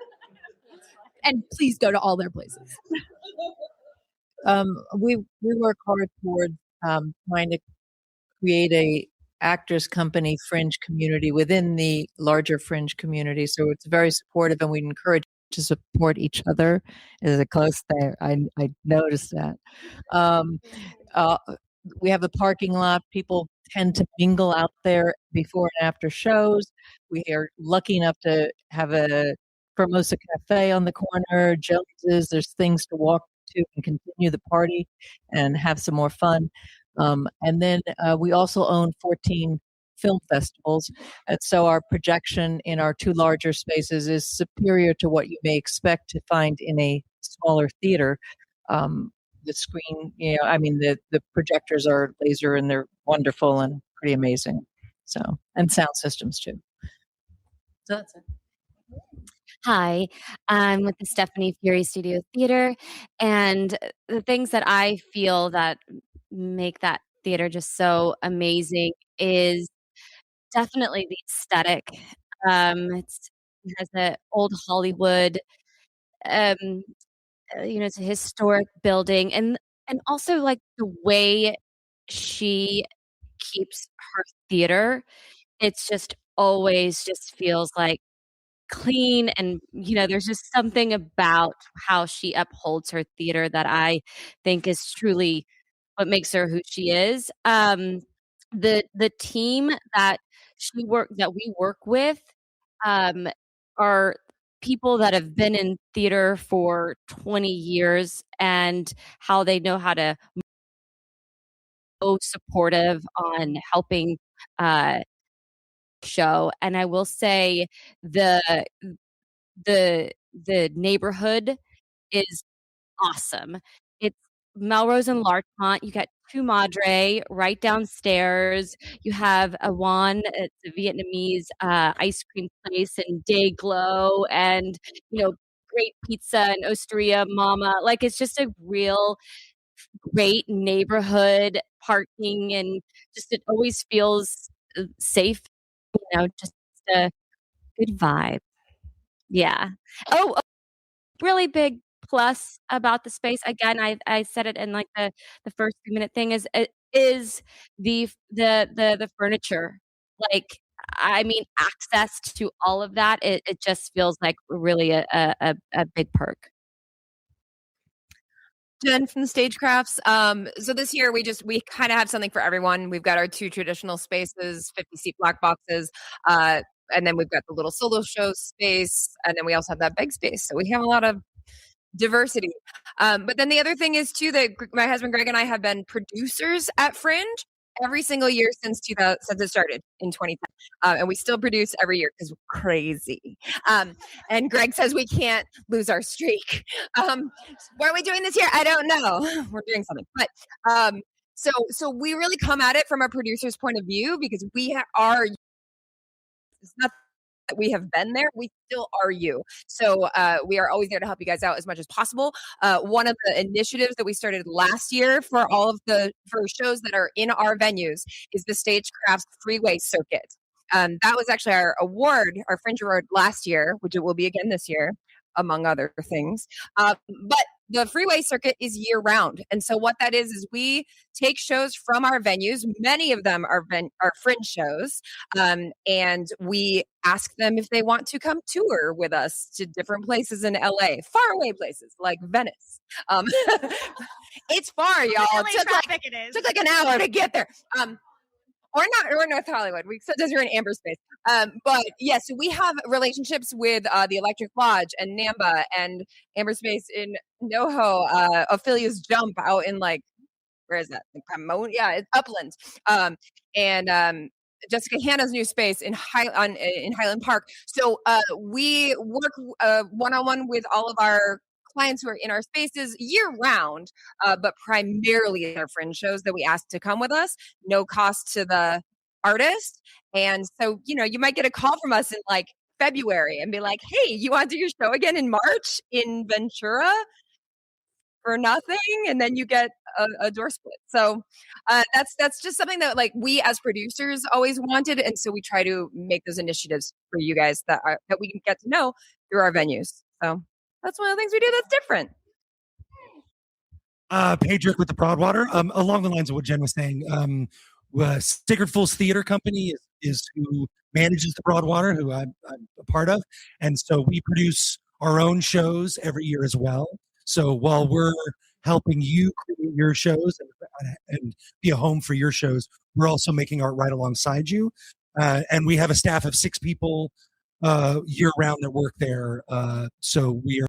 And please go to all their places. We work hard toward trying to create a actors company Fringe community within the larger Fringe community. So it's very supportive, and we encourage to support each other. Is a close there. I noticed that. We have the parking lot. People tend to mingle out there before and after shows. We are lucky enough to have a Formosa Cafe on the corner, Jones's. There's things to walk to and continue the party and have some more fun. And then we also own 14 film festivals. And so our projection in our two larger spaces is superior to what you may expect to find in a smaller theater. The screen, I mean, the projectors are laser and they're wonderful and pretty amazing. So, and sound systems too. So that's it. Hi, I'm with the Stephanie Fury Studio Theater, and the things that I feel that make that theater just so amazing is definitely the aesthetic. It has a old Hollywood, um, it's a historic building, and also like the way she keeps her theater. It's just always just feels like clean and, there's just something about how she upholds her theater that I think is truly what makes her who she is. The team that we work with, um, are people that have been in theater for 20 years and how they know how to so supportive on helping, uh, show, and I will say the the neighborhood is awesome. It's Melrose and Larchmont. You got Two Madre right downstairs. You have Awan, it's a Vietnamese ice cream place, and Day Glow, and great pizza and Osteria Mama. Like it's just a real great neighborhood parking, and just it always feels safe. Just a good vibe. Yeah. Oh, really big plus about the space, again, I said it in, like, the first few-minute thing is the furniture. Like, I mean, access to all of that, it just feels like really a big perk. Jen from the Stagecrafts. So this year we kind of have something for everyone. We've got our 2 traditional spaces, 50-seat black boxes, and then we've got the little solo show space, and then we also have that big space. So we have a lot of diversity. But then the other thing is too that my husband Greg and I have been producers at Fringe every single year since it started in 2010, and we still produce every year because we're crazy. And Greg says we can't lose our streak. What are we doing this year? I don't know. We're doing something, but so we really come at it from a producer's point of view because we are. It's not that we have been there, we still are you. So we are always there to help you guys out as much as possible. One of the initiatives that we started last year for for shows that are in our venues is the Stagecraft Freeway Circuit. That was actually our award, our Fringe Award last year, which it will be again this year, among other things. But the freeway circuit is year round. And so what that is we take shows from our venues. Many of them are Fringe shows. And we ask them if they want to come tour with us to different places in LA, far away places like Venice. It's far, y'all. It took like an hour to get there. Or North Hollywood. We sometimes we're in Amber Space. But yes, so we have relationships with the Electric Lodge and Namba and Amber Space in NoHo, Ophelia's Jump out in where is that? Pomona? Yeah, it's Upland. And Jessica Hanna's new space in Highland Park. So we work one-on-one with all of our clients who are in our spaces year round, but primarily in our Fringe shows that we ask to come with us, no cost to the artist. And so, you might get a call from us in February and be like, hey, you want to do your show again in March in Ventura for nothing? And then you get a door split. So that's just something that we as producers always wanted. And so we try to make those initiatives for you guys that we can get to know through our venues. So that's one of the things we do that's different. Pedrick with the Broadwater. Along the lines of what Jen was saying, Stickard Fools Theater Company is who manages the Broadwater, who I'm a part of. And so we produce our own shows every year as well. So while we're helping you create your shows and be a home for your shows, we're also making art right alongside you. And we have a staff of 6 people year round that work there. So we are,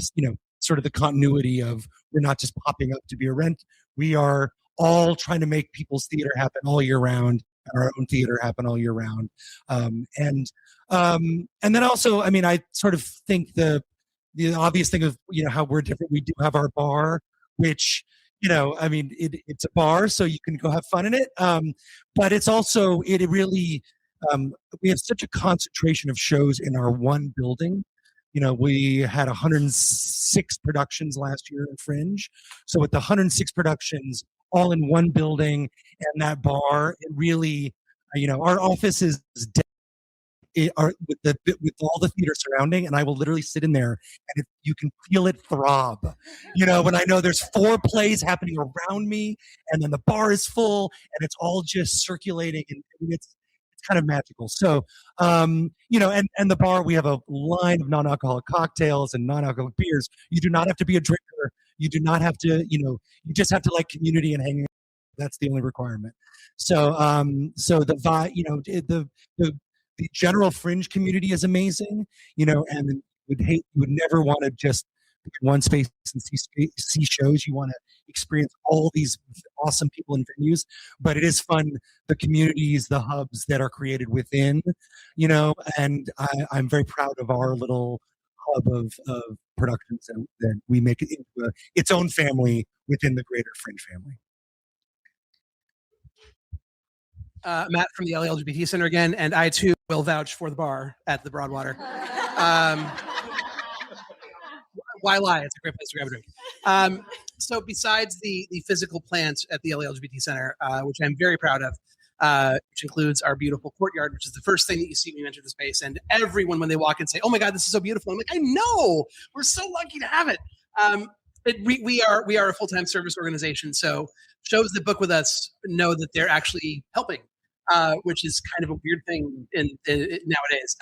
sort of the continuity of we're not just popping up to be a rent. We are all trying to make people's theater happen all year round, and our own theater happen all year round. And then also, I sort of think the obvious thing of how we're different. We do have our bar, which it's a bar, so you can go have fun in it. But it's also it really we have such a concentration of shows in our one building We had 106 productions last year in Fringe. So with the 106 productions all in one building and that bar, it really, our office is with all the theater surrounding, and I will literally sit in there and you can feel it throb. When I know there's 4 plays happening around me, and then the bar is full, and it's all just circulating, and it's kind of magical. So, and the bar, we have a line of non-alcoholic cocktails and non-alcoholic beers. You do not have to be a drinker. You do not have to, you just have to like community and hanging out. That's the only requirement. So, so the vibe, the general Fringe community is amazing, and you would never want to just be in one space and see shows. You want to experience all these awesome people and venues, but it is fun, the communities, the hubs that are created within, and I'm very proud of our little hub of productions that we make it into its own family within the greater Fringe family. Matt from the LA LGBT Center again, and I too will vouch for the bar at the Broadwater. Why lie? It's a great place to grab a drink. So besides the physical plant at the LA LGBT Center, which I'm very proud of, which includes our beautiful courtyard, which is the first thing that you see when you enter the space, and everyone when they walk in say, "Oh my God, this is so beautiful!" I'm like, "I know, we're so lucky to have it." We are a full-time service organization, so shows that book with us know that they're actually helping, which is kind of a weird thing nowadays.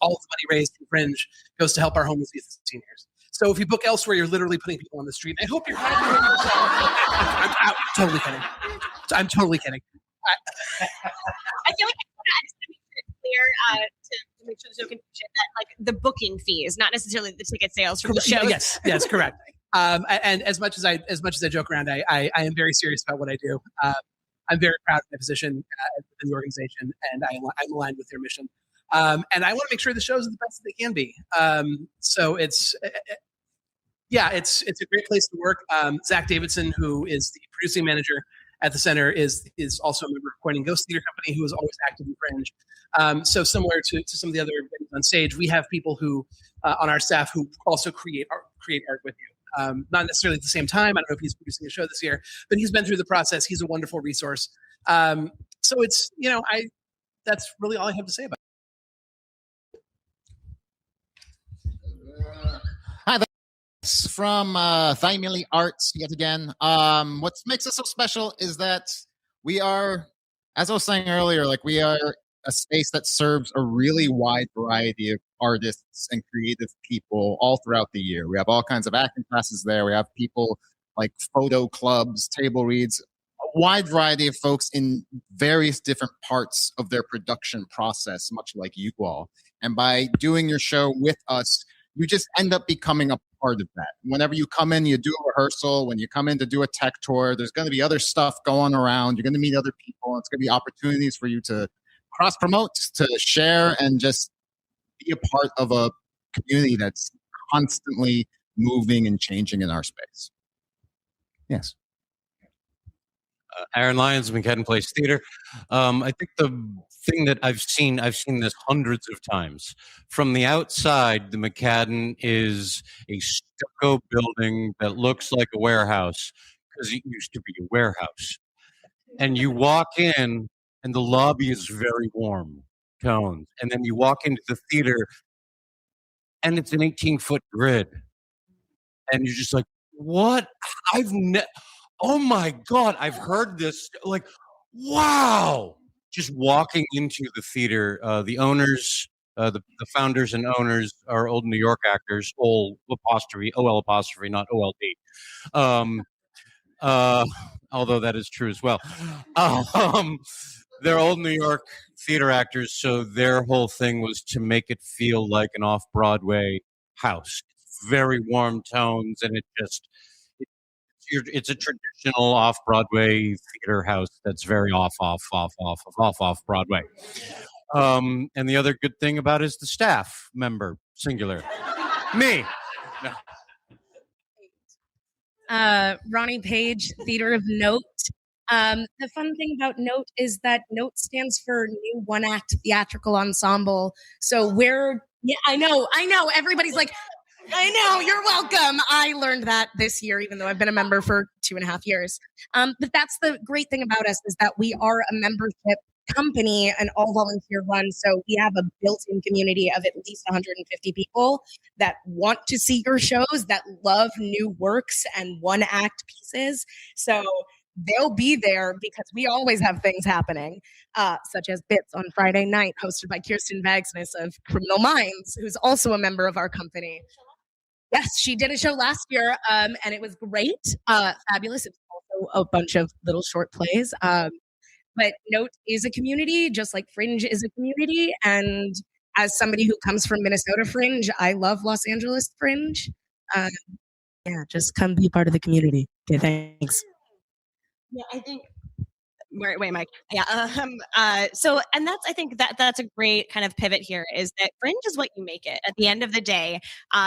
All of the money raised from Fringe goes to help our homeless youth and seniors. So if you book elsewhere, you're literally putting people on the street. I hope you're happy. I'm totally kidding. I'm totally kidding. I feel like I want to make sure it's clear to make sure there's no confusion that like the booking fee is not necessarily the ticket sales for the show. Yes, correct. And as much as I joke around, I am very serious about what I do. I'm very proud of my position within the organization, and I'm aligned with their mission. And I want to make sure the shows are the best that they can be. So it's a great place to work. Zach Davidson, who is the producing manager at the center, is also a member of Coin and Ghost Theater Company, who is always active in Fringe. So similar to some of the other venues on stage, we have people who on our staff who also create art with you. Not necessarily at the same time. I don't know if he's producing a show this year, but he's been through the process. He's a wonderful resource. So it's, that's really all I have to say about it. Hi, that's from Thymily Arts yet again. What makes us so special is that we are, as I was saying earlier, we are a space that serves a really wide variety of artists and creative people all throughout the year. We have all kinds of acting classes there. We have people like photo clubs, table reads, a wide variety of folks in various different parts of their production process, much like you all. And by doing your show with us, you just end up becoming a part of that. Whenever you come in, you do a rehearsal. When you come in to do a tech tour, there's going to be other stuff going around. You're going to meet other people. It's going to be opportunities for you to cross-promote, to share, and just be a part of a community that's constantly moving and changing in our space. Yes. Aaron Lyons, McCadden Place Theater. I think the thing that I've seen this hundreds of times. From the outside, the McCadden is a stucco building that looks like a warehouse because it used to be a warehouse. And you walk in, and the lobby is very warm tones. And then you walk into the theater, and it's an 18-foot grid. And you're just like, what? Oh my God, I've heard this. Like, wow. Just walking into the theater, the owners, the founders and owners are old New York actors, OL apostrophe, not OLD. Although that is true as well. They're old New York theater actors, so their whole thing was to make it feel like an off-Broadway house. It's very warm tones, and it's a traditional off-Broadway theater house that's very off Broadway. And the other good thing about it is the staff member, singular. Me. No. Ronnie Page, Theater of Note. The fun thing about Note is that Note stands for New One Act Theatrical Ensemble. So we're Yeah, I know. Everybody's like, I know, you're welcome. I learned that this year, even though I've been a member for 2.5 years. But that's the great thing about us is that we are a membership company and all volunteer run. So we have a built-in community of at least 150 people that want to see your shows, that love new works and one-act pieces. So they'll be there because we always have things happening, such as Bits on Friday night, hosted by Kirsten Vagsness of Criminal Minds, who's also a member of our company. Yes, she did a show last year, and it was great, fabulous. It's also a bunch of little short plays. But Note is a community, just like Fringe is a community. And as somebody who comes from Minnesota Fringe, I love Los Angeles Fringe. Yeah, just come be part of the community. Okay, thanks. Yeah, I think. Wait, Mike. Yeah. So, and that's, I think that's a great kind of pivot here is that Fringe is what you make it. At the end of the day,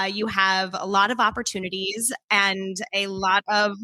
you have a lot of opportunities and a lot of,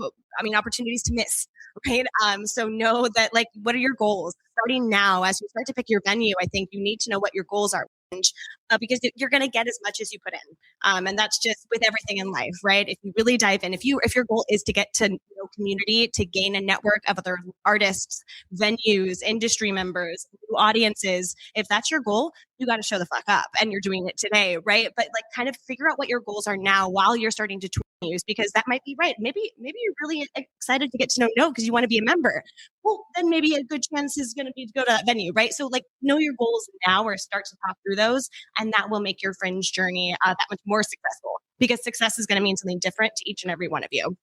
opportunities to miss, right? So know that, like, what are your goals? Starting now, as you start to pick your venue, I think you need to know what your goals are. Because you're going to get as much as you put in, and that's just with everything in life, right? If you really dive in, if your goal is to get to know community, to gain a network of other artists, venues, industry members, new audiences, if that's your goal, you got to show the fuck up, and you're doing it today, right? But like, kind of figure out what your goals are now while you're starting to tour venues, because that might be right. Maybe you're really excited to get to know Note because you want to be a member. Well, then maybe a good chance is going to be to go to that venue, right? So like, know your goals now or start to talk through those, and that will make your Fringe journey that much more successful, because success is going to mean something different to each and every one of you.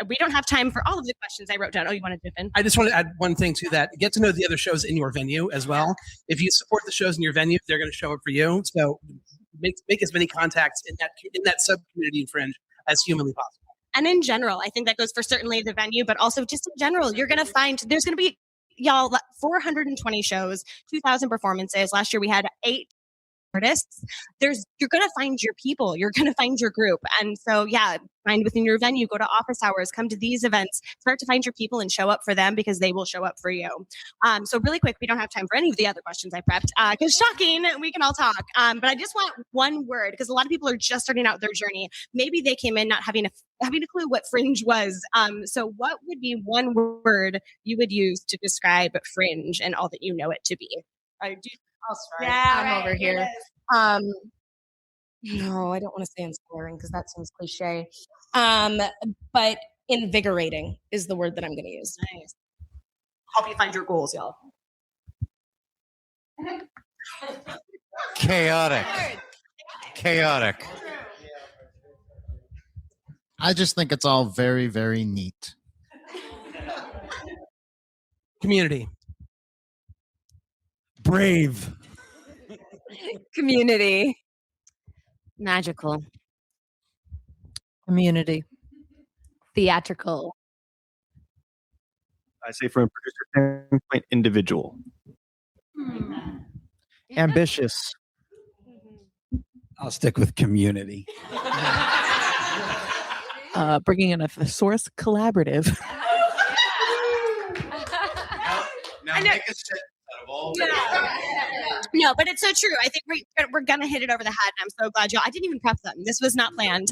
We don't have time for all of the questions I wrote down. Oh, you want to jump in? I just want to add one thing to that. Get to know the other shows in your venue as well. If you support the shows in your venue, they're going to show up for you. So make as many contacts in that sub community in Fringe as humanly possible. And in general, I think that goes for certainly the venue, but also just in general, you're going to find there's going to be, y'all, 420 shows, 2,000 performances. Last year we had 8 artists. You're going to find your people, you're going to find your group. And so, yeah, find within your venue, go to office hours, come to these events, start to find your people and show up for them, because they will show up for you. So really quick, we don't have time for any of the other questions I prepped, because shocking, we can all talk. But I just want one word, because a lot of people are just starting out their journey. Maybe they came in not having a clue what Fringe was. So what would be one word you would use to describe Fringe and all that you know it to be? I'll start. Yeah, I'm right, over here. No, I don't want to say inspiring because that seems cliche. But invigorating is the word that I'm going to use. Nice. Help you find your goals, y'all. Chaotic. I just think it's all very, very neat. Community. Brave. Community. Magical. Community. Theatrical. I say from a producer standpoint, individual. Ambitious. I'll stick with community. Bringing in a thesaurus collaborative. Now make a set out of all. No, but it's so true. I think we're gonna hit it over the head, and I'm so glad y'all. I didn't even prep them. This was not planned.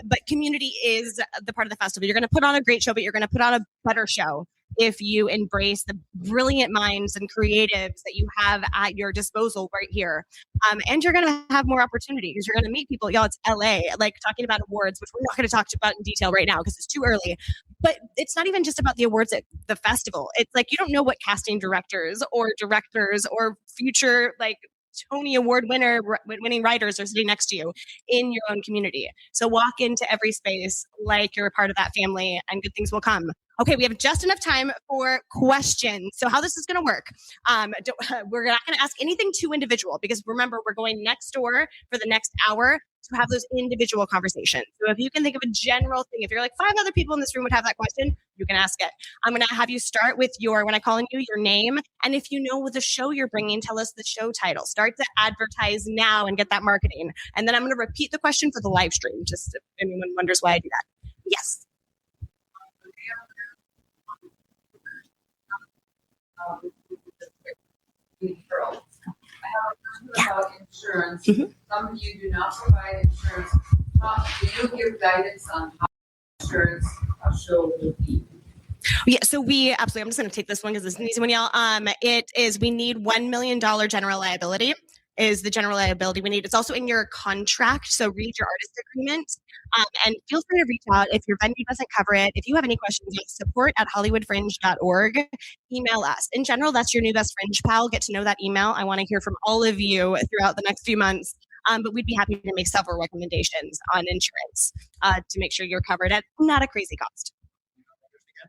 But community is the part of the festival. You're gonna put on a great show, but you're gonna put on a better show if you embrace the brilliant minds and creatives that you have at your disposal right here. And you're gonna have more opportunity because you're gonna meet people. Y'all, it's LA. Like, talking about awards, which we're not gonna talk about in detail right now because it's too early. But it's not even just about the awards at the festival. It's like, you don't know what casting directors or future, like, Tony Award winning writers are sitting next to you in your own community. So walk into every space like you're a part of that family, and good things will come. Okay, we have just enough time for questions. So how this is going to work, we're not going to ask anything too individual, because remember, we're going next door for the next hour to have those individual conversations. So if you can think of a general thing, if you're like 5 other people in this room would have that question, you can ask it. I'm going to have you start with when I call on you, your name. And if you know the show you're bringing, tell us the show title. Start to advertise now and get that marketing. And then I'm going to repeat the question for the live stream, just if anyone wonders why I do that. Yes. About insurance. Some of you do not provide insurance. Do you give guidance on how insurance a show will be? Yeah, so we absolutely. I'm just going to take this one because it's an easy one, y'all. It is we need $1 million general liability. Is the general liability we need. It's also in your contract, so read your artist agreement. And feel free to reach out if your venue doesn't cover it. If you have any questions, support@hollywoodfringe.org. Email us. In general, that's your new best Fringe pal. Get to know that email. I want to hear from all of you throughout the next few months. But we'd be happy to make several recommendations on insurance to make sure you're covered at not a crazy cost.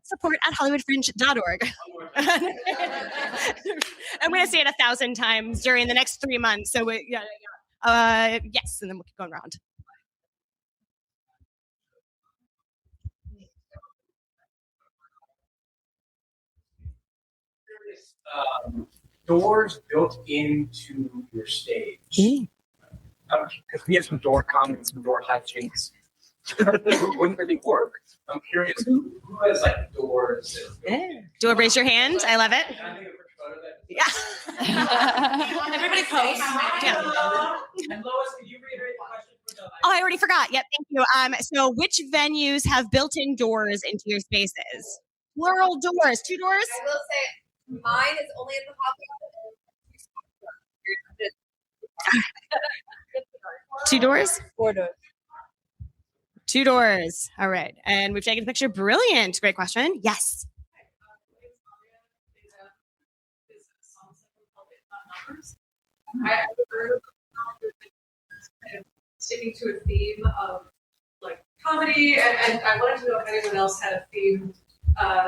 Support@hollywoodfringe.org. I'm going to say it 1,000 times during the next 3 months. So, yes, and then we'll keep going around. Doors built into your stage. Because we have some door comments, some door hatchings. Wouldn't really work. I'm curious who has like doors. Do a raise your hand. I love it. Yeah. Everybody post. Yeah. And Lois, could you reiterate the question for the Oh, I already forgot. Yep, thank you. So which venues have built-in doors into your spaces? Plural doors. 2 doors? I will say mine is only in the hot 2 doors? 4 doors. 2 doors. All right. And we've taken a picture. Brilliant. Great question. Yes. I heard sticking to a theme of like comedy, and I wanted to know if anyone else had a theme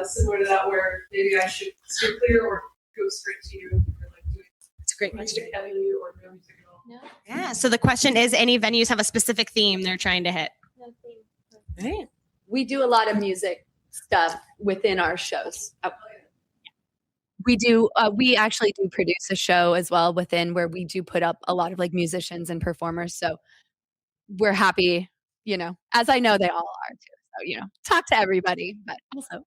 similar to that, where maybe I should steer clear or go straight to you. It's a great question. Or no music at all. Yeah. So the question is, any venues have a specific theme they're trying to hit? Right. We do a lot of music stuff within our shows. We do. We actually do produce a show as well within where we do put up a lot of like musicians and performers. So we're happy, as I know they all are too. So, talk to everybody, but also.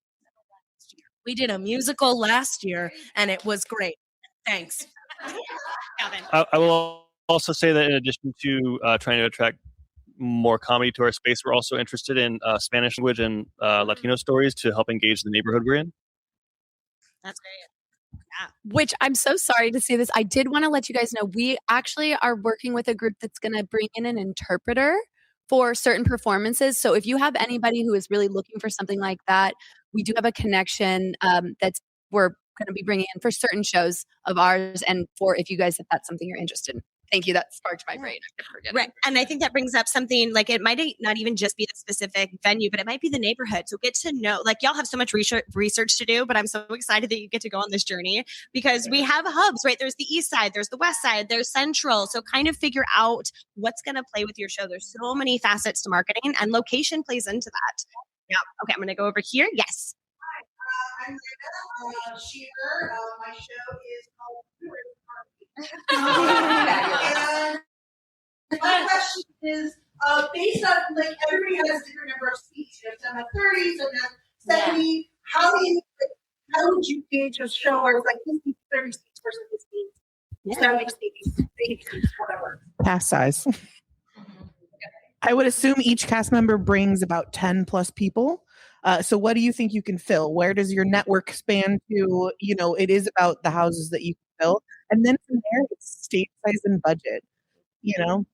We did a musical last year and it was great. Thanks. I will also say that in addition to trying to attract more comedy to our space, we're also interested in Spanish language and Latino stories to help engage the neighborhood we're in. That's great. Which I'm so sorry to see this. I did want to let you guys know we actually are working with a group that's going to bring in an interpreter for certain performances. So if you have anybody who is really looking for something like that, we do have a connection we're going to be bringing in for certain shows of ours, and for if that's something you're interested in. Thank you. That sparked my brain. I kept forgetting. Right. And I think that brings up something like it might not even just be the specific venue, but it might be the neighborhood. So get to know, like y'all have so much research to do, but I'm so excited that you get to go on this journey because we have hubs, right? There's the east side, there's the west side, there's central. So kind of figure out what's going to play with your show. There's so many facets to marketing and location plays into that. Yeah. Okay. I'm going to go over here. Yes. Hi, I'm Rita Shearer. My show is called and my question is, based on like everybody has a different number of seats. You have some have 30, some have 70. How would you gauge a show where it's like 50, 30 seats versus 15, 70 seats, 80 seats, whatever? Cast size. I would assume each cast member brings about 10 plus people. So what do you think you can fill? Where does your network span to? It is about the houses that you can fill. And then from there, it's state size and budget, I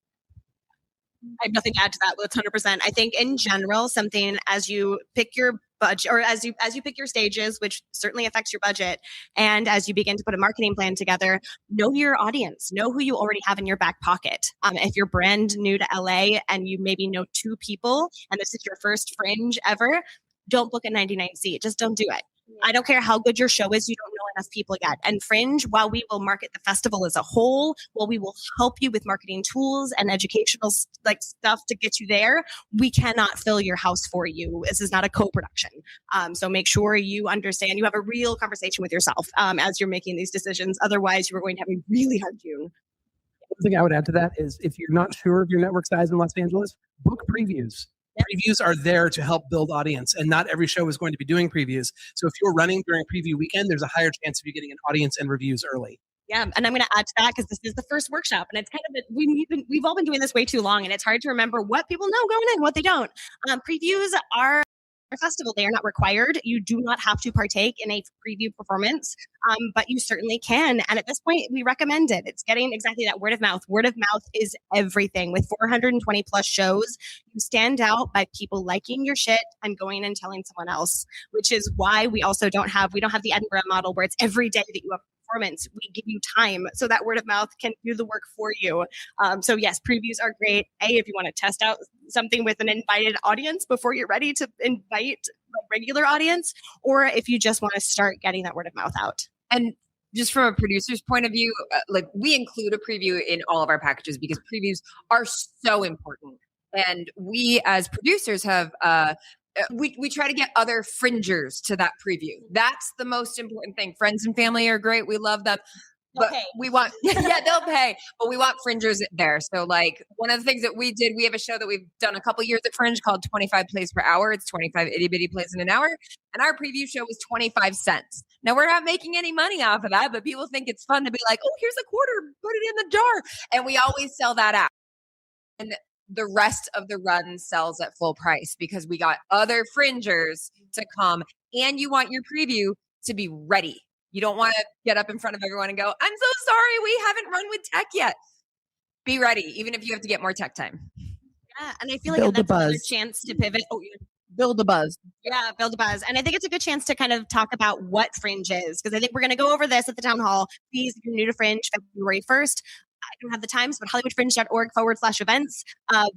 have nothing to add to that. Well, it's 100%. I think in general, something as you pick your budget or as you pick your stages, which certainly affects your budget, and as you begin to put a marketing plan together, know your audience, know who you already have in your back pocket. If you're brand new to LA and you maybe know 2 people and this is your first Fringe ever, don't book a 99 seat. Just don't do it. I don't care how good your show is. You don't know enough people yet. And Fringe, while we will market the festival as a whole, while we will help you with marketing tools and educational stuff to get you there, we cannot fill your house for you. This is not a co-production. So make sure you understand, you have a real conversation with yourself as you're making these decisions. Otherwise, you are going to have a really hard June. One thing I would add to that is if you're not sure of your network size in Los Angeles, book previews. Previews are there to help build audience, and not every show is going to be doing previews. So if you're running during preview weekend, there's a higher chance of you getting an audience and reviews early. Yeah, and I'm going to add to that because this is the first workshop, and it's kind of we've all been doing this way too long, and it's hard to remember what people know going in, what they don't. Previews are a festival; they are not required. You do not have to partake in a preview performance, but you certainly can. And at this point, we recommend it. It's getting exactly that word of mouth. Word of mouth is everything. With 420 plus shows, you stand out by people liking your shit and going and telling someone else. Which is why we don't have the Edinburgh model where it's every day that you have performance. We give you time so that word of mouth can do the work for you. So yes, previews are great. If you want to test out something with an invited audience before you're ready to invite a regular audience, or if you just want to start getting that word of mouth out. And just from a producer's point of view, like we include a preview in all of our packages because previews are so important. And we as producers have we try to get other fringers to that preview. That's the most important thing. Friends and family are great. We love them. But we want, yeah, they'll pay, but we want fringers there. So like one of the things that we did, we have a show that we've done a couple years at Fringe called 25 plays per hour. It's 25 itty bitty plays in an hour. And our preview show was 25 cents. Now we're not making any money off of that, but people think it's fun to be like, oh, here's a quarter, put it in the jar. And we always sell that out. And the rest of the run sells at full price because we got other fringers to come, and you want your preview to be ready. You don't want to get up in front of everyone and go, I'm so sorry, we haven't run with tech yet. Be ready, even if you have to get more tech time. Yeah, and I feel like that's another chance to pivot. Build a buzz. Yeah, build a buzz. And I think it's a good chance to kind of talk about what Fringe is, because I think we're going to go over this at the town hall. Please, if you're new to Fringe, February 1st, I don't have the times, but hollywoodfringe.org/events.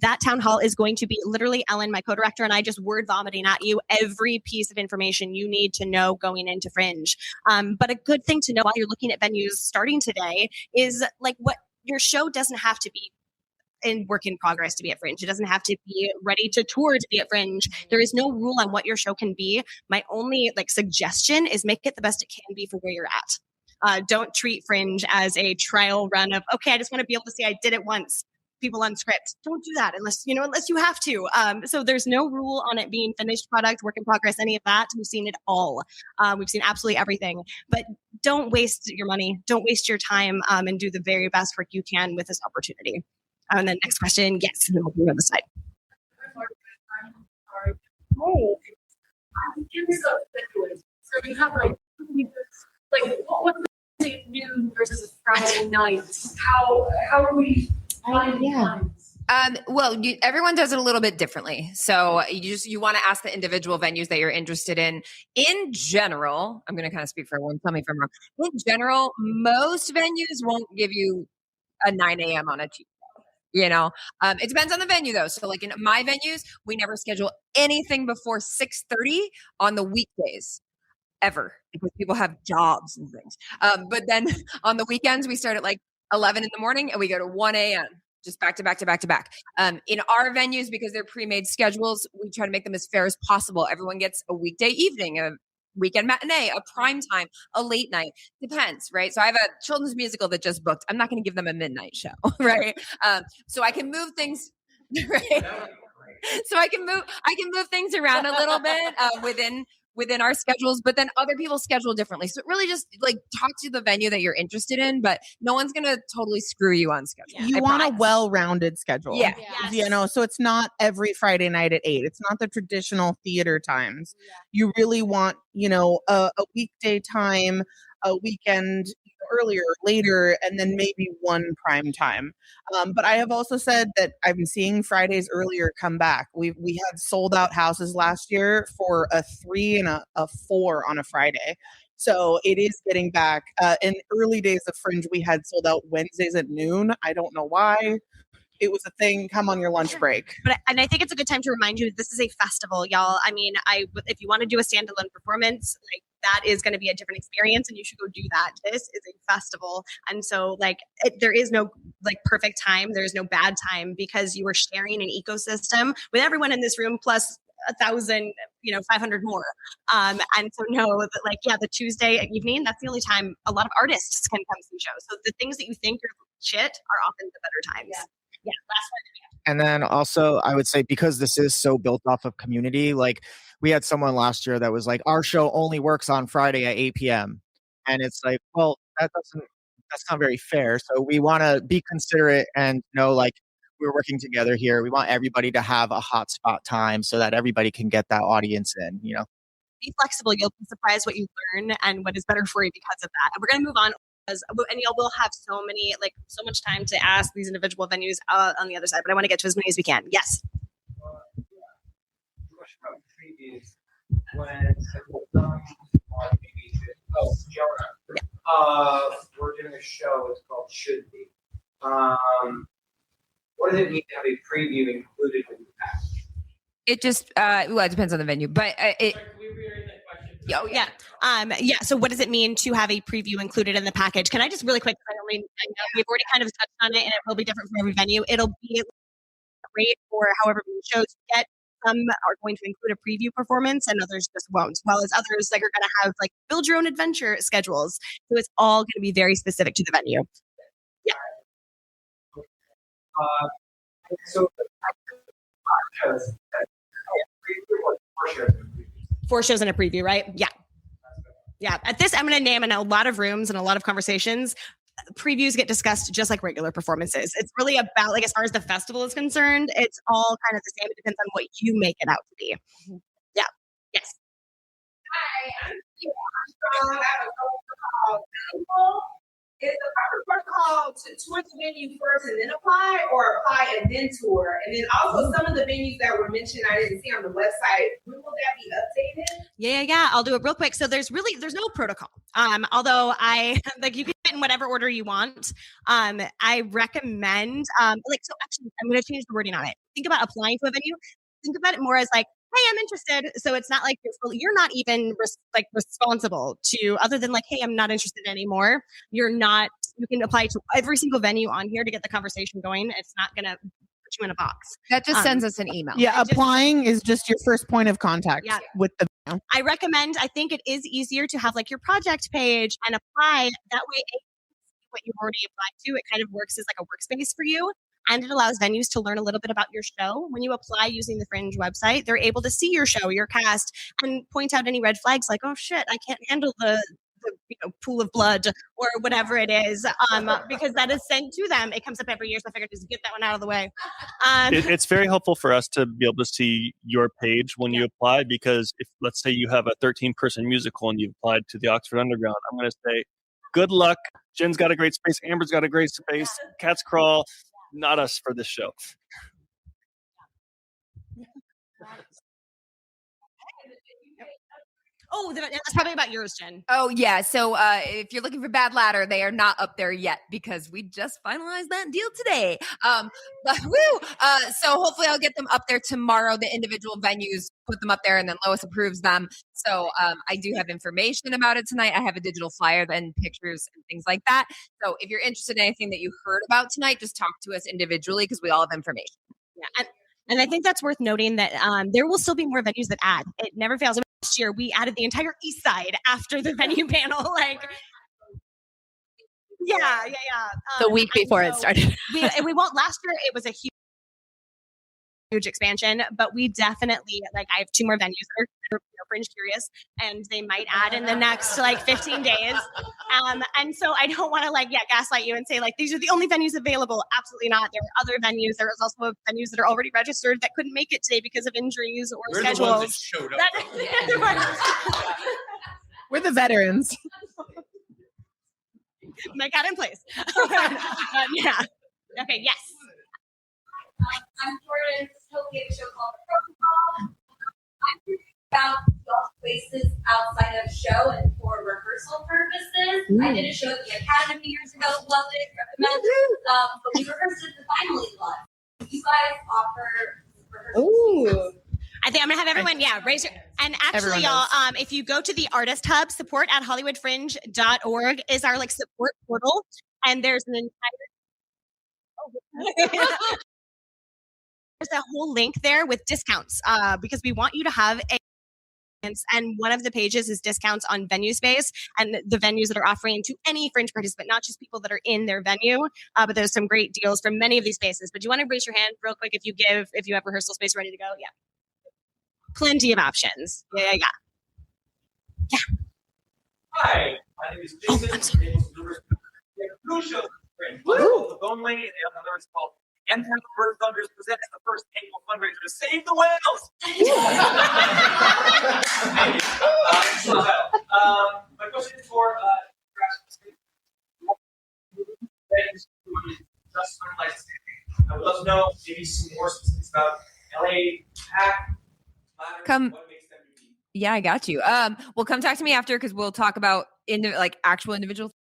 That town hall is going to be literally Ellen, my co-director, and I just word vomiting at you every piece of information you need to know going into Fringe. But a good thing to know while you're looking at venues starting today is like what your show doesn't have to be in work in progress to be at Fringe. It doesn't have to be ready to tour to be at Fringe. There is no rule on what your show can be. My only suggestion is make it the best it can be for where you're at. Don't treat Fringe as a trial run of, okay, I just want to be able to say I did it once. People on script. Don't do that unless you have to. So there's no rule on it being finished product, work in progress, any of that. We've seen it all. We've seen absolutely everything. But don't waste your money. Don't waste your time, and do the very best work you can with this opportunity. And then next question, yes, and then we'll be on the side. I'm curious about the so you have what's the noon versus a Friday night? How are we finding times? Well, everyone does it a little bit differently. So you want to ask the individual venues that you're interested in. In general, I'm going to kind of speak for everyone. Tell me if I'm wrong. In general, most venues won't give you a 9 a.m. on a Tuesday. It depends on the venue though. So like in my venues, we never schedule anything before 6:30 on the weekdays ever because people have jobs and things. But then on the weekends, we start at 11 in the morning and we go to 1 a.m. just back to back to back to back. In our venues, because they're pre-made schedules, we try to make them as fair as possible. Everyone gets a weekday evening, a weekend matinee, a prime time, a late night. Depends, right? So I have a children's musical that just booked. I'm not going to give them a midnight show, right? So I can move things, right? So I can move things around a little bit within our schedules, but then other people schedule differently. So really just talk to the venue that you're interested in, but no one's going to totally screw you on schedule. You want a well-rounded schedule. Yeah. Yes. So it's not every Friday night at 8. It's not the traditional theater times. Yeah. You really want, a weekday time, a weekend earlier, later, and then maybe one prime time. But I have also said that I've been seeing Fridays earlier come back. We had sold out houses last year for a 3 and a 4 on a Friday. So it is getting back. In early days of Fringe, we had sold out Wednesdays at noon. I don't know why. It was a thing. Come on your lunch break. And I think it's a good time to remind you this is a festival, y'all. I mean, if you want to do a standalone performance, that is going to be a different experience, and you should go do that. This is a festival, and so there is no perfect time. There is no bad time because you are sharing an ecosystem with everyone in this room plus 1,000, 500 more. And so know that the Tuesday evening, that's the only time a lot of artists can come see shows. So the things that you think are shit are often the better times. Yeah, last one. And then also, I would say because this is so built off of community, we had someone last year that was like, our show only works on Friday at 8 p.m. And it's well, that doesn't that's not very fair. So we want to be considerate and know, like, we're working together here. We want everybody to have a hotspot time so that everybody can get that audience in, you know? Be flexible. You'll be surprised what you learn and what is better for you because of that. And we're going to move on. And y'all will have so much time to ask these individual venues on the other side, but I want to get to as many as we can. Yes. We're doing a show. It's called Should Be. What does it mean to have a preview included in the package? It just it depends on the venue, but it. Oh yeah. So what does it mean to have a preview included in the package? Can I just really quick, I know we've already kind of touched on it and it will be different for every venue. It'll be great for however many shows you get. Some are going to include a preview performance and others just won't, as well as others like are going to have like build your own adventure schedules. So it's all going to be very specific to the venue. Yeah. So four shows in a preview, right? Yeah. Yeah. At this, I'm going to name in a lot of rooms and a lot of conversations. Previews get discussed just like regular performances. It's really about, like, as far as the festival is concerned, it's all kind of the same. It depends on what you make it out to be. Yeah. Yes. Hi, is the proper protocol to tour the venue first and then apply, or apply and then tour? And then also some of the venues that were mentioned I didn't see on the website, when will that be updated? Yeah. I'll do it real quick. So there's no protocol. Although I like, you can do it in whatever order you want. I recommend so actually I'm going to change the wording on it. Think about applying to a venue. Think about it more as like, hey, I'm interested. So it's not like you're not even responsible to, other than like, hey, I'm not interested anymore. You can apply to every single venue on here to get the conversation going. It's not going to put you in a box. That just sends us an email. Yeah, applying is just your first point of contact with the venue. I think it is easier to have like your project page and apply. That way, what you've already applied to, it kind of works as like a workspace for you. And it allows venues to learn a little bit about your show. When you apply using the Fringe website, they're able to see your show, your cast, and point out any red flags like, oh shit, I can't handle the pool of blood or whatever it is, because that is sent to them. It comes up every year, so I figured just get that one out of the way. It's very helpful for us to be able to see your page when you apply, because if, let's say, you have a 13-person musical and you've applied to the Oxford Underground, I'm going to say, good luck. Jen's got a great space. Amber's got a great space. Cats Crawl. Not us for this show. Oh, that's probably about yours, Jen. Oh, yeah. So if you're looking for Bad Ladder, they are not up there yet because we just finalized that deal today. So hopefully I'll get them up there tomorrow. The individual venues put them up there and then Lois approves them. So I do have information about it tonight. I have a digital flyer and pictures and things like that. So if you're interested in anything that you heard about tonight, just talk to us individually because we all have information. Yeah. And I think that's worth noting that there will still be more venues that add. It never fails. Last year, we added the entire East Side after the venue panel. Yeah. The week before it started. we won't. Last year, it was a huge expansion, but we definitely, I have 2 more venues that are Fringe curious, and they might add in the next 15 days. And so I don't want to gaslight you and say these are the only venues available. Absolutely not. There are other venues. There is also venues that are already registered that couldn't make it today because of injuries or We're schedules. The ones that showed up. We're the veterans. Make that in place. Yeah. Okay. Yes. I'm Jordan. Hopefully, a show called The Protocol. I'm curious about y'all's places outside of show and for rehearsal purposes. I did a show at the Academy years ago. Loved it. Recommend. But we rehearsed at the Finally Club. You guys offer rehearsal. Ooh. I think I'm gonna have everyone, raise your, and actually, Everyone y'all, if you go to the Artist Hub, support at hollywoodfringe.org is our support portal, and there's an entire there's a whole link there with discounts because we want you to have and one of the pages is discounts on venue space and the venues that are offering to any Fringe participant, not just people that are in their venue, but there's some great deals from many of these spaces. But do you want to raise your hand real quick if you have rehearsal space ready to go? Yeah. Plenty of options. Yeah. Hi, my name is Jason. We have two shows at the Fringe. One is called The Bone Lady, and the other is called Empire Bird Thunders presents the first annual fundraiser to save the whales. My question is for just unlicensed. I would love to know maybe some more specifics about LA Pack. Come. Yeah, I got you. Well, come talk to me after because we'll talk about actual individual.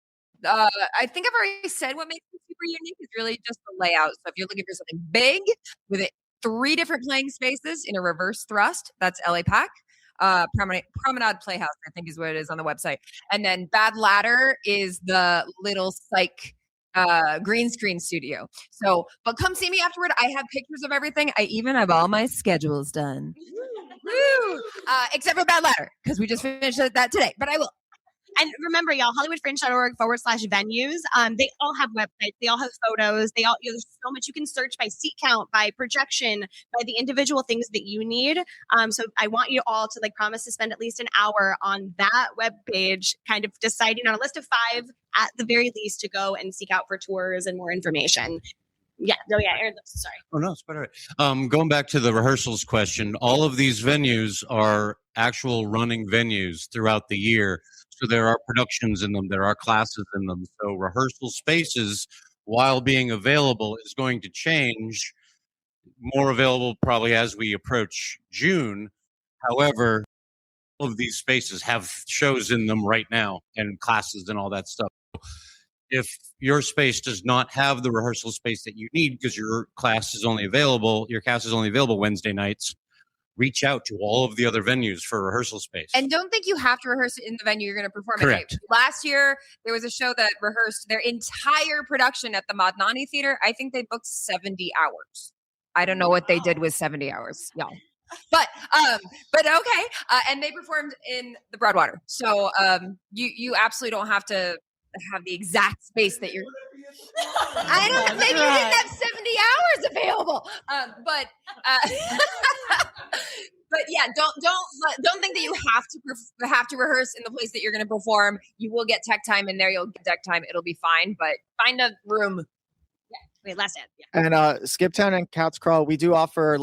I think I've already said what makes it super unique is really just the layout. So if you're looking for something big with 3 different playing spaces in a reverse thrust, that's LA Pack. Promenade Playhouse, I think is what it is on the website. And then Bad Ladder is the little psych green screen studio. So, but come see me afterward. I have pictures of everything. I even have all my schedules done. Woo! Except for Bad Ladder, because we just finished that today, but I will. And remember, y'all, HollywoodFringe.org/venues. They all have websites. They all have photos. There's so much you can search by seat count, by projection, by the individual things that you need. So I want you all to promise to spend at least an hour on that webpage, kind of deciding on a list of 5 at the very least to go and seek out for tours and more information. Yeah. Oh, yeah. Aaron, sorry. Oh, no, it's better. Going back to the rehearsals question, all of these venues are actual running venues throughout the year. So there are productions in them, there are classes in them. So rehearsal spaces, while being available, is going to change. More available probably as we approach June. However, all of these spaces have shows in them right now and classes and all that stuff. If your space does not have the rehearsal space that you need because your cast is only available Wednesday nights, reach out to all of the other venues for rehearsal space. And don't think you have to rehearse it in the venue you're going to perform Correct. at. Last year, there was a show that rehearsed their entire production at the Madnani Theater. I think they booked 70 hours. I don't know what they did with 70 hours, y'all. But okay. And they performed in the Broadwater. So you absolutely don't have to have the exact space that you're. I don't think you didn't have 70 hours available. But yeah, don't think that you have to rehearse in the place that you're going to perform. You will get tech time in there. You'll get tech time. It'll be fine. But find a room. Wait, last ad. Yeah. And Skiptown and Cats Crawl, we do offer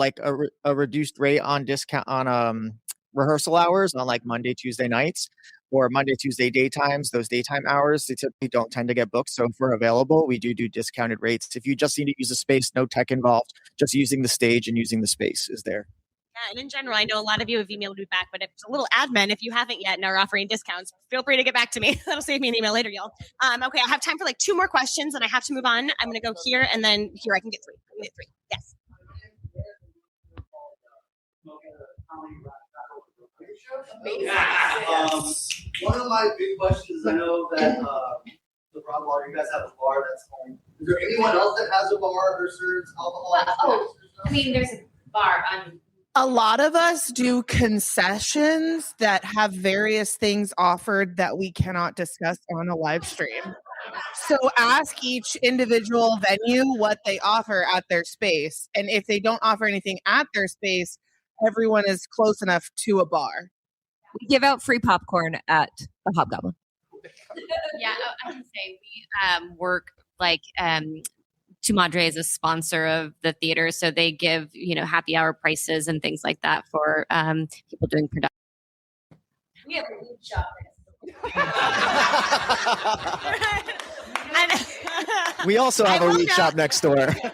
a reduced rate on discount on rehearsal hours on Monday, Tuesday nights, or Monday, Tuesday daytimes. Those daytime hours, they typically don't tend to get booked. So if we're available, we do discounted rates. If you just need to use a space, no tech involved, just using the stage and using the space is there. Yeah, and in general, I know a lot of you have emailed me back, but it's a little admin if you haven't yet and are offering discounts. Feel free to get back to me. That'll save me an email later, y'all. Okay, I have time for 2 more questions, and I have to move on. I'm going to go here, and then here I can get 3. I can get 3. Yes. One of my big questions, I know that the Broadwater, you guys have a bar that's home. Is there anyone else that has a bar or serves alcohol? There's a bar. A lot of us do concessions that have various things offered that we cannot discuss on a live stream. So ask each individual venue what they offer at their space. And if they don't offer anything at their space, everyone is close enough to a bar. We give out free popcorn at the Hobgoblin. Yeah, I can say we work Tu Madre is a sponsor of the theater, so they give happy hour prices and things like that for people doing production. We have a weed shop. We also have a weed shop next door. The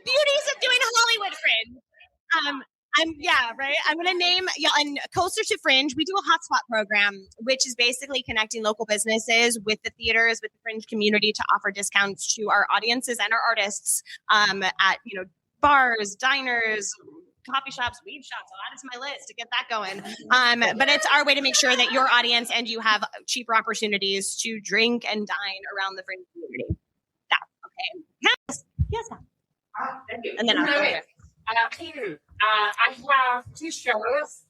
beauties of doing Hollywood Fringe. I'm going to name, and closer to Fringe, we do a hotspot program, which is basically connecting local businesses with the theaters, with the Fringe community to offer discounts to our audiences and our artists at, bars, diners, coffee shops, weed shops. I'll add it to my list to get that going. But it's our way to make sure that your audience and you have cheaper opportunities to drink and dine around the Fringe community. Okay. Yes. Thank you. And then I have 2 shows.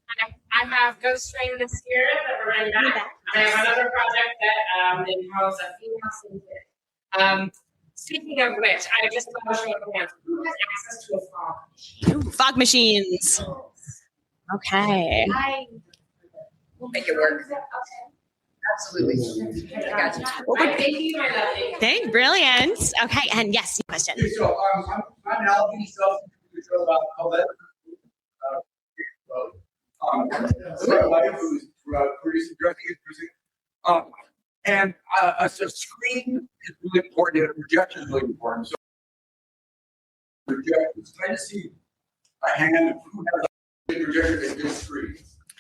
I have Ghost Train this year that we're running back. I have another project that involves a female syndicate. Speaking of which, I just want to show the hands. Who has access to a fog? Fog machines. Okay. We'll make it work. Absolutely. I got you. Thank you, my lovely. Thanks, brilliant. Okay, and yes, question. So I'm Alvin, so about Colette. My wife who's producing, directing, and producing. And so screen is really important, and projection is really important. So project, it's nice to see a hand of who has a projector and good screen.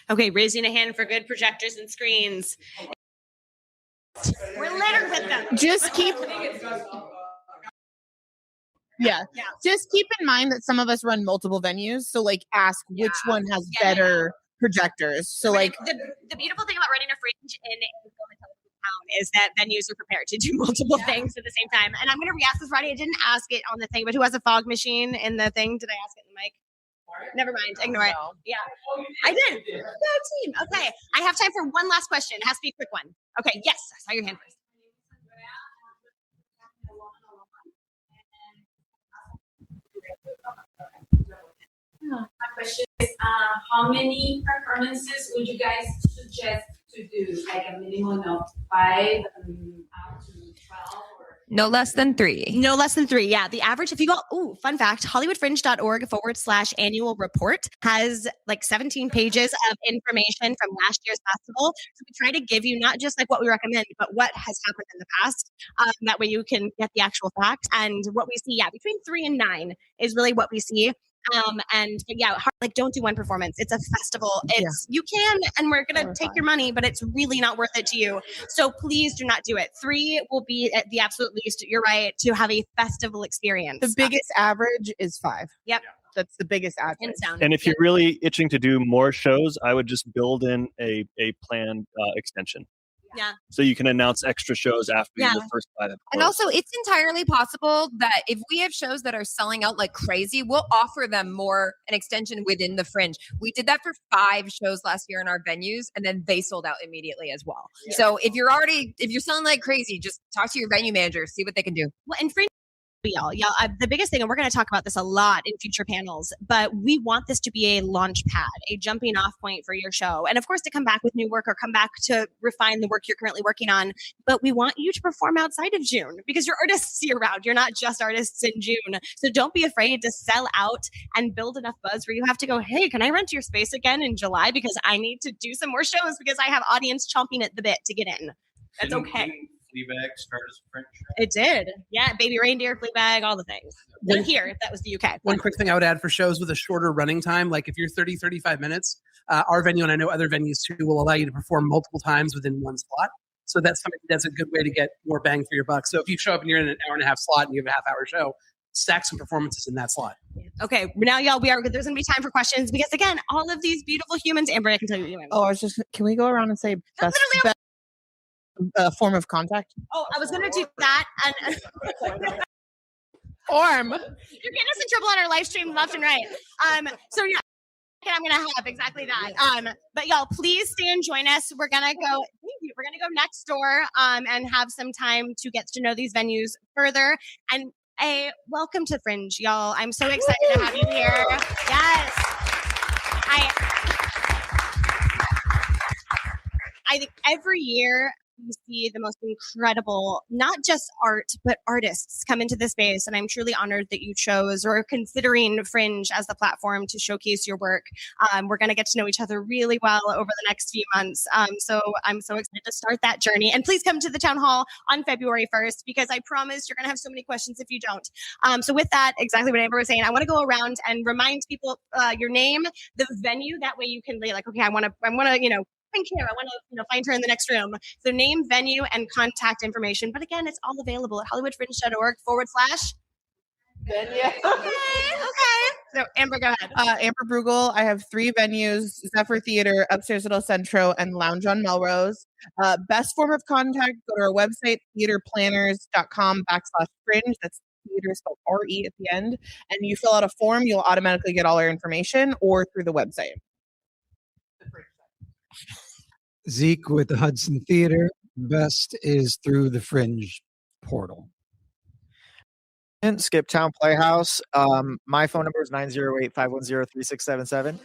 Okay, raising a hand for good projectors and screens. We're littered with them. Just keep just keep in mind that some of us run multiple venues, so like ask which one has better projectors. So like the beautiful thing about running a Fringe in a film and television town is that venues are prepared to do multiple things at the same time. And I'm going to re-ask this, Roddy. I didn't ask it on the thing, but who has a fog machine in the thing? Did I ask it in the mic? Never mind. Ignore it. Yeah, I did. No team. Okay, I have time for one last question. It has to be a quick one. Okay. Yes, I saw your hand first. My question is, how many performances would you guys suggest to do? Like a minimum of 5, up to 12, or No less than 3. No less than 3. Yeah. The average, if you go, fun fact, hollywoodfringe.org/annual report has like 17 pages of information from last year's festival. So we try to give you not just like what we recommend, but what has happened in the past. That way you can get the actual facts. And what we see, between 3 and 9 is really what we see. Don't do one performance. It's a festival. You can, and we're gonna take your money, but it's really not worth it to you. So please do not do it. 3 will be at the absolute least. You're right, to have a festival experience. the biggest average is 5. Yep. That's the biggest average. Hands down. And if you're really itching to do more shows, I would just build in a planned extension. Yeah. So you can announce extra shows after the first 5 have And closed. also, it's entirely possible that if we have shows that are selling out like crazy, we'll offer them an extension within the Fringe. We did that for 5 shows last year in our venues, and then they sold out immediately as well. Yeah. So if you're selling like crazy, just talk to your venue manager, see what they can do. Well, and Fringe, the biggest thing, and we're going to talk about this a lot in future panels, but we want this to be a launch pad, a jumping off point for your show. And of course, to come back with new work or come back to refine the work you're currently working on. But we want you to perform outside of June because you're artists year round. You're not just artists in June. So don't be afraid to sell out and build enough buzz where you have to go, hey, can I rent your space again in July? Because I need to do some more shows because I have audience chomping at the bit to get in. That's okay. Fleabag start as a French show? It did. Yeah, Baby Reindeer, Fleabag, all the things. Not here. That was the UK. One quick thing I would add for shows with a shorter running time, like if you're 30, 35 minutes, our venue, and I know other venues too, will allow you to perform multiple times within one slot. So that's a good way to get more bang for your buck. So if you show up and you're in an hour and a half slot and you have a half-hour show, stack some performances in that slot. Okay, now y'all, there's going to be time for questions because again, all of these beautiful humans, Amber, I can tell you what you're doing. Oh, can we go around and say best form of contact? Oh, I was going to do that. And Form. You're getting us in trouble on our live stream left and right. So yeah, I'm going to have exactly that. But y'all, please stay and join us. We're going to go next door and have some time to get to know these venues further. And welcome to Fringe, y'all. I'm so excited to have you here. Yes. I think every year we see the most incredible, not just art, but artists come into the space. And I'm truly honored that you chose or are considering Fringe as the platform to showcase your work. We're going to get to know each other really well over the next few months. So I'm so excited to start that journey. And please come to the town hall on February 1st, because I promise you're going to have so many questions if you don't. So with that, exactly what Amber was saying, I want to go around and remind people your name, the venue. That way you can be like, okay, I want to, find Kara. I want to, find her in the next room. So name, venue, and contact information. But again, it's all available at hollywoodfringe.org/venue. Okay. So Amber, go ahead. Amber Brugel. I have 3 venues: Zephyr Theater, Upstairs at El Centro, and Lounge on Melrose. Best form of contact, go to our website, theaterplanners.com/fringe. That's theater spelled R-E at the end. And you fill out a form, you'll automatically get all our information, or through the website. Zeke with the Hudson Theater. Best is through the Fringe portal. And Skiptown Playhouse. My phone number is 908-510-3677.